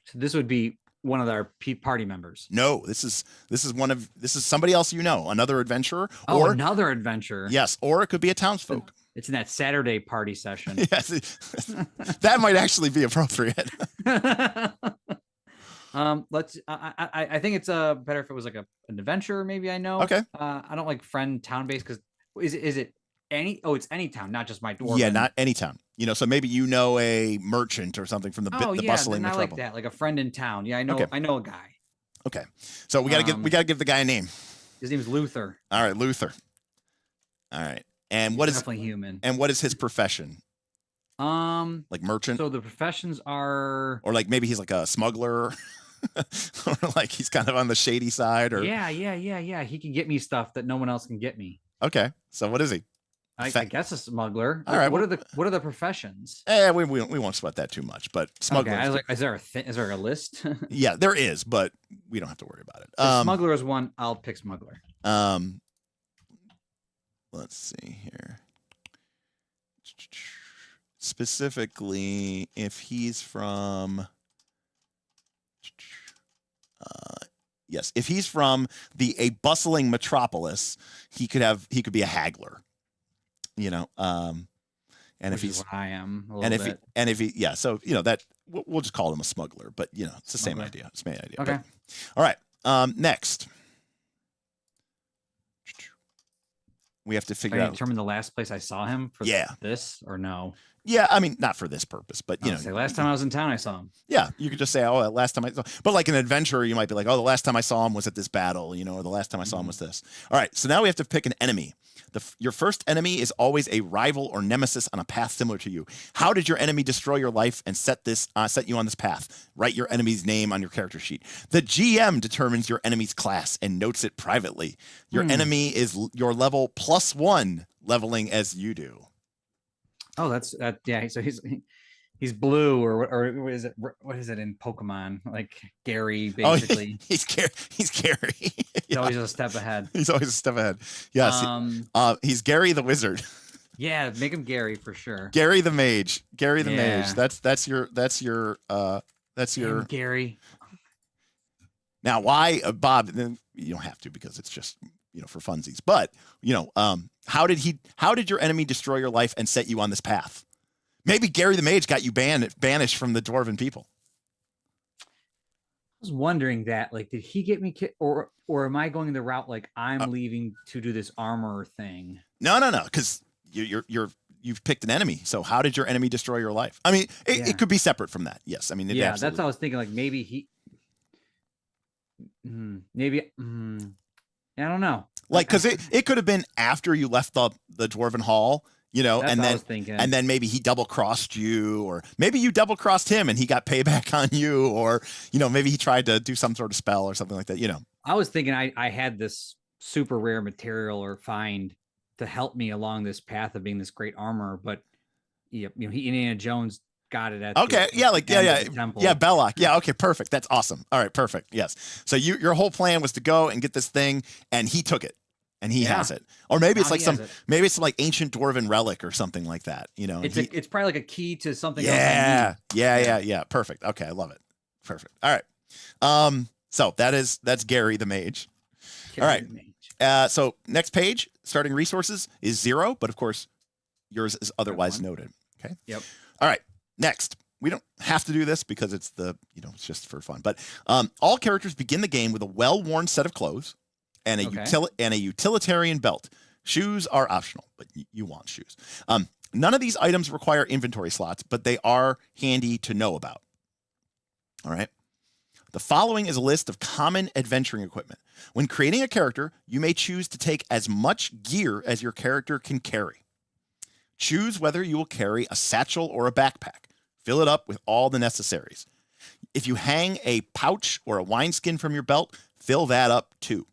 So this would be one of our party members. No, this is somebody else you know, another adventurer. Oh, or another adventurer. Yes, or it could be a townsfolk. It's in that Saturday party session. Yes, that might actually be appropriate. I think it's better if it was like an adventurer. Maybe I know. Okay. I don't like friend town based because is it any? Oh, it's any town, not just my dwarven. Yeah, not any town. So maybe you know a merchant or something from the bustling I metropole. like that, like a friend in town. Yeah, I know. Okay. I know a guy. Okay, so we gotta give the guy a name. His name's Luther. All right, Luther. All right, and what is definitely human? And what is his profession? Like merchant. So the professions are, or like maybe he's like a smuggler, or like he's kind of on the shady side, or yeah. He can get me stuff that no one else can get me. Okay, so what is he? I guess a smuggler. All right. What are the professions? We won't sweat that too much, but smuggler. Okay, I was like, is there a list? Yeah, there is, but we don't have to worry about it. Smuggler is one. I'll pick smuggler. Let's see here. Specifically, if he's from, yes, if he's from a bustling metropolis, he could be a haggler. And Which if he's what I am, so that we'll just call him a smuggler, but it's the same idea. It's the same idea. Okay. But, all right. Next, we have to figure out. Determine the last place I saw him for this or no? Yeah, I mean, not for this purpose, but Say last time I was in town, I saw him. Yeah, you could just say, "Oh, last time I saw." But like an adventurer, you might be like, "Oh, the last time I saw him was at this battle," or the last time I saw him was this. All right, so now we have to pick an enemy. Your first enemy is always a rival or nemesis on a path similar to you. How did your enemy destroy your life and set you on this path? Write your enemy's name on your character sheet. The GM determines your enemy's class and notes it privately. Your enemy is your level +1, leveling as you do. Oh, that's that. Yeah, so he's blue, or what is it? What is it in Pokemon? Like Gary, basically. Oh, he's Gary. He's always a step ahead. He's always a step ahead. Yes. He's Gary the Wizard. Yeah, make him Gary for sure. Gary the Mage. Gary the Mage. That's your Gary. Now, why, Bob? Then you don't have to because it's just for funsies. But how did your enemy destroy your life and set you on this path? Maybe Gary the Mage got you banished from the dwarven people. I was wondering that, like, did he get me or am I going the route like I'm leaving to do this armor thing? No, because you've picked an enemy. So how did your enemy destroy your life? I mean, it could be separate from that. Yes, I mean, that's what I was thinking. Like maybe I don't know. Like, because it could have been after you left the dwarven hall. And then maybe he double crossed you, or maybe you double crossed him and he got payback on you, or maybe he tried to do some sort of spell or something like that. I was thinking I had this super rare material or find to help me along this path of being this great armor, but Indiana Jones got it at Belloc. Yeah, okay, perfect. That's awesome. All right, perfect. Yes. So your whole plan was to go and get this thing, and he took it. And he has it, or maybe it's like some like ancient dwarven relic or something like that. It's probably like a key to something. Yeah. Perfect. Okay, I love it. Perfect. All right. So that's Gary the Mage. All right. So next page, starting resources is 0, but of course yours is otherwise noted. Okay. Yep. All right. Next, we don't have to do this because it's it's just for fun. But all characters begin the game with a well-worn set of clothes. And a utilitarian belt. Shoes are optional, but you want shoes. None of these items require inventory slots, but they are handy to know about. All right. The following is a list of common adventuring equipment. When creating a character, you may choose to take as much gear as your character can carry. Choose whether you will carry a satchel or a backpack. Fill it up with all the necessaries. If you hang a pouch or a wineskin from your belt, fill that up too.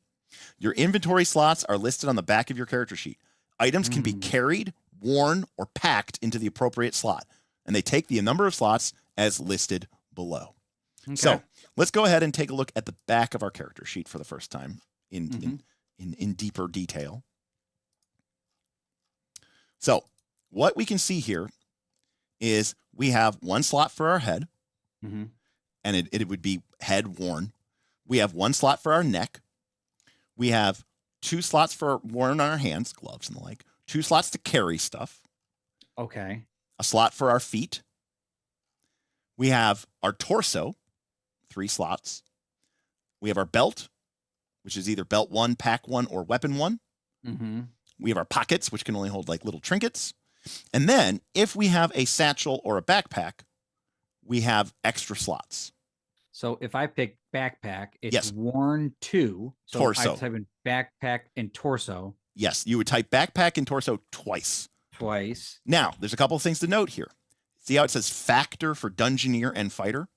Your inventory slots are listed on the back of your character sheet. Items can be carried, worn, or packed into the appropriate slot, and they take the number of slots as listed below. Okay. So let's go ahead and take a look at the back of our character sheet for the first time in deeper detail. So what we can see here is we have one slot for our head, and it would be head worn. We have one slot for our neck. We have 2 slots for worn on our hands, gloves and the like. 2 slots to carry stuff. Okay. A slot for our feet. We have our torso, 3 slots. We have our belt, which is either belt 1, pack 1, or weapon 1. We have our pockets, which can only hold like little trinkets. And then if we have a satchel or a backpack, we have extra slots. So if I pick backpack, it's worn 2. So torso. I type in backpack and torso. Yes, you would type backpack and torso twice. Now, there's a couple of things to note here. See how it says factor for Dungeoneer and Fighter?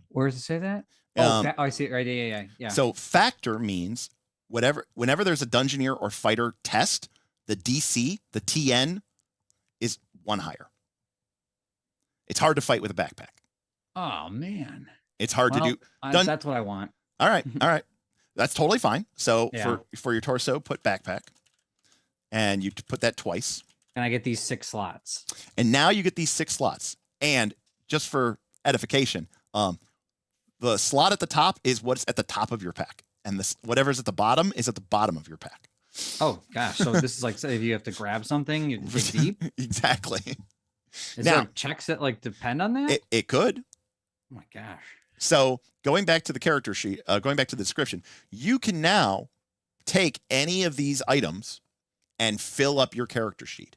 Where does it say that? I see it right. Yeah. So factor means whenever there's a Dungeoneer or Fighter test, the DC, the TN, is 1 higher. It's hard to fight with a backpack. Oh man, it's hard to do. That's what I want. All right, that's totally fine. So for your torso, put backpack, and you put that twice. And I get these 6 slots. And now you get these 6 slots. And just for edification, the slot at the top is what's at the top of your pack, and whatever's at the bottom is at the bottom of your pack. Oh gosh, so this is like if you have to grab something, you dig deep. Exactly. Is there checks that like depend on that? It could. Oh my gosh. So going back to the character sheet, going back to the description, you can now take any of these items and fill up your character sheet.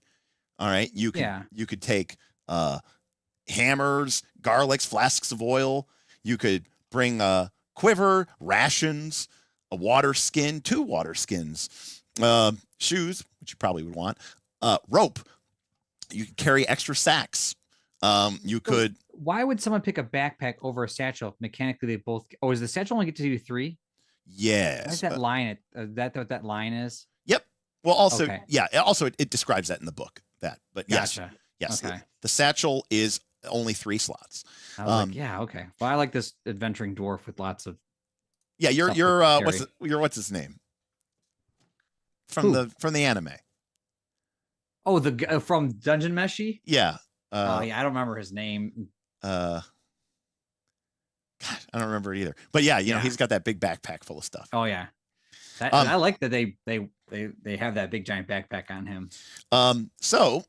All right. You could take hammers, garlics, flasks of oil. You could bring a quiver, rations, a water skin, 2 water skins, shoes, which you probably would want, rope. You could carry extra sacks. You could. Why would someone pick a backpack over a satchel? Mechanically, they both. Oh, is the satchel only get to do 3? Yes. Why is that line? That what that line is? Yep. Well, also, Also, it describes that in the book. But gotcha. Yes. Okay. The satchel is only 3 slots. I was okay. Well, I like this adventuring dwarf with lots of. Yeah, you're what's his name? From the anime. Oh, the from Dungeon Meshi? Yeah. I don't remember his name. God, I don't remember it either. But yeah, Yeah. he's got that big backpack full of stuff. Oh yeah. I like that they have that big giant backpack on him. So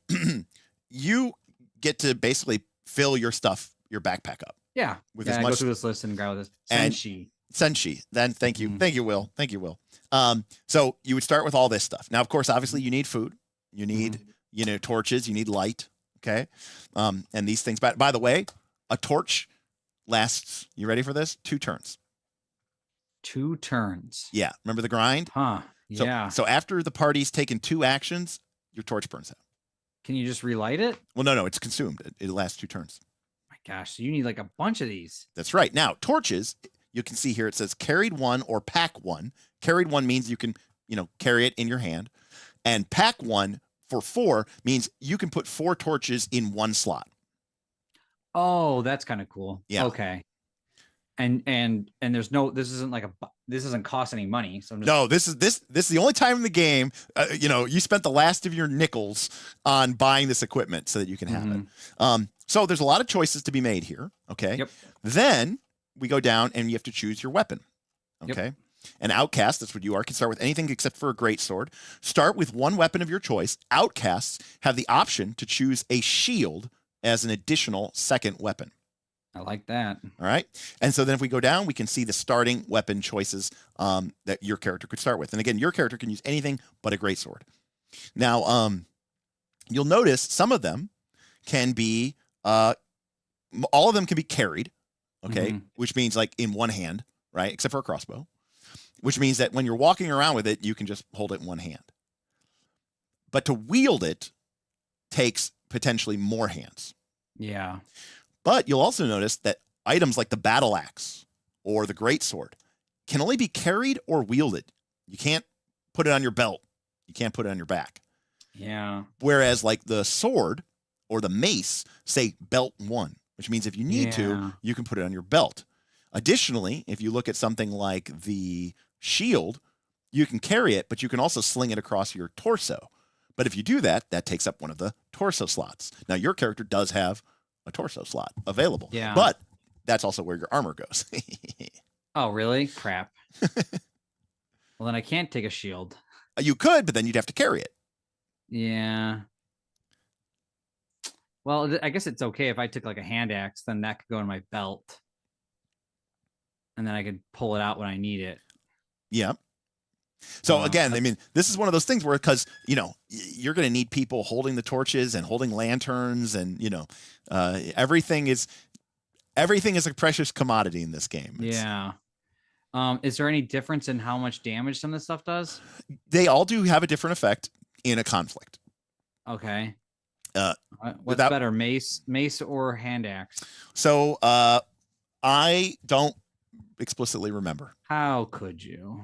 you get to basically fill your backpack up. Yeah. With as much. Go through this list and grab this. Senshi. Then thank you. Thank you, Will. So you would start with all this stuff. Now, of course, obviously you need food. You need, torches. You need light. Okay. And these things, by the way, a torch lasts, you ready for this? 2 turns. 2 turns. Yeah. Remember the grind? Huh. Yeah. So after the party's taken 2 actions, your torch burns out. Can you just relight it? Well, no, it's consumed. It lasts 2 turns. My gosh. So you need like a bunch of these. That's right. Now, torches, you can see here, it says carried 1 or pack 1. Carried 1 means you can, carry it in your hand. And pack 1 for 4 means you can put 4 torches in 1 slot. Oh, that's kind of cool. Yeah. Okay. And there's no, this isn't cost any money. So no, this is the only time in the game, you spent the last of your nickels on buying this equipment so that you can have it. So there's a lot of choices to be made here. Okay. Yep. Then we go down and you have to choose your weapon. Okay. Yep. An outcast, that's what you are, can start with anything except for a greatsword. Start with 1 weapon of your choice. Outcasts have the option to choose a shield as an additional 2nd weapon. I like that. All right. And so then if we go down, we can see the starting weapon choices that your character could start with. And again, your character can use anything but a greatsword. Now, you'll notice some of them can be, all of them can be carried. Okay. Which means like in one hand, right? Except for a crossbow, which means that when you're walking around with it, you can just hold it in one hand. But to wield it takes potentially more hands. Yeah. But you'll also notice that items like the battle axe or the greatsword can only be carried or wielded. You can't put it on your belt. You can't put it on your back. Yeah. Whereas like the sword or the mace say belt 1, which means if you need to, you can put it on your belt. Additionally, if you look at something like the shield, you can carry it, but you can also sling it across your torso. But if you do that, that takes up one of the torso slots. Now, your character does have a torso slot available. Yeah. But that's also where your armor goes. Oh, really? Crap. Well, then I can't take a shield. You could, but then you'd have to carry it. Yeah. Well, I guess it's okay if I took like a hand axe, then that could go in my belt. And then I could pull it out when I need it. Yeah. So again, I mean, this is one of those things where, because, you're going to need people holding the torches and holding lanterns and, everything is a precious commodity in this game. Yeah. Is there any difference in how much damage some of this stuff does? They all do have a different effect in a conflict. Okay. What's better, mace or hand axe? So I don't explicitly remember. How could you?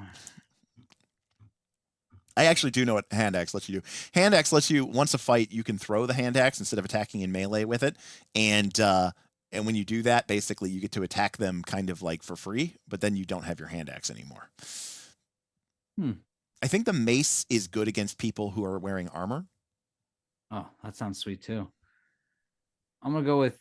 I actually do know what hand axe lets you do. Hand axe lets you, once a fight, you can throw the hand axe instead of attacking in melee with it. And when you do that, basically you get to attack them kind of like for free, but then you don't have your hand axe anymore. I think the mace is good against people who are wearing armor. Oh, that sounds sweet too. I'm going to go with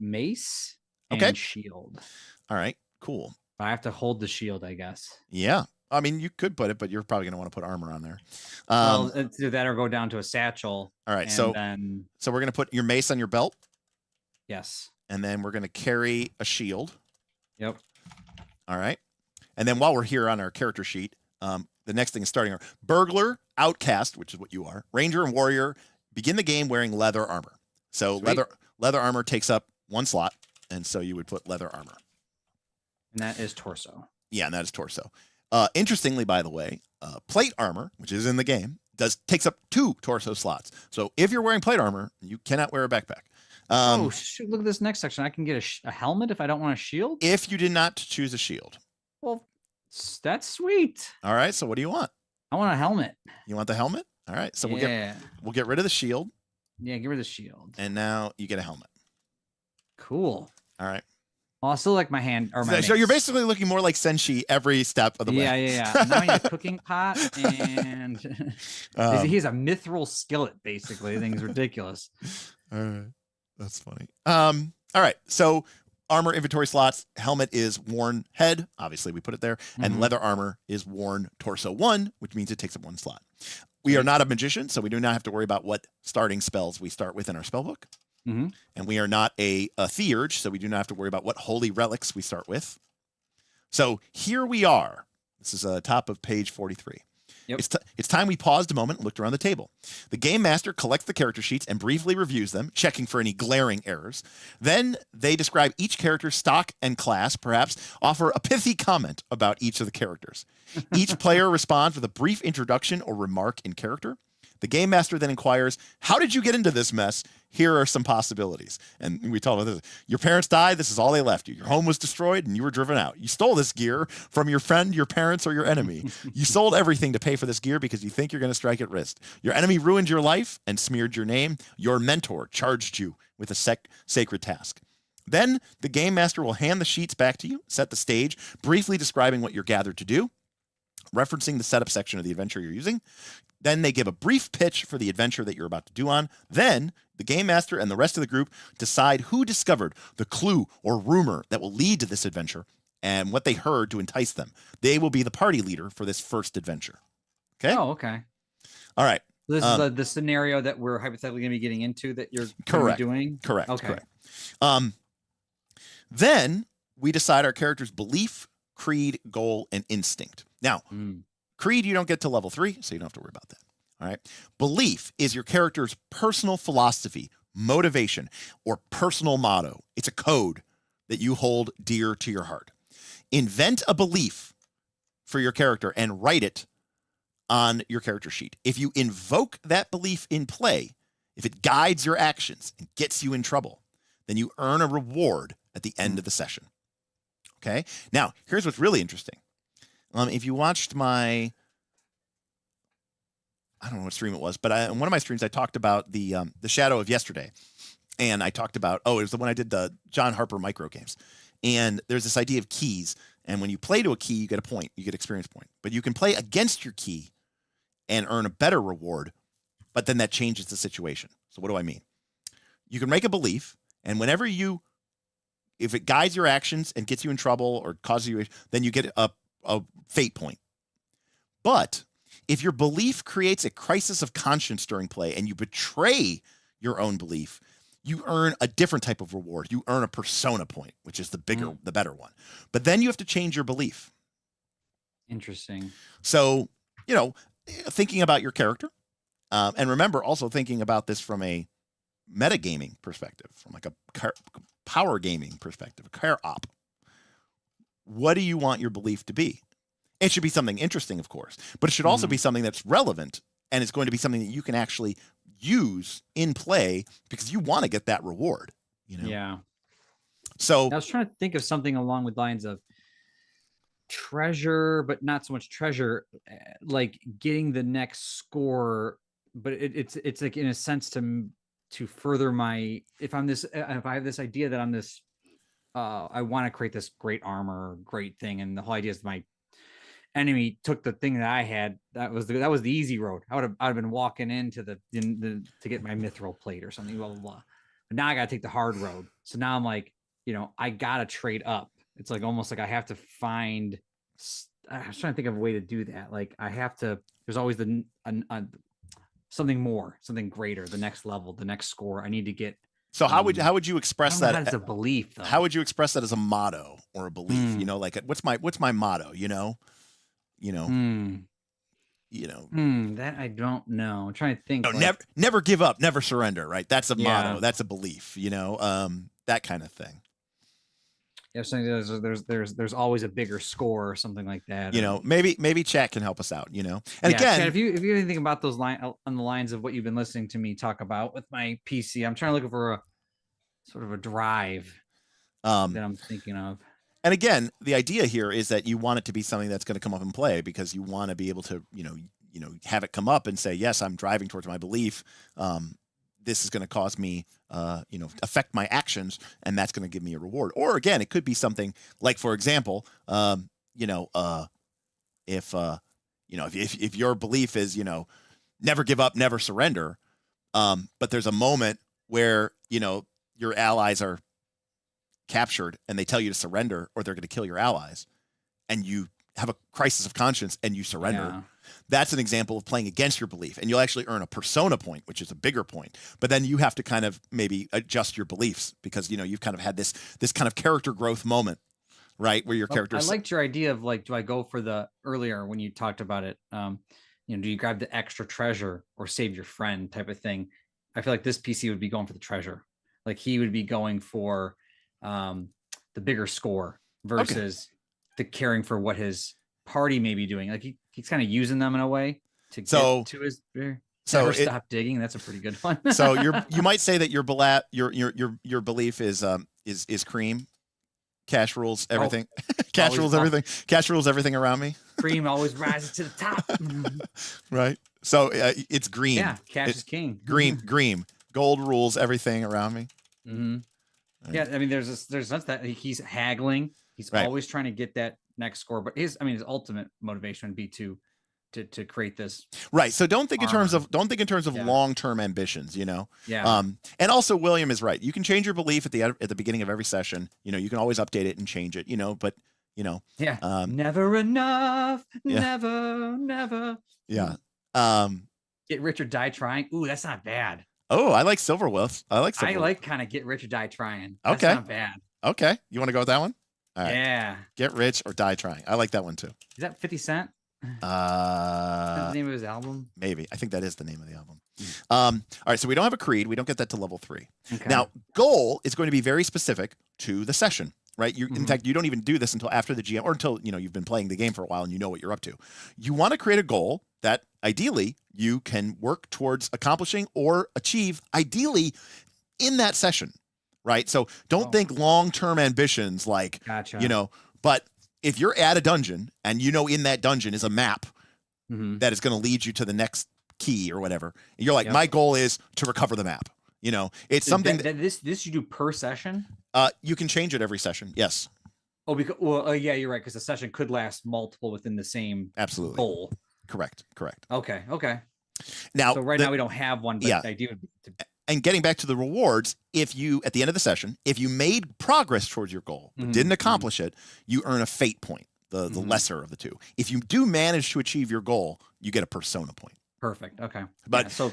mace and shield. All right, cool. I have to hold the shield, I guess. Yeah. I mean, you could put it, but you're probably going to want to put armor on there. Well, do that or go down to a satchel. All right. So we're going to put your mace on your belt. Yes. And then we're going to carry a shield. Yep. All right. And then while we're here on our character sheet, the next thing is starting our burglar, outcast, which is what you are, ranger, and warrior. Begin the game wearing leather armor. So leather armor takes up 1 slot, and so you would put leather armor. And that is torso. Yeah, and that is torso. Interestingly, by the way, plate armor, which is in the game, takes up 2 torso slots. So if you're wearing plate armor, you cannot wear a backpack. Oh, shoot, look at this next section. I can get a helmet if I don't want a shield? If you did not choose a shield. Well, that's sweet. All right, so what do you want? I want a helmet. You want the helmet? All right, so we'll get rid of the shield. Yeah, get rid of the shield. And now you get a helmet. Cool. All right. Well, I still like my hand or my So you're basically looking more like Senshi every step of the way. Yeah. Now I need a cooking pot, and he has a mithril skillet, basically. I think it's ridiculous. All right. That's funny. All right. So armor inventory slots. Helmet is worn head. Obviously, we put it there. And leather armor is worn torso 1, which means it takes up 1 slot. We are not a magician, so we do not have to worry about what starting spells we start with in our spellbook. And we are not a theurge, so we do not have to worry about what holy relics we start with. So here we are. This is top of page 43. Yep. It's time we paused a moment and looked around the table. The game master collects the character sheets and briefly reviews them, checking for any glaring errors. Then they describe each character's stock and class, perhaps offer a pithy comment about each of the characters. Each player responds with a brief introduction or remark in character. The game master then inquires, how did you get into this mess? Here are some possibilities. And we told them this. Your parents died. This is all they left you. Your home was destroyed and you were driven out. You stole this gear from your friend, your parents, or your enemy. You sold everything to pay for this gear because you think you're going to strike at wrist. Your enemy ruined your life and smeared your name. Your mentor charged you with a sacred task. Then the game master will hand the sheets back to you, set the stage, briefly describing what you're gathered to do, referencing the setup section of the adventure you're using. Then they give a brief pitch for the adventure that you're about to do on. Then the game master and the rest of the group decide who discovered the clue or rumor that will lead to this adventure and what they heard to entice them. They will be the party leader for this first adventure. Okay? Oh, okay. All right. This is the scenario that we're hypothetically going to be getting into that you're correct doing? Correct. Okay. Correct. Then we decide our character's belief, creed, goal, and instinct. Now, creed, you don't get to level 3, so you don't have to worry about that. All right. Belief is your character's personal philosophy, motivation, or personal motto. It's a code that you hold dear to your heart. Invent a belief for your character and write it on your character sheet. If you invoke that belief in play, if it guides your actions and gets you in trouble, then you earn a reward at the end of the session. Okay. Now, here's what's really interesting. If you watched my, I don't know what stream it was, but in one of my streams, I talked about the Shadow of Yesterday. And I talked about, it was the one I did the John Harper micro games. And there's this idea of keys. And when you play to a key, you get a point, you get experience point. But you can play against your key and earn a better reward. But then that changes the situation. So what do I mean? You can make a belief. And whenever if it guides your actions and gets you in trouble or causes you, then you get a fate point. But if your belief creates a crisis of conscience during play and you betray your own belief, you earn a different type of reward. You earn a persona point, which is the better one. But then you have to change your belief. Interesting. So, thinking about your character, and remember also thinking about this from a metagaming perspective, from like a power gaming perspective, a car op. What do you want your belief to be? It should be something interesting, of course, but it should also be something that's relevant, and it's going to be something that you can actually use in play because you want to get that reward. Yeah. So I was trying to think of something along with lines of treasure, but not so much treasure, like getting the next score. But it's like in a sense to further my, if I have this idea that I'm this, I want to create this great armor, great thing, and the whole idea is my enemy took the thing that I had. That was the easy road. I'd have been walking into to get my mithril plate or something, blah blah blah. But now I gotta take the hard road. So now I'm like, I gotta trade up. It's like almost like I have to find. I was trying to think of a way to do that. Like I have to. There's always something more, something greater, the next level, the next score. I need to get. So how would you express that as a belief? Though. How would you express that as a motto or a belief? Like what's my motto? That I don't know. I'm trying to think. Never give up, never surrender. Right? That's a motto. That's a belief. That kind of thing. Yeah, there's always a bigger score or something like that. Maybe chat can help us out. And again, Chad, if you have anything about those on the lines of what you've been listening to me talk about with my PC, I'm trying to look for a sort of a drive that I'm thinking of. And again, the idea here is that you want it to be something that's going to come up and play because you want to be able to, have it come up and say, yes, I'm driving towards my belief. This is going to cause me, affect my actions, and that's going to give me a reward. Or again, it could be something like, for example, if your belief is, never give up, never surrender, but there's a moment where, your allies are captured and they tell you to surrender or they're going to kill your allies, and you have a crisis of conscience and you surrender. Yeah. That's an example of playing against your belief, and you'll actually earn a persona point, which is a bigger point. But then you have to kind of maybe adjust your beliefs because, you know, you've kind of had this kind of character growth moment, right? Where your character. I liked your idea of like, do I go for the earlier when you talked about it? You know, do you grab the extra treasure or save your friend type of thing? I feel like this PC would be going for the treasure. Like he would be going for the bigger score versus the caring for what his party may be doing. Like he's kind of using them in a way to get to his. So stop digging. That's a pretty good one. So you might say that your belief is cream. Cash rules everything. Cash rules everything. Cash rules everything around me. Cream always rises to the top. Right. So it's green. Yeah, cash is king. Green. Gold rules everything around me. Mm-hmm. Right. Yeah, I mean, there's that he's haggling. He's always trying to get that next score. But his ultimate motivation would be to create this. Right. So don't think in terms of long-term ambitions, you know? Yeah. And also William is right. You can change your belief at the beginning of every session. You know, you can always update it and change it, you know, but you know. Yeah. Never enough. Yeah. Never. Yeah. Get rich or die trying. Ooh, that's not bad. Oh, I like Silverwolf. I like kind of get rich or die trying. That's okay. not bad. Okay. You want to go with that one? All right. Yeah. Get rich or die trying. I like that one too. Is that 50 Cent? Is that the name of his album? Maybe. I think that is the name of the album. All right. So we don't have a creed. We don't get that to level 3. Okay. Now, goal is going to be very specific to the session, right? In fact, you don't even do this until after the GM or until, you know, you've been playing the game for a while and you know what you're up to. You want to create a goal that ideally you can work towards accomplishing or achieve ideally in that session, right? So don't think long-term ambitions like, you know, but if you're at a dungeon and you know in that dungeon is a map that is going to lead you to the next key or whatever, and you're like, my goal is to recover the map. You know, it's something that this you do per session. You can change it every session. Yes. Oh, because yeah, you're right. Because the session could last multiple within the same goal. Correct. Okay. Now, so now we don't have one, but the idea would be and getting back to the rewards, if you, at the end of the session, if you made progress towards your goal, but didn't accomplish it, you earn a fate point, the lesser of the two. If you do manage to achieve your goal, you get a persona point. Perfect. Okay. But so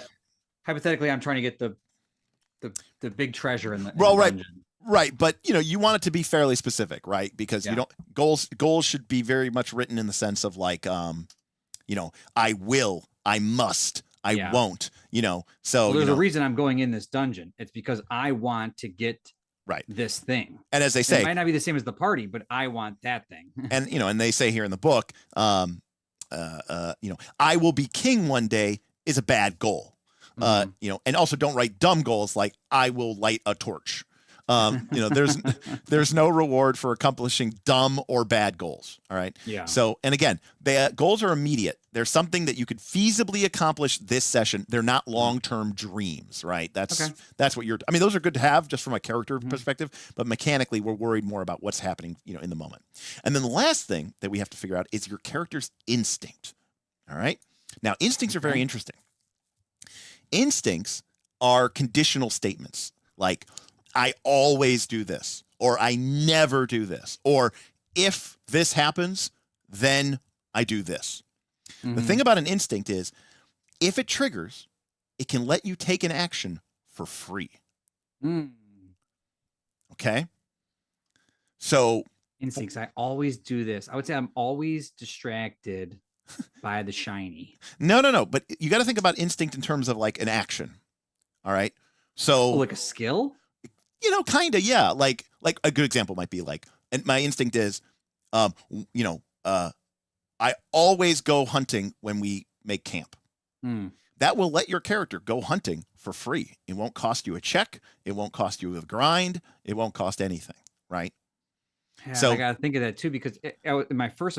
hypothetically, I'm trying to get the big treasure in the dungeon. Right. But you know, you want it to be fairly specific, right? Because you don't goals should be very much written in the sense of like, you know, I will, I must, I won't, you know. So there's a reason I'm going in this dungeon. It's because I want to get this thing. And as they say, it might not be the same as the party, but I want that thing. And you know, and they say here in the book, you know, I will be king one day is a bad goal. You know, and also don't write dumb goals like I will light a torch. You know, there's no reward for accomplishing dumb or bad goals. All right. Yeah. So, and again, the goals are immediate. There's something that you could feasibly accomplish this session. They're not long-term dreams, right? That's what I mean, those are good to have just from a character perspective, but mechanically we're worried more about what's happening, you know, in the moment. And then the last thing that we have to figure out is your character's instinct. All right. Now, instincts are very interesting. Instincts are conditional statements like, I always do this, or I never do this, or if this happens, then I do this. The thing about an instinct is if it triggers, it can let you take an action for free. Okay. So instincts, I always do this. I would say I'm always distracted by the shiny. No. But you got to think about instinct in terms of like an action. All right. So like a skill? You know, kind of, yeah. Like a good example might be like, and my instinct is, you know, I always go hunting when we make camp. That will let your character go hunting for free. It won't cost you a check. It won't cost you a grind. It won't cost anything, right? Yeah, so I gotta think of that too, because my first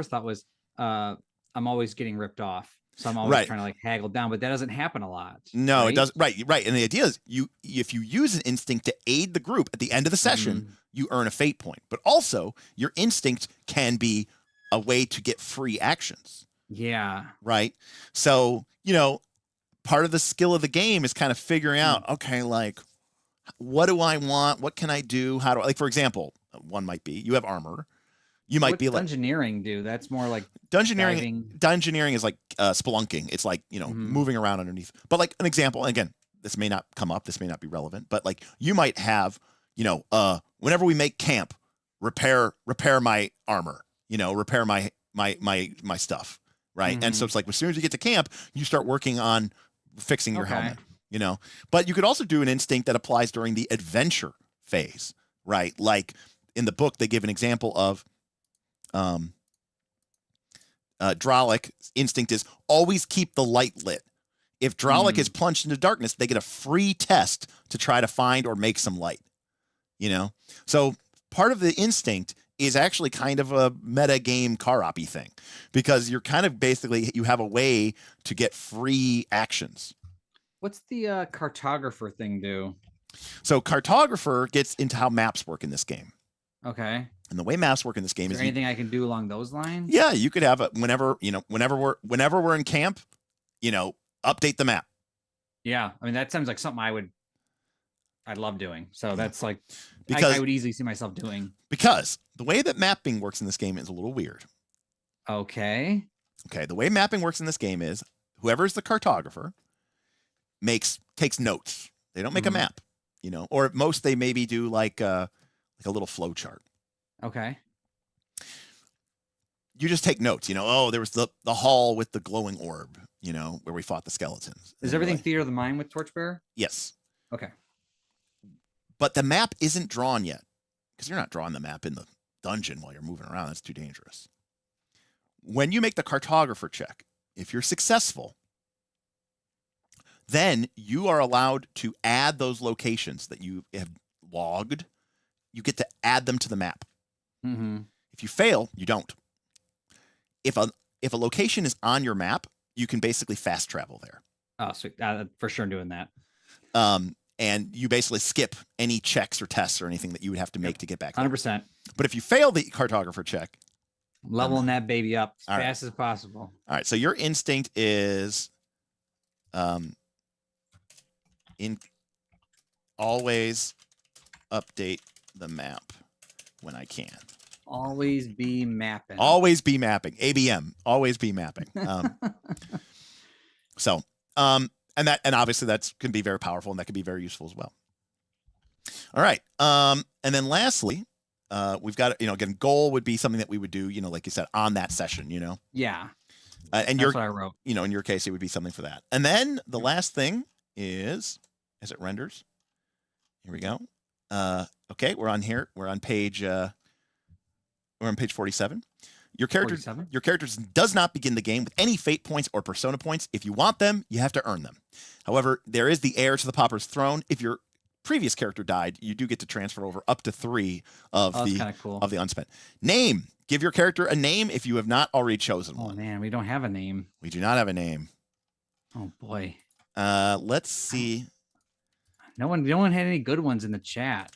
thought was, I'm always getting ripped off. So I'm always trying to like haggle down, but that doesn't happen a lot. No, it doesn't. Right. And the idea is if you use an instinct to aid the group at the end of the session, you earn a fate point. But also your instinct can be a way to get free actions. Yeah. Right. So, you know, part of the skill of the game is kind of figuring out, okay, like what do I want? What can I do? How do I, like, for example, one might be you have armor. You might be like dungeoneering do. That's more like dungeoneering. diving. Dungeoneering is like spelunking. It's like, moving around underneath. But like an example, again, this may not come up. This may not be relevant. But like you might have, whenever we make camp, repair my armor. Repair my stuff. Right. And so it's like as soon as you get to camp, you start working on fixing your helmet. But you could also do an instinct that applies during the adventure phase. Right. Like in the book, they give an example of Dralick's instinct is always keep the light lit. If Dralick is plunged into darkness, they get a free test to try to find or make some light. So part of the instinct is actually kind of a meta game car-op-y thing, because you're kind of basically, you have a way to get free actions. What's the cartographer thing do? So cartographer gets into how maps work in this game. Okay. And the way maps work in this game is there anything I can do along those lines? Yeah, you could have whenever we're in camp, update the map. Yeah, I mean that sounds like something I'd love doing. So that's like because I would easily see myself doing. Because the way that mapping works in this game is a little weird. Okay. The way mapping works in this game is whoever's the cartographer takes notes. They don't make a map, or at most they maybe do like a little flow chart. Okay. You just take notes, oh, there was the hall with the glowing orb, where we fought the skeletons. Is everything theater of the mind with Torchbearer? Yes. Okay. But the map isn't drawn yet, because you're not drawing the map in the dungeon while you're moving around. That's too dangerous. When you make the cartographer check, if you're successful, then you are allowed to add those locations that you have logged. You get to add them to the map. If you fail, you don't. If a location is on your map, you can basically fast travel there. Oh, sweet. For sure doing that. And you basically skip any checks or tests or anything that you would have to make to get back there. 100%. But if you fail the cartographer check, leveling that baby up as fast as possible. All right. So your instinct is always update the map when I can. Always be mapping. Always be mapping. ABM. Always be mapping. And obviously that can be very powerful, and that can be very useful as well. All right. And then lastly, we've got, again, goal would be something that we would do, like you said, on that session, Yeah. And that's what I wrote. In your case, it would be something for that. And then the last thing is, as it renders, here we go. Okay, we're on here. We're on page 47. Your character does not begin the game with any fate points or persona points. If you want them, you have to earn them. However, there is the heir to the Pauper's throne. If your previous character died, you do get to transfer over up to 3 of the unspent. Name. Give your character a name if you have not already chosen one. Oh man, we don't have a name. We do not have a name. Oh boy. Let's see. No one had any good ones in the chat.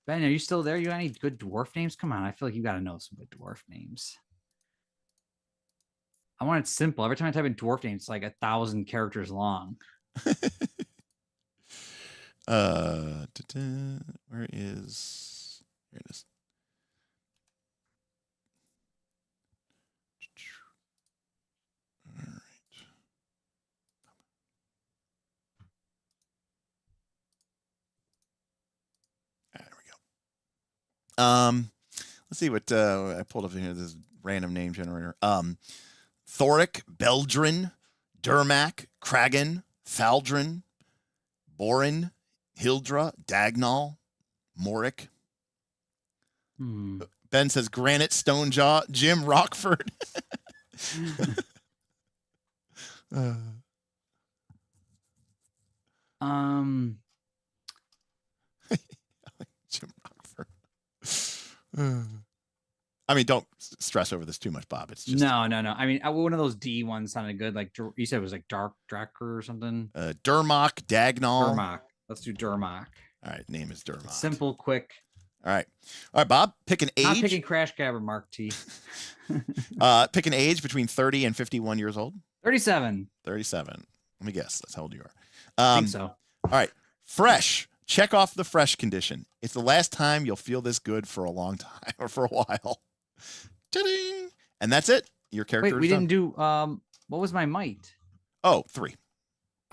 Ben, are you still there? You got any good dwarf names? Come on, I feel like you got to know some good dwarf names. I want it simple. Every time I type in dwarf names, it's like 1,000 characters long. Where is? Here it is. All right. There we go. Let's see what I pulled up in here. This random name generator. Thoric, Beldrin, Durmac, Kragan, Thaldrin, Borin, Hildra, Dagnall, Moric. Ben says Granite, Stonejaw, Jim Rockford. Jim Rockford. I mean, don't stress over this too much, Bob. It's just no. I mean, one of those D ones sounded good. Like you said, it was like Dracker or something. Durmock, Dagnall. Durmock. Let's do Durmock. All right, name is Durmock. Simple, quick. All right, Bob. Pick an age. I'm picking Crash Cab or Mark T. Pick an age between 30 and 51 years old. 37. 37. Let me guess. That's how old you are. I think so. All right. Fresh. Check off the fresh condition. It's the last time you'll feel this good for a long time or for a while. Ta-ding! And that's it. Your character. Wait, we didn't do. What was my might? Oh, 3.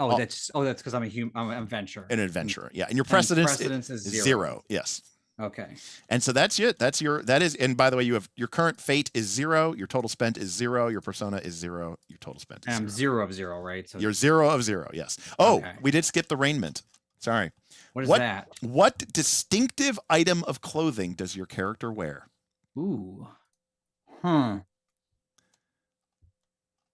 Oh, that's because I'm I'm an adventurer. An adventurer, yeah. And your precedence is 0. Yes. Okay. And so that's it. That is. And by the way, you have your current fate is 0. Your total spent is 0. Your persona is 0. Your total spent is 0. I'm 0 of 0, right? So you're 0 of 0. Yes. Oh, okay. We did skip the raiment. Sorry. What is that? What distinctive item of clothing does your character wear? Ooh.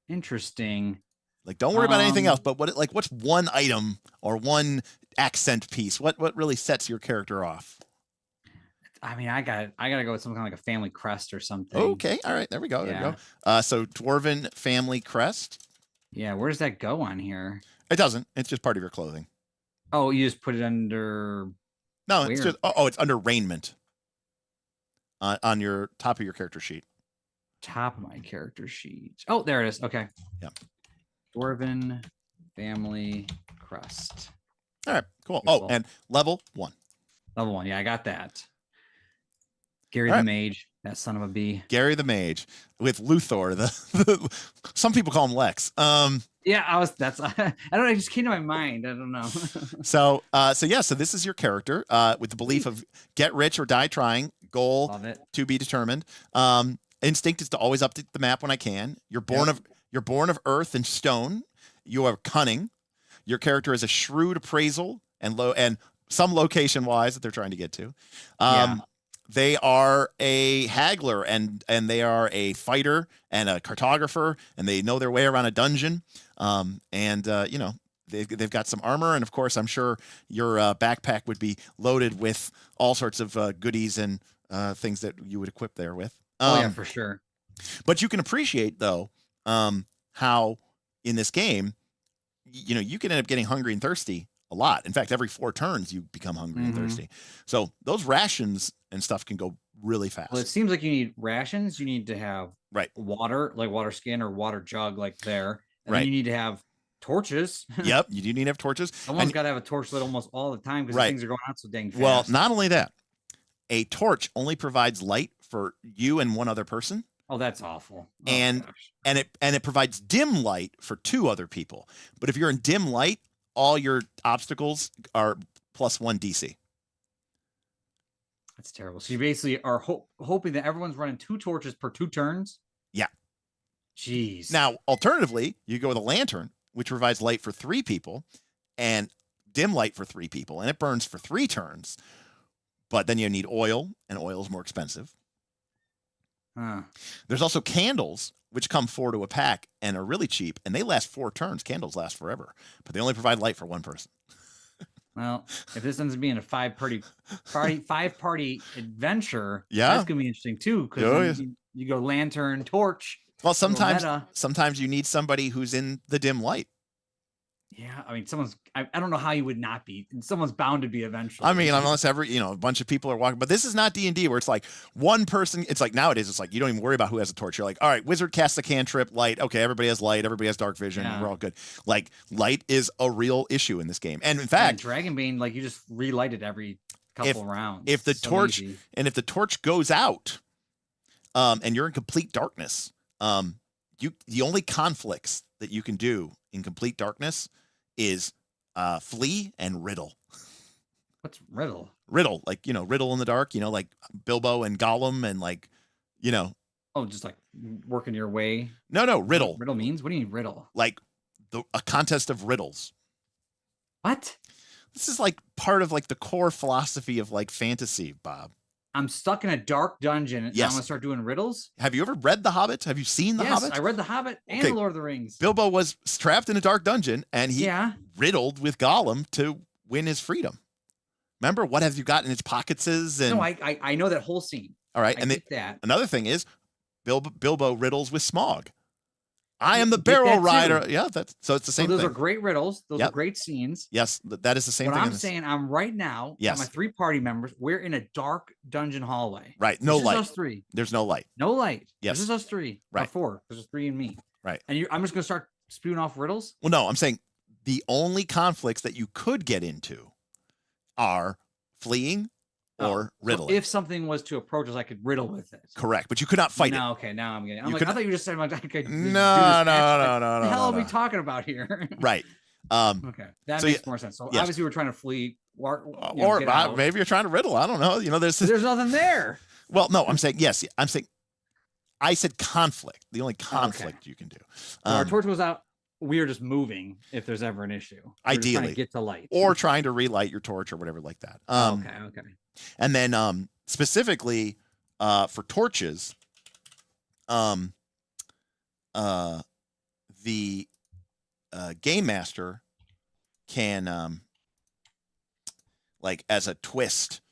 Interesting. Like, don't worry about anything else, but what's one item or one accent piece? What really sets your character off? I mean, I gotta go with something like a family crest or something. Okay, all right, there we go. Yeah. There we go. So dwarven family crest. Yeah, where does that go on here? It doesn't. It's just part of your clothing. Oh, you just put it under. No, it's just it's under raiment. On your top of your character sheet. Top of my character sheet. Oh, there it is. Okay. Yeah. Dwarven family crest. All right, cool. Beautiful. Oh, and level 1. Level 1. Yeah, I got that. Gary All the right. Mage, that son of a bee. Gary the Mage with Luthor. Some people call him Lex. Yeah, I don't know. It just came to my mind. I don't know. So this is your character with the belief of get rich or die trying. Goal Love it. to be determined. Instinct is to always update the map when I can. You're born of earth and stone. You are cunning. Your character is a shrewd appraisal and some location wise that they're trying to get to. They are a haggler and they are a fighter and a cartographer and they know their way around a dungeon. They've got some armor and of course I'm sure your backpack would be loaded with all sorts of goodies and things that you would equip there with. Yeah, for sure. But you can appreciate though how in this game, you can end up getting hungry and thirsty a lot. In fact, every 4 turns you become hungry and thirsty. So those rations and stuff can go really fast. Well, it seems like you need rations. You need to have water, like water skin or water jug, like there. And then you need to have torches. Yep, you do need to have torches. Someone's got to have a torch lit almost all the time because things are going out so dang fast. Well, not only that, a torch only provides light for you and one other person. Oh, that's awful. Oh, and it provides dim light for 2 other people. But if you're in dim light, all your obstacles are +1 DC. That's terrible. So you basically are hoping that everyone's running 2 torches per 2 turns? Yeah. Jeez. Now, alternatively, you go with a lantern, which provides light for 3 people and dim light for 3 people, and it burns for 3 turns. But then you need oil, and oil is more expensive. There's also candles, which come 4 to a pack and are really cheap, and they last 4 turns. Candles last forever, but they only provide light for 1 person. Well, if this ends up being a 5-party adventure, yeah, that's gonna be interesting too. Because you go lantern, torch. Well, sometimes you need somebody who's in the dim light. Yeah, I mean, I don't know how you would not be. Someone's bound to be eventually. I mean, unless a bunch of people are walking. But this is not D&D where it's like one person. It's like nowadays, it's like you don't even worry about who has a torch. You're like, all right, wizard casts a cantrip, light. Okay, everybody has light. Everybody has dark vision. We're all good. Like, light is a real issue in this game. And in fact, Dragonbane, like you just relight it every couple rounds. If the torch goes out, and you're in complete darkness, the only conflicts that you can do in complete darkness is flee and riddle. What's riddle? Riddle, like riddle in the dark, like Bilbo and Gollum and like oh, just like working your way. No, riddle. Riddle means? What do you mean riddle? Like a contest of riddles. What? This is like part of like the core philosophy of like fantasy, Bob. I'm stuck in a dark dungeon and I'm gonna start doing riddles. Have you ever read The Hobbit? Have you seen The Hobbit? Yes, I read The Hobbit and The Lord of the Rings. Bilbo was trapped in a dark dungeon and he riddled with Gollum to win his freedom. Remember, what have you got in his pockets? No, I know that whole scene. All right, another thing is Bilbo riddles with Smaug. I am the barrel rider. Yeah, so it's the same thing. Those are great riddles. Those are great scenes. Yes, that is the same thing. What I'm saying, I'm right now. Yes. My 3 party members. We're in a dark dungeon hallway. Right. No light. Us 3. There's no light. No light. Yes. This is us 3. Right. Or 4. There's 3 and me. Right. And I'm just gonna start spewing off riddles. Well, no, I'm saying the only conflicts that you could get into are fleeing or riddling. So if something was to approach us, I could riddle with it. Correct, but you could not fight it. Okay, now I'm getting. I'm like, I thought you just said I could. No. What the hell are we talking about here? Right. Okay, that makes more sense. So obviously we're trying to flee, or maybe you're trying to riddle. I don't know. There's nothing there. Well, no, I'm saying yes. I'm saying I said conflict. The only conflict you can do. So our torch goes out. We are just moving if there's ever an issue. Ideally, trying to get to light or trying to relight your torch or whatever like that. Okay. And then specifically for torches, the game master can like as a twist,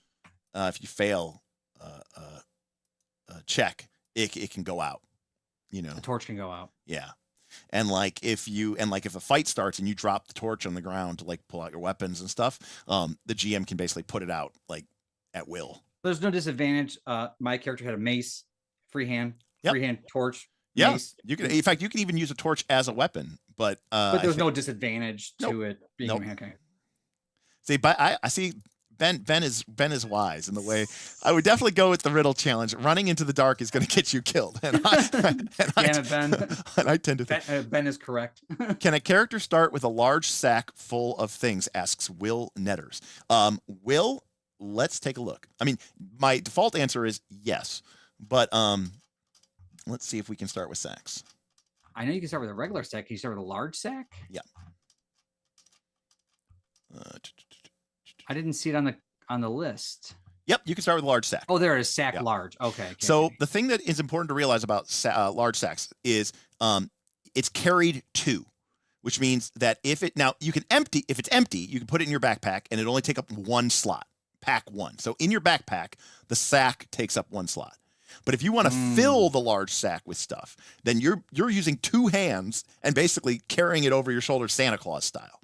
if you fail a check, it can go out. The torch can go out. Yeah. And if a fight starts and you drop the torch on the ground to pull out your weapons and stuff, the GM can basically put it out at will. There's no disadvantage. My character had a mace, freehand torch. Yeah, mace. you can. In fact, you can even use a torch as a weapon, but there's no disadvantage to it being okay. See, but I see. Ben is wise in the way. I would definitely go with the riddle challenge. Running into the dark is going to get you killed. And I tend to think Ben is correct. Can a character start with a large sack full of things? Asks Will Netters. Will, let's take a look. I mean, my default answer is yes, but let's see if we can start with sacks. I know you can start with a regular sack. Can you start with a large sack? Yeah. I didn't see it on the list. Yep, you can start with a large sack. Oh, there is sack large. Okay. So the thing that is important to realize about large sacks is it's carried 2, which means that if it's empty, you can put it in your backpack and it only take up 1 slot. Pack 1. So in your backpack, the sack takes up 1 slot. But if you want to fill the large sack with stuff, then you're using 2 hands and basically carrying it over your shoulder, Santa Claus style.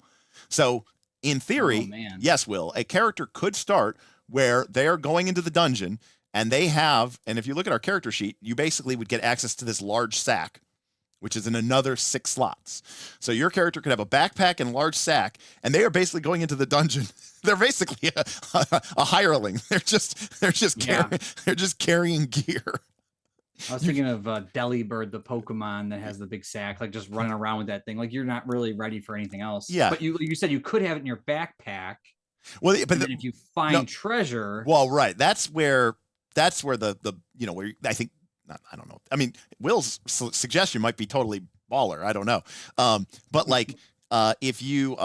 So in theory, yes, Will, a character could start where they're going into the dungeon and if you look at our character sheet, you basically would get access to this large sack, which is in another 6 slots. So your character could have a backpack and a large sack, and they are basically going into the dungeon. They're basically a hireling. They're just carrying gear. I was thinking of Delibird, the Pokemon that has the big sack, just running around with that thing. You're not really ready for anything else. Yeah. But you said you could have it in your backpack. Well, but if you find treasure. Well, right. That's where the where I think. I don't know. I mean, Will's suggestion might be totally baller. I don't know. But if you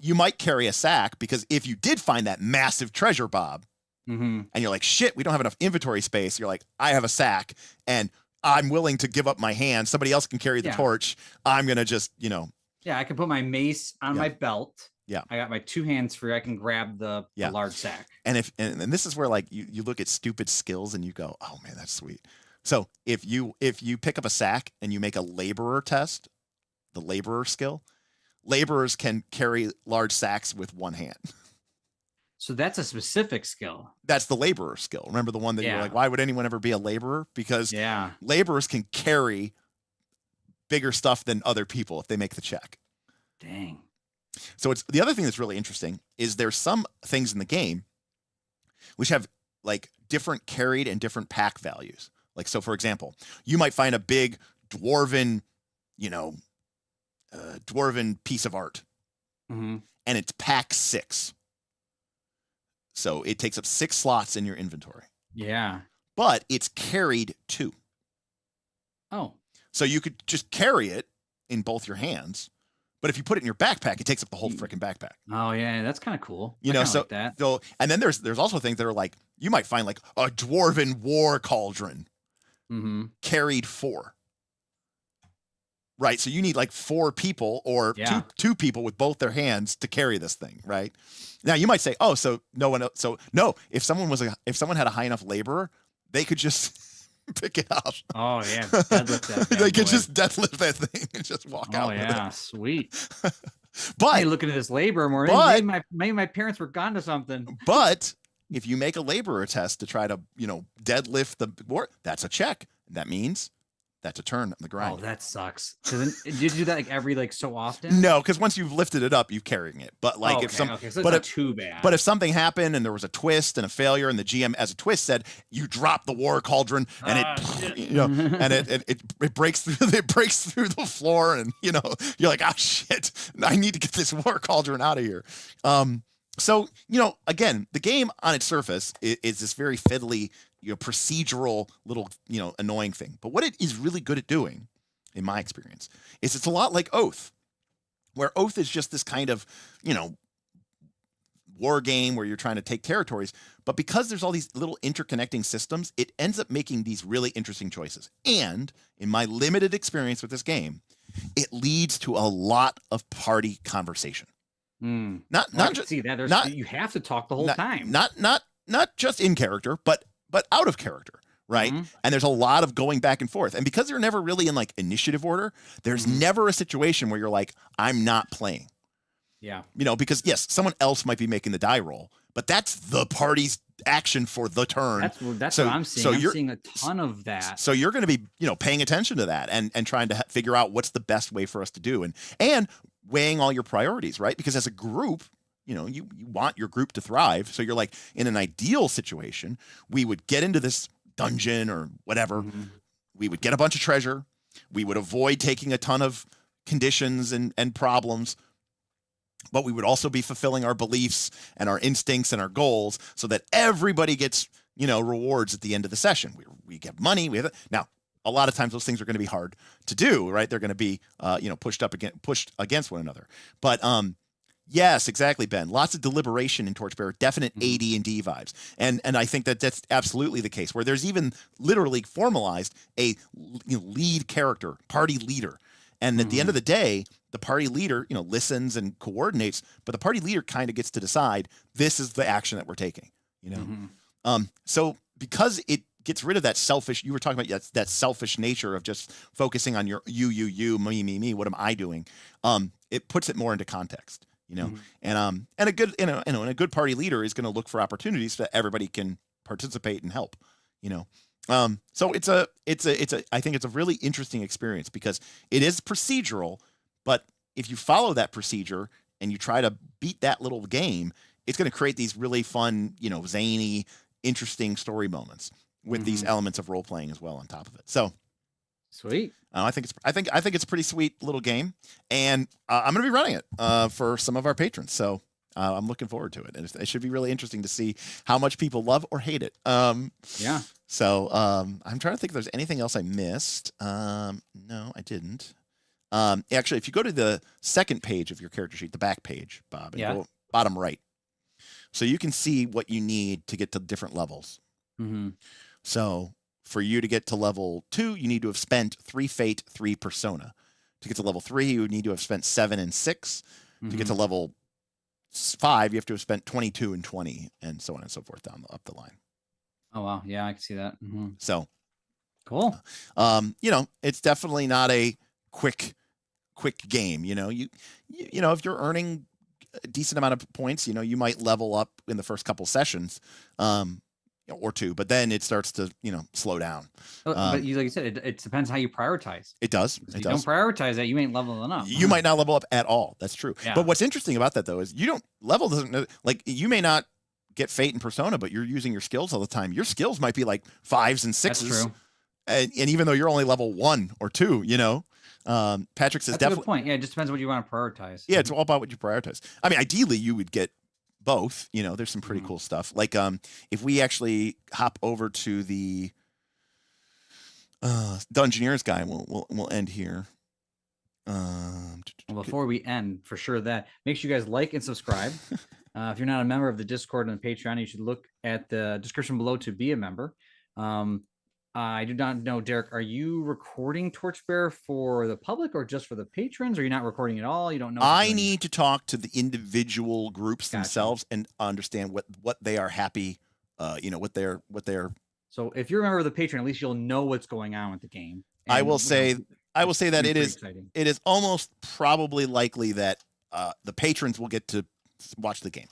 might carry a sack, because if you did find that massive treasure, Bob, and you're like, shit, we don't have enough inventory space. You're like, I have a sack and I'm willing to give up my hand. Somebody else can carry the torch. I'm going to just, Yeah, I can put my mace on my belt. Yeah. I got my 2 hands free. I can grab the large sack. And this is where you look at stupid skills and you go, oh man, that's sweet. So if you pick up a sack and you make a laborer test, the laborer skill, laborers can carry large sacks with 1 hand. So that's a specific skill. That's the laborer skill. Remember the one that you're like, why would anyone ever be a laborer? Because laborers can carry bigger stuff than other people if they make the check. Dang. So the other thing that's really interesting is there's some things in the game which have different carried and different pack values. So for example, you might find a big dwarven piece of art, and it's pack 6. So it takes up 6 slots in your inventory. Yeah. But it's carried 2. Oh. So you could just carry it in both your hands, but if you put it in your backpack, it takes up the whole freaking backpack. Oh yeah, that's kind of cool. So like that. So and then there's also things that are you might find a dwarven war cauldron, carried 4. Right, so you need 4 people or two people with both their hands to carry this thing, right? Now you might say, "Oh, so no one else." So no, if someone had a high enough laborer, they could just pick it up. Oh yeah, deadlift that. They could just deadlift that thing and just walk out. Oh yeah, sweet. But hey, looking at this laborer more, maybe my parents were gone to something. But if you make a laborer test to try to deadlift the board, that's a check. That means That's a turn on the grind. Oh, that sucks. So then, did you do that like every like so often? No, because once you've lifted it up, you're carrying it. But like okay, if some, okay, so it's but not too bad. But if something happened and there was a twist and a failure, and the GM as a twist said you drop the war cauldron and and it breaks through the floor, and you're like, oh shit, I need to get this war cauldron out of here. So again, the game on its surface is this very fiddly, procedural little annoying thing. But what it is really good at doing, in my experience, is it's a lot like Oath, where Oath is just this kind of war game where you're trying to take territories, but because there's all these little interconnecting systems, it ends up making these really interesting choices. And in my limited experience with this game, it leads to a lot of party conversation. Not just see that you have to talk the whole time. Not just in character, but out of character. Right. Mm-hmm. And there's a lot of going back and forth. And because you're never really in like initiative order, there's never a situation where you're like, I'm not playing. Yeah. Because yes, someone else might be making the die roll, but that's the party's action for the turn. That's what I'm seeing. I'm seeing a ton of that. So you're going to be, paying attention to that and trying to figure out what's the best way for us to do and weighing all your priorities, right? Because as a group, you want your group to thrive. So you're like, in an ideal situation, we would get into this dungeon or whatever. Mm-hmm. We would get a bunch of treasure. We would avoid taking a ton of conditions and problems, but we would also be fulfilling our beliefs and our instincts and our goals so that everybody gets, rewards at the end of the session. We get money. Now, a lot of times those things are going to be hard to do, right? They're going to be, pushed against one another. But, yes, exactly, Ben. Lots of deliberation in Torchbearer, definite AD&D vibes. And I think that's absolutely the case, where there's even literally formalized a lead character, party leader. And at the end of the day, the party leader, listens and coordinates, but the party leader kind of gets to decide this is the action that we're taking, So because it gets rid of that selfish, you were talking about that selfish nature of just focusing on your you, me, what am I doing? It puts it more into context. And a good, and a good party leader is going to look for opportunities so that everybody can participate and help, So I think it's a really interesting experience because it is procedural, but if you follow that procedure and you try to beat that little game, it's going to create these really fun, zany, interesting story moments with these elements of role playing as well on top of it. So sweet. I think it's a pretty sweet little game, and I'm going to be running it for some of our patrons. So I'm looking forward to it, and it should be really interesting to see how much people love or hate it. Yeah. So I'm trying to think if there's anything else I missed. No, I didn't. Actually, if you go to the second page of your character sheet, the back page, Bob, and go bottom right, so you can see what you need to get to different levels. Mm-hmm. So for you to get to level 2, you need to have spent 3 fate, 3 persona. To get to level 3, you would need to have spent 7 and 6. To get to level 5, you have to have spent 22 and 20, and so on and so forth up the line. Oh wow, yeah, I can see that. So cool. It's definitely not a quick game. If you're earning a decent amount of points, you might level up in the first couple sessions. Or 2, but then it starts to slow down. But like you said, it depends how you prioritize. It does. If you don't prioritize that, you ain't leveling up. You might not level up at all. That's true. Yeah. But what's interesting about that though is you may not get fate and persona, but you're using your skills all the time. Your skills might be like 5s and 6s. That's true. And even though you're only level 1 or 2, Patrick says that's a good point. Yeah, it just depends what you want to prioritize. Yeah, it's all about what you prioritize. I mean, ideally you would get both. There's some pretty cool stuff. Like if we actually hop over to the Dungeoneers guy, we'll end here. Before we end, for sure, that make sure you guys like and subscribe. If you're not a member of the Discord and the Patreon, you should look at the description below to be a member. I do not know, Derek, are you recording Torchbearer for the public or just for the patrons? Or you're not recording at all? You don't know? I need to talk to the individual groups themselves and understand what they are happy, what they're. So if you're a member of the Patreon, at least you'll know what's going on with the game. And I will say that it is almost probably likely that the patrons will get to watch the game.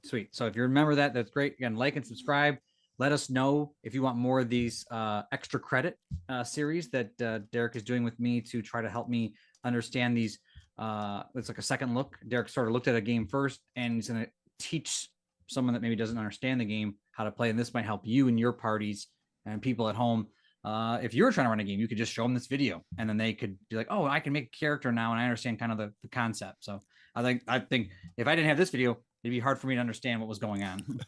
Sweet. So if you remember that, that's great. Again, like and subscribe. Let us know if you want more of these extra credit series that Derek is doing with me to try to help me understand these. It's like a second look. Derek sort of looked at a game first, and he's going to teach someone that maybe doesn't understand the game how to play. And this might help you and your parties and people at home. If you're trying to run a game, you could just show them this video, and then they could be like, "Oh, I can make a character now, and I understand kind of the concept." So I think if I didn't have this video, it'd be hard for me to understand what was going on.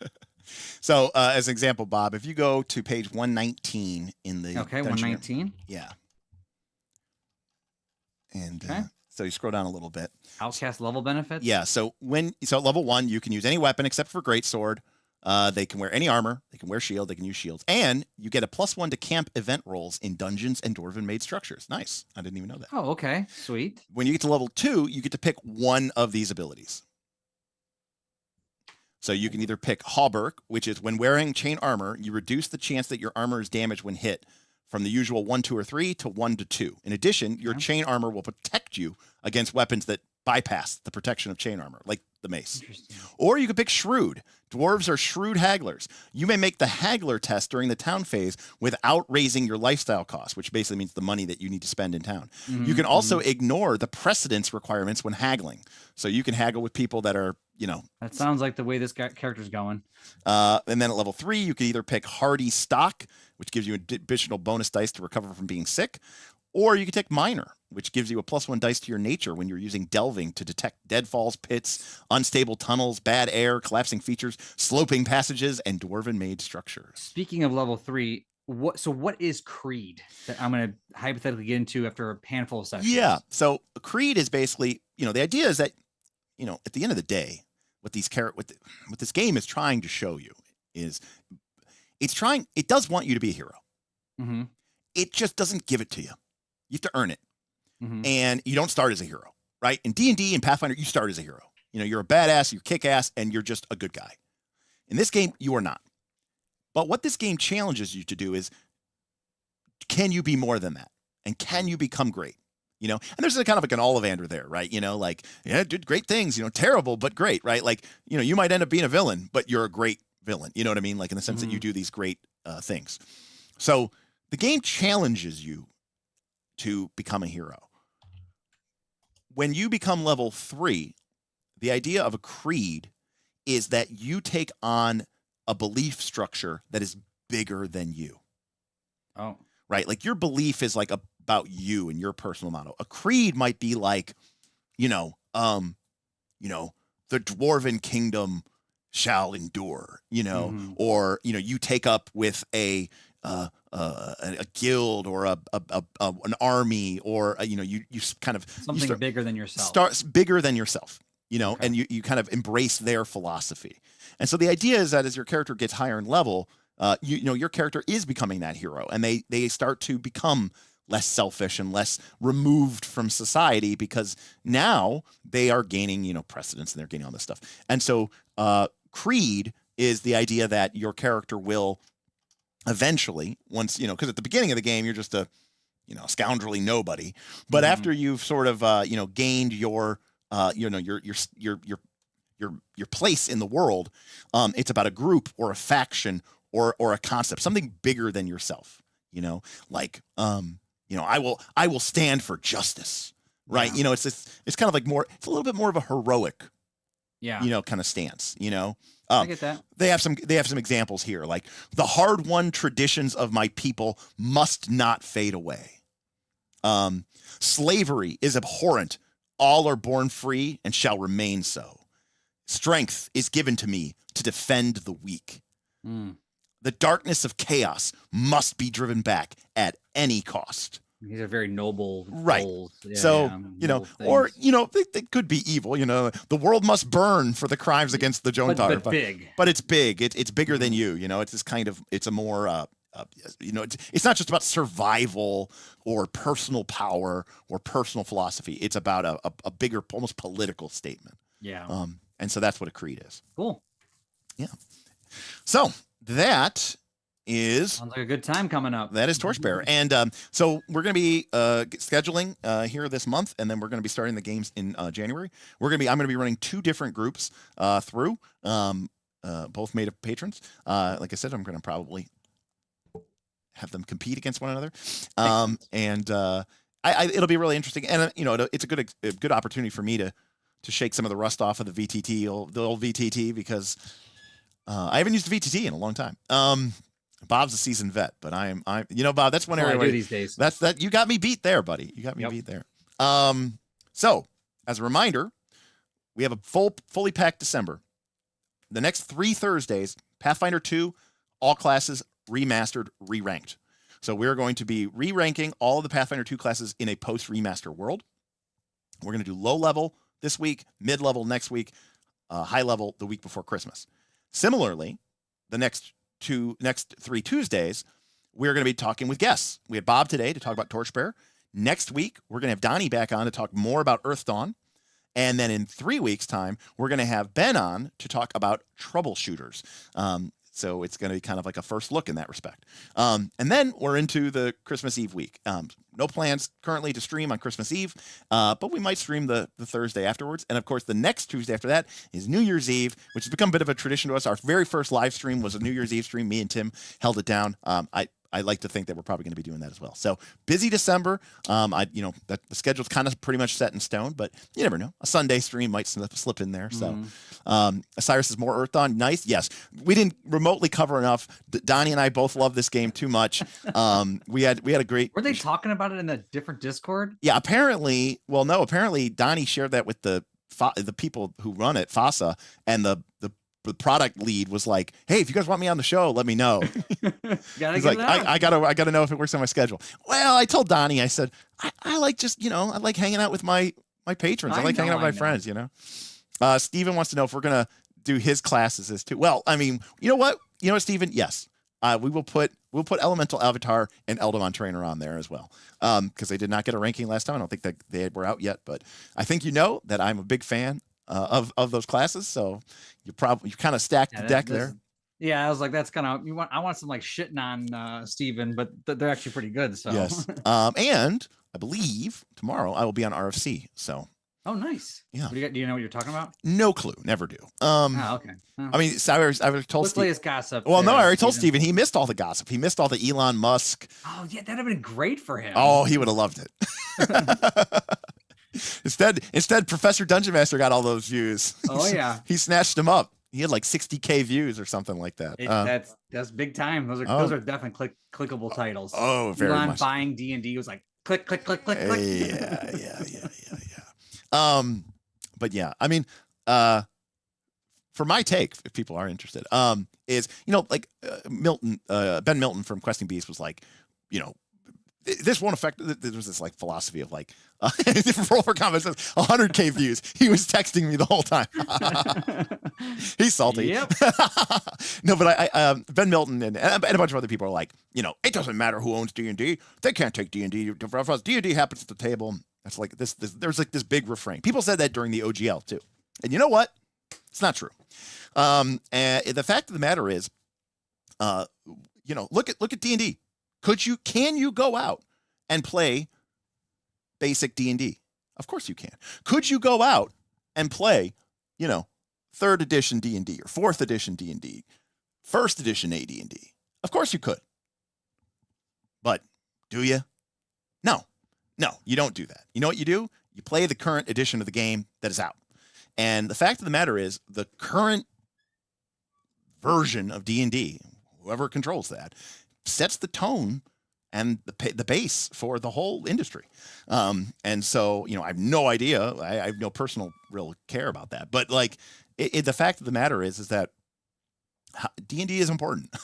So, as an example, Bob, if you go to page 119 in the okay, 119. Yeah. And so you scroll down a little bit. Outcast level benefits. Yeah. So at level 1, you can use any weapon except for greatsword. They can wear any armor. They can wear shield. They can use shields, and you get a +1 to camp event rolls in dungeons and dwarven made structures. Nice. I didn't even know that. Oh, okay, sweet. When you get to level 2, you get to pick one of these abilities. So you can either pick Hauberk, which is when wearing chain armor, you reduce the chance that your armor is damaged when hit from the usual 1, 2, or 3 to 1 to 2. In addition, your chain armor will protect you against weapons that bypass the protection of chain armor, like the mace. Or you could pick Shrewd. Dwarves are shrewd hagglers. You may make the haggler test during the town phase without raising your lifestyle cost, which basically means the money that you need to spend in town. You can also ignore the precedence requirements when haggling. So you can haggle with people that are, That sounds like the way this character's going. And then at level 3, you can either pick Hardy Stock, which gives you additional bonus dice to recover from being sick, or you can take Minor, which gives you a +1 dice to your nature when you're using Delving to detect deadfalls, pits, unstable tunnels, bad air, collapsing features, sloping passages, and dwarven-made structures. Speaking of level 3, what is Creed that I'm going to hypothetically get into after a handful of sessions? Yeah, so Creed is basically, the idea is that, at the end of the day, what this game is trying to show you is it does want you to be a hero. Mm-hmm. It just doesn't give it to you. You have to earn it. Mm-hmm. And you don't start as a hero, right? In D&D and Pathfinder, you start as a hero. You're a badass, you kick ass, and you're just a good guy. In this game, you are not. But what this game challenges you to do is, can you be more than that? And can you become great? And there's kind of like an Ollivander there, right? Did great things, terrible, but great, right? Like, you might end up being a villain, but you're a great villain. You know what I mean? Like in the sense that you do these great things. So the game challenges you to become a hero. When you become level 3, the idea of a creed is that you take on a belief structure that is bigger than you. Oh. Right? Like your belief is like about you and your personal motto. A creed might be like, the dwarven kingdom shall endure, or, you take up with a guild or an army, or you kind of something bigger than yourself. Starts bigger than yourself, Okay. and you kind of embrace their philosophy. And so the idea is that as your character gets higher in level, your character is becoming that hero, and they start to become less selfish and less removed from society because now they are gaining precedence and they're gaining all this stuff. And so creed is the idea that your character will eventually, once because at the beginning of the game you're just a scoundrelly nobody, but after you've sort of gained your your place in the world, it's about a group or a faction or a concept, something bigger than yourself. Like I will stand for justice, right? Yeah. It's kind of like it's a little bit more of a heroic, kind of stance. I get that. They have some examples here, like the hard-won traditions of my people must not fade away. Slavery is abhorrent. All are born free and shall remain so. Strength is given to me to defend the weak. The darkness of chaos must be driven back at any cost. These are very noble right goals. Yeah, so or they could be evil. The world must burn for the crimes against the Jontar, but big, but it's big. It's bigger than you. It's this kind of, it's a more it's not just about survival or personal power or personal philosophy. It's about a bigger, almost political statement. Yeah. And so that's what a creed is. Cool. Yeah. So that sounds like a good time coming up. That is Torchbearer. And so we're going to be scheduling here this month, and then we're going to be starting the games in January. I'm going to be running 2 different groups through. both made of patrons. Like I said, I'm going to probably have them compete against one another, and it'll be really interesting. And it's a good opportunity for me to shake some of the rust off of the VTT, the old VTT, because I haven't used the VTT in a long time. Bob's a seasoned vet, but I'm Bob, that's one area where these days. You got me beat there, buddy. You got me beat there. So as a reminder, we have a fully packed December. The next 3 Thursdays, Pathfinder 2, all classes remastered, re-ranked. So we're going to be re-ranking all of the Pathfinder 2 classes in a post-remaster world. We're going to do low level this week, mid level next week, high level the week before Christmas. Similarly, the next 3 Tuesdays, we're going to be talking with guests. We had Bob today to talk about Torchbearer. Next week, we're going to have Donnie back on to talk more about Earth Dawn. And then in 3 weeks' time, we're going to have Ben on to talk about troubleshooters. So it's going to be kind of like a first look in that respect. And then we're into the Christmas Eve week. No plans currently to stream on Christmas Eve, but we might stream the Thursday afterwards. And of course, the next Tuesday after that is New Year's Eve, which has become a bit of a tradition to us. Our very first live stream was a New Year's Eve stream. Me and Tim held it down. I like to think that we're probably going to be doing that as well. So busy December. The schedule's kind of pretty much set in stone, but you never know. A Sunday stream might slip in there. So Osiris is more Earth Dawn. Nice. Yes. We didn't remotely cover enough. Donnie and I both love this game too much. We had a great. Were they talking about it in a different Discord? Yeah, apparently. Well, no, apparently Donnie shared that with the people who run it, FASA, and the product lead was like, "Hey, if you guys want me on the show, let me know." He's like, I gotta know if it works on my schedule. Well, I told Donnie, I said, I like just, I like hanging out with my patrons. I like hanging out with my friends, Steven wants to know if we're gonna do his classes as too. Well, I mean, you know what, Steven? Yes. We'll put Elemental Avatar and Eldamon Trainer on there as well. Because they did not get a ranking last time. I don't think that they were out yet, but I think that I'm a big fan of those classes, so you kind of stacked the deck there. Yeah, I was like, that's kind of I want some like shitting on Steven, but they're actually pretty good. So yes, and I believe tomorrow I will be on RFC. So nice. Yeah. Do you know what you're talking about? No clue. Never do. Okay. I mean, so I was told. Let's play his gossip. Well, no, I already told Steven he missed all the gossip. He missed all the Elon Musk. Oh yeah, that'd have been great for him. Oh, he would have loved it. Instead, Professor Dungeon Master got all those views. Oh yeah, he snatched them up. He had like 60K views or something like that. That's big time. Those are definitely clickable titles. Oh, very Elon much. buying D&D was like click. Yeah. But yeah, I mean, for my take, if people are interested, is Milton, Ben Milton from Questing Beast was like, this won't affect. There was this like philosophy of like, roll for comments, 100K views. He was texting me the whole time. He's salty. Yep. No, but I Ben Milton and a bunch of other people are like, it doesn't matter who owns D&D. They can't take D&D. D&D happens at the table. That's like this. There's like this big refrain. People said that during the OGL too, and you know what? It's not true. And the fact of the matter is, look at D&D. Can you go out and play basic D&D? Of course you can. Could you go out and play, 3rd edition D&D or 4th edition D&D, 1st edition AD&D? Of course you could. But do you? No, you don't do that. You know what you do? You play the current edition of the game that is out. And the fact of the matter is, the current version of D&D, whoever controls that, sets the tone and the base for the whole industry. And so, I have no idea. I have no personal real care about that. But like, the fact of the matter is that D&D is important.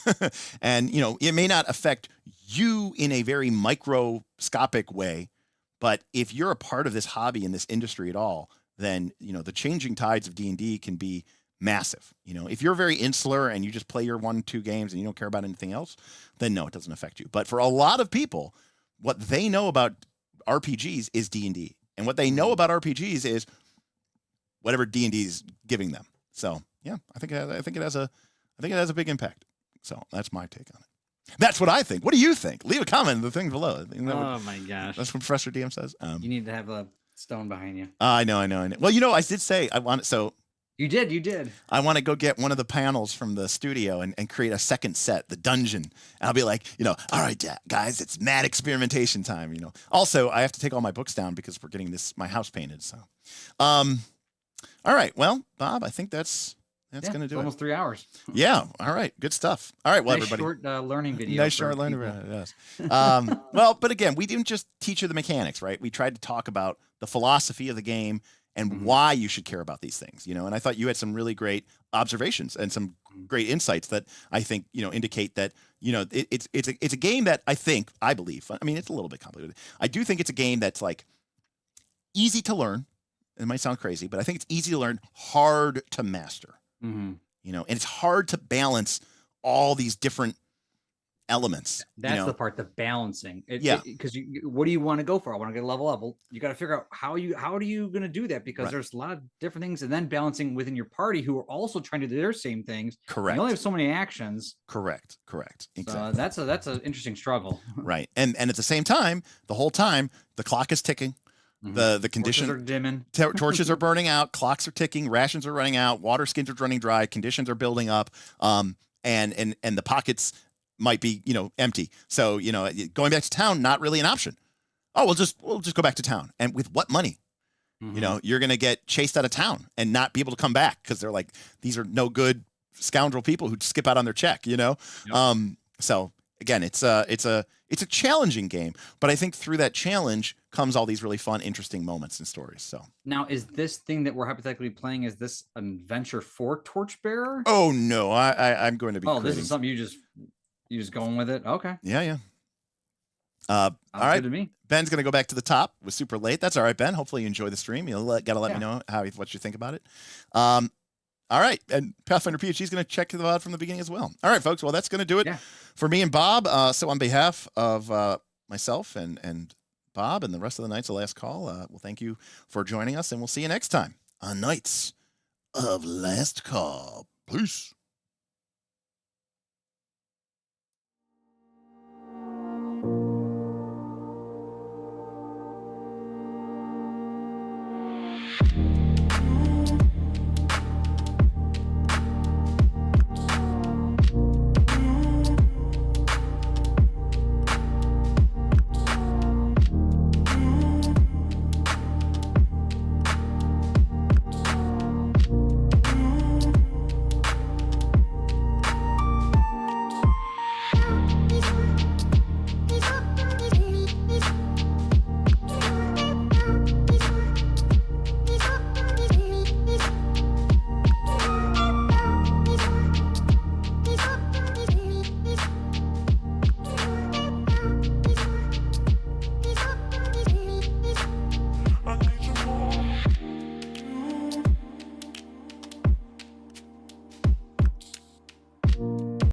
And, it may not affect you in a very microscopic way, but if you're a part of this hobby in this industry at all, then, the changing tides of D&D can be massive. If you're very insular and you just play your 1-2 games and you don't care about anything else, then no, it doesn't affect you. But for a lot of people, what they know about RPGs is D&D. And what they know about RPGs is whatever D&D is giving them. So yeah, I think it has a big impact. So that's my take on it. That's what I think. What do you think? Leave a comment in the thing below. Oh my gosh. That's what Professor DM says. You need to have a stone behind you. I know. Well, I did say I want it. So You did. I want to go get one of the panels from the studio and create a second set, the dungeon. And I'll be like, all right, guys, it's mad experimentation time. Also, I have to take all my books down because we're getting my house painted. So, all right. Well, Bob, I think that's going to do almost 3 hours. Yeah. All right. Good stuff. All right. Well, nice everybody. Short learning video. Nice short learning video. Yes. Well, but again, we didn't just teach you the mechanics, right? We tried to talk about the philosophy of the game and why you should care about these things, and I thought you had some really great observations and some great insights that I think, indicate that, it's a game that I believe, I mean, it's a little bit complicated. I do think it's a game that's like easy to learn. It might sound crazy, but I think it's easy to learn, hard to master, and it's hard to balance all these different elements. That's the part, the balancing. Yeah. Because what do you want to go for? I want to get a level up. You got to figure out how are you going to do that, because there's a lot of different things, and then balancing within your party who are also trying to do their same things. Correct. You only have so many actions. Correct. Exactly. So that's an interesting struggle. Right. And at the same time, the whole time, the clock is ticking. The conditions are dimming. Torches are burning out. Clocks are ticking. Rations are running out. Water skins are running dry. Conditions are building up. And the pockets might be, empty. So, going back to town, not really an option. Oh, we'll just go back to town. And with what money? You're going to get chased out of town and not be able to come back because they're like, these are no good scoundrel people who skip out on their check, Yep. So again, it's a challenging game, but I think through that challenge comes all these really fun, interesting moments and stories. So now, is this thing that we're hypothetically playing, is this an adventure for Torchbearer? Oh no, I'm going to be. This is something you just going with it. Okay. Yeah. All right. Good to me. Ben's going to go back to the top. It was super late. That's all right, Ben. Hopefully you enjoy the stream. You'll got to let me know what you think about it. All right. And Pathfinder PhD is going to check the VOD from the beginning as well. All right, folks. Well, that's going to do it for me and Bob. So on behalf of myself and Bob and the rest of the Knights of Last Call, well, thank you for joining us, and we'll see you next time on Knights of Last Call. Peace.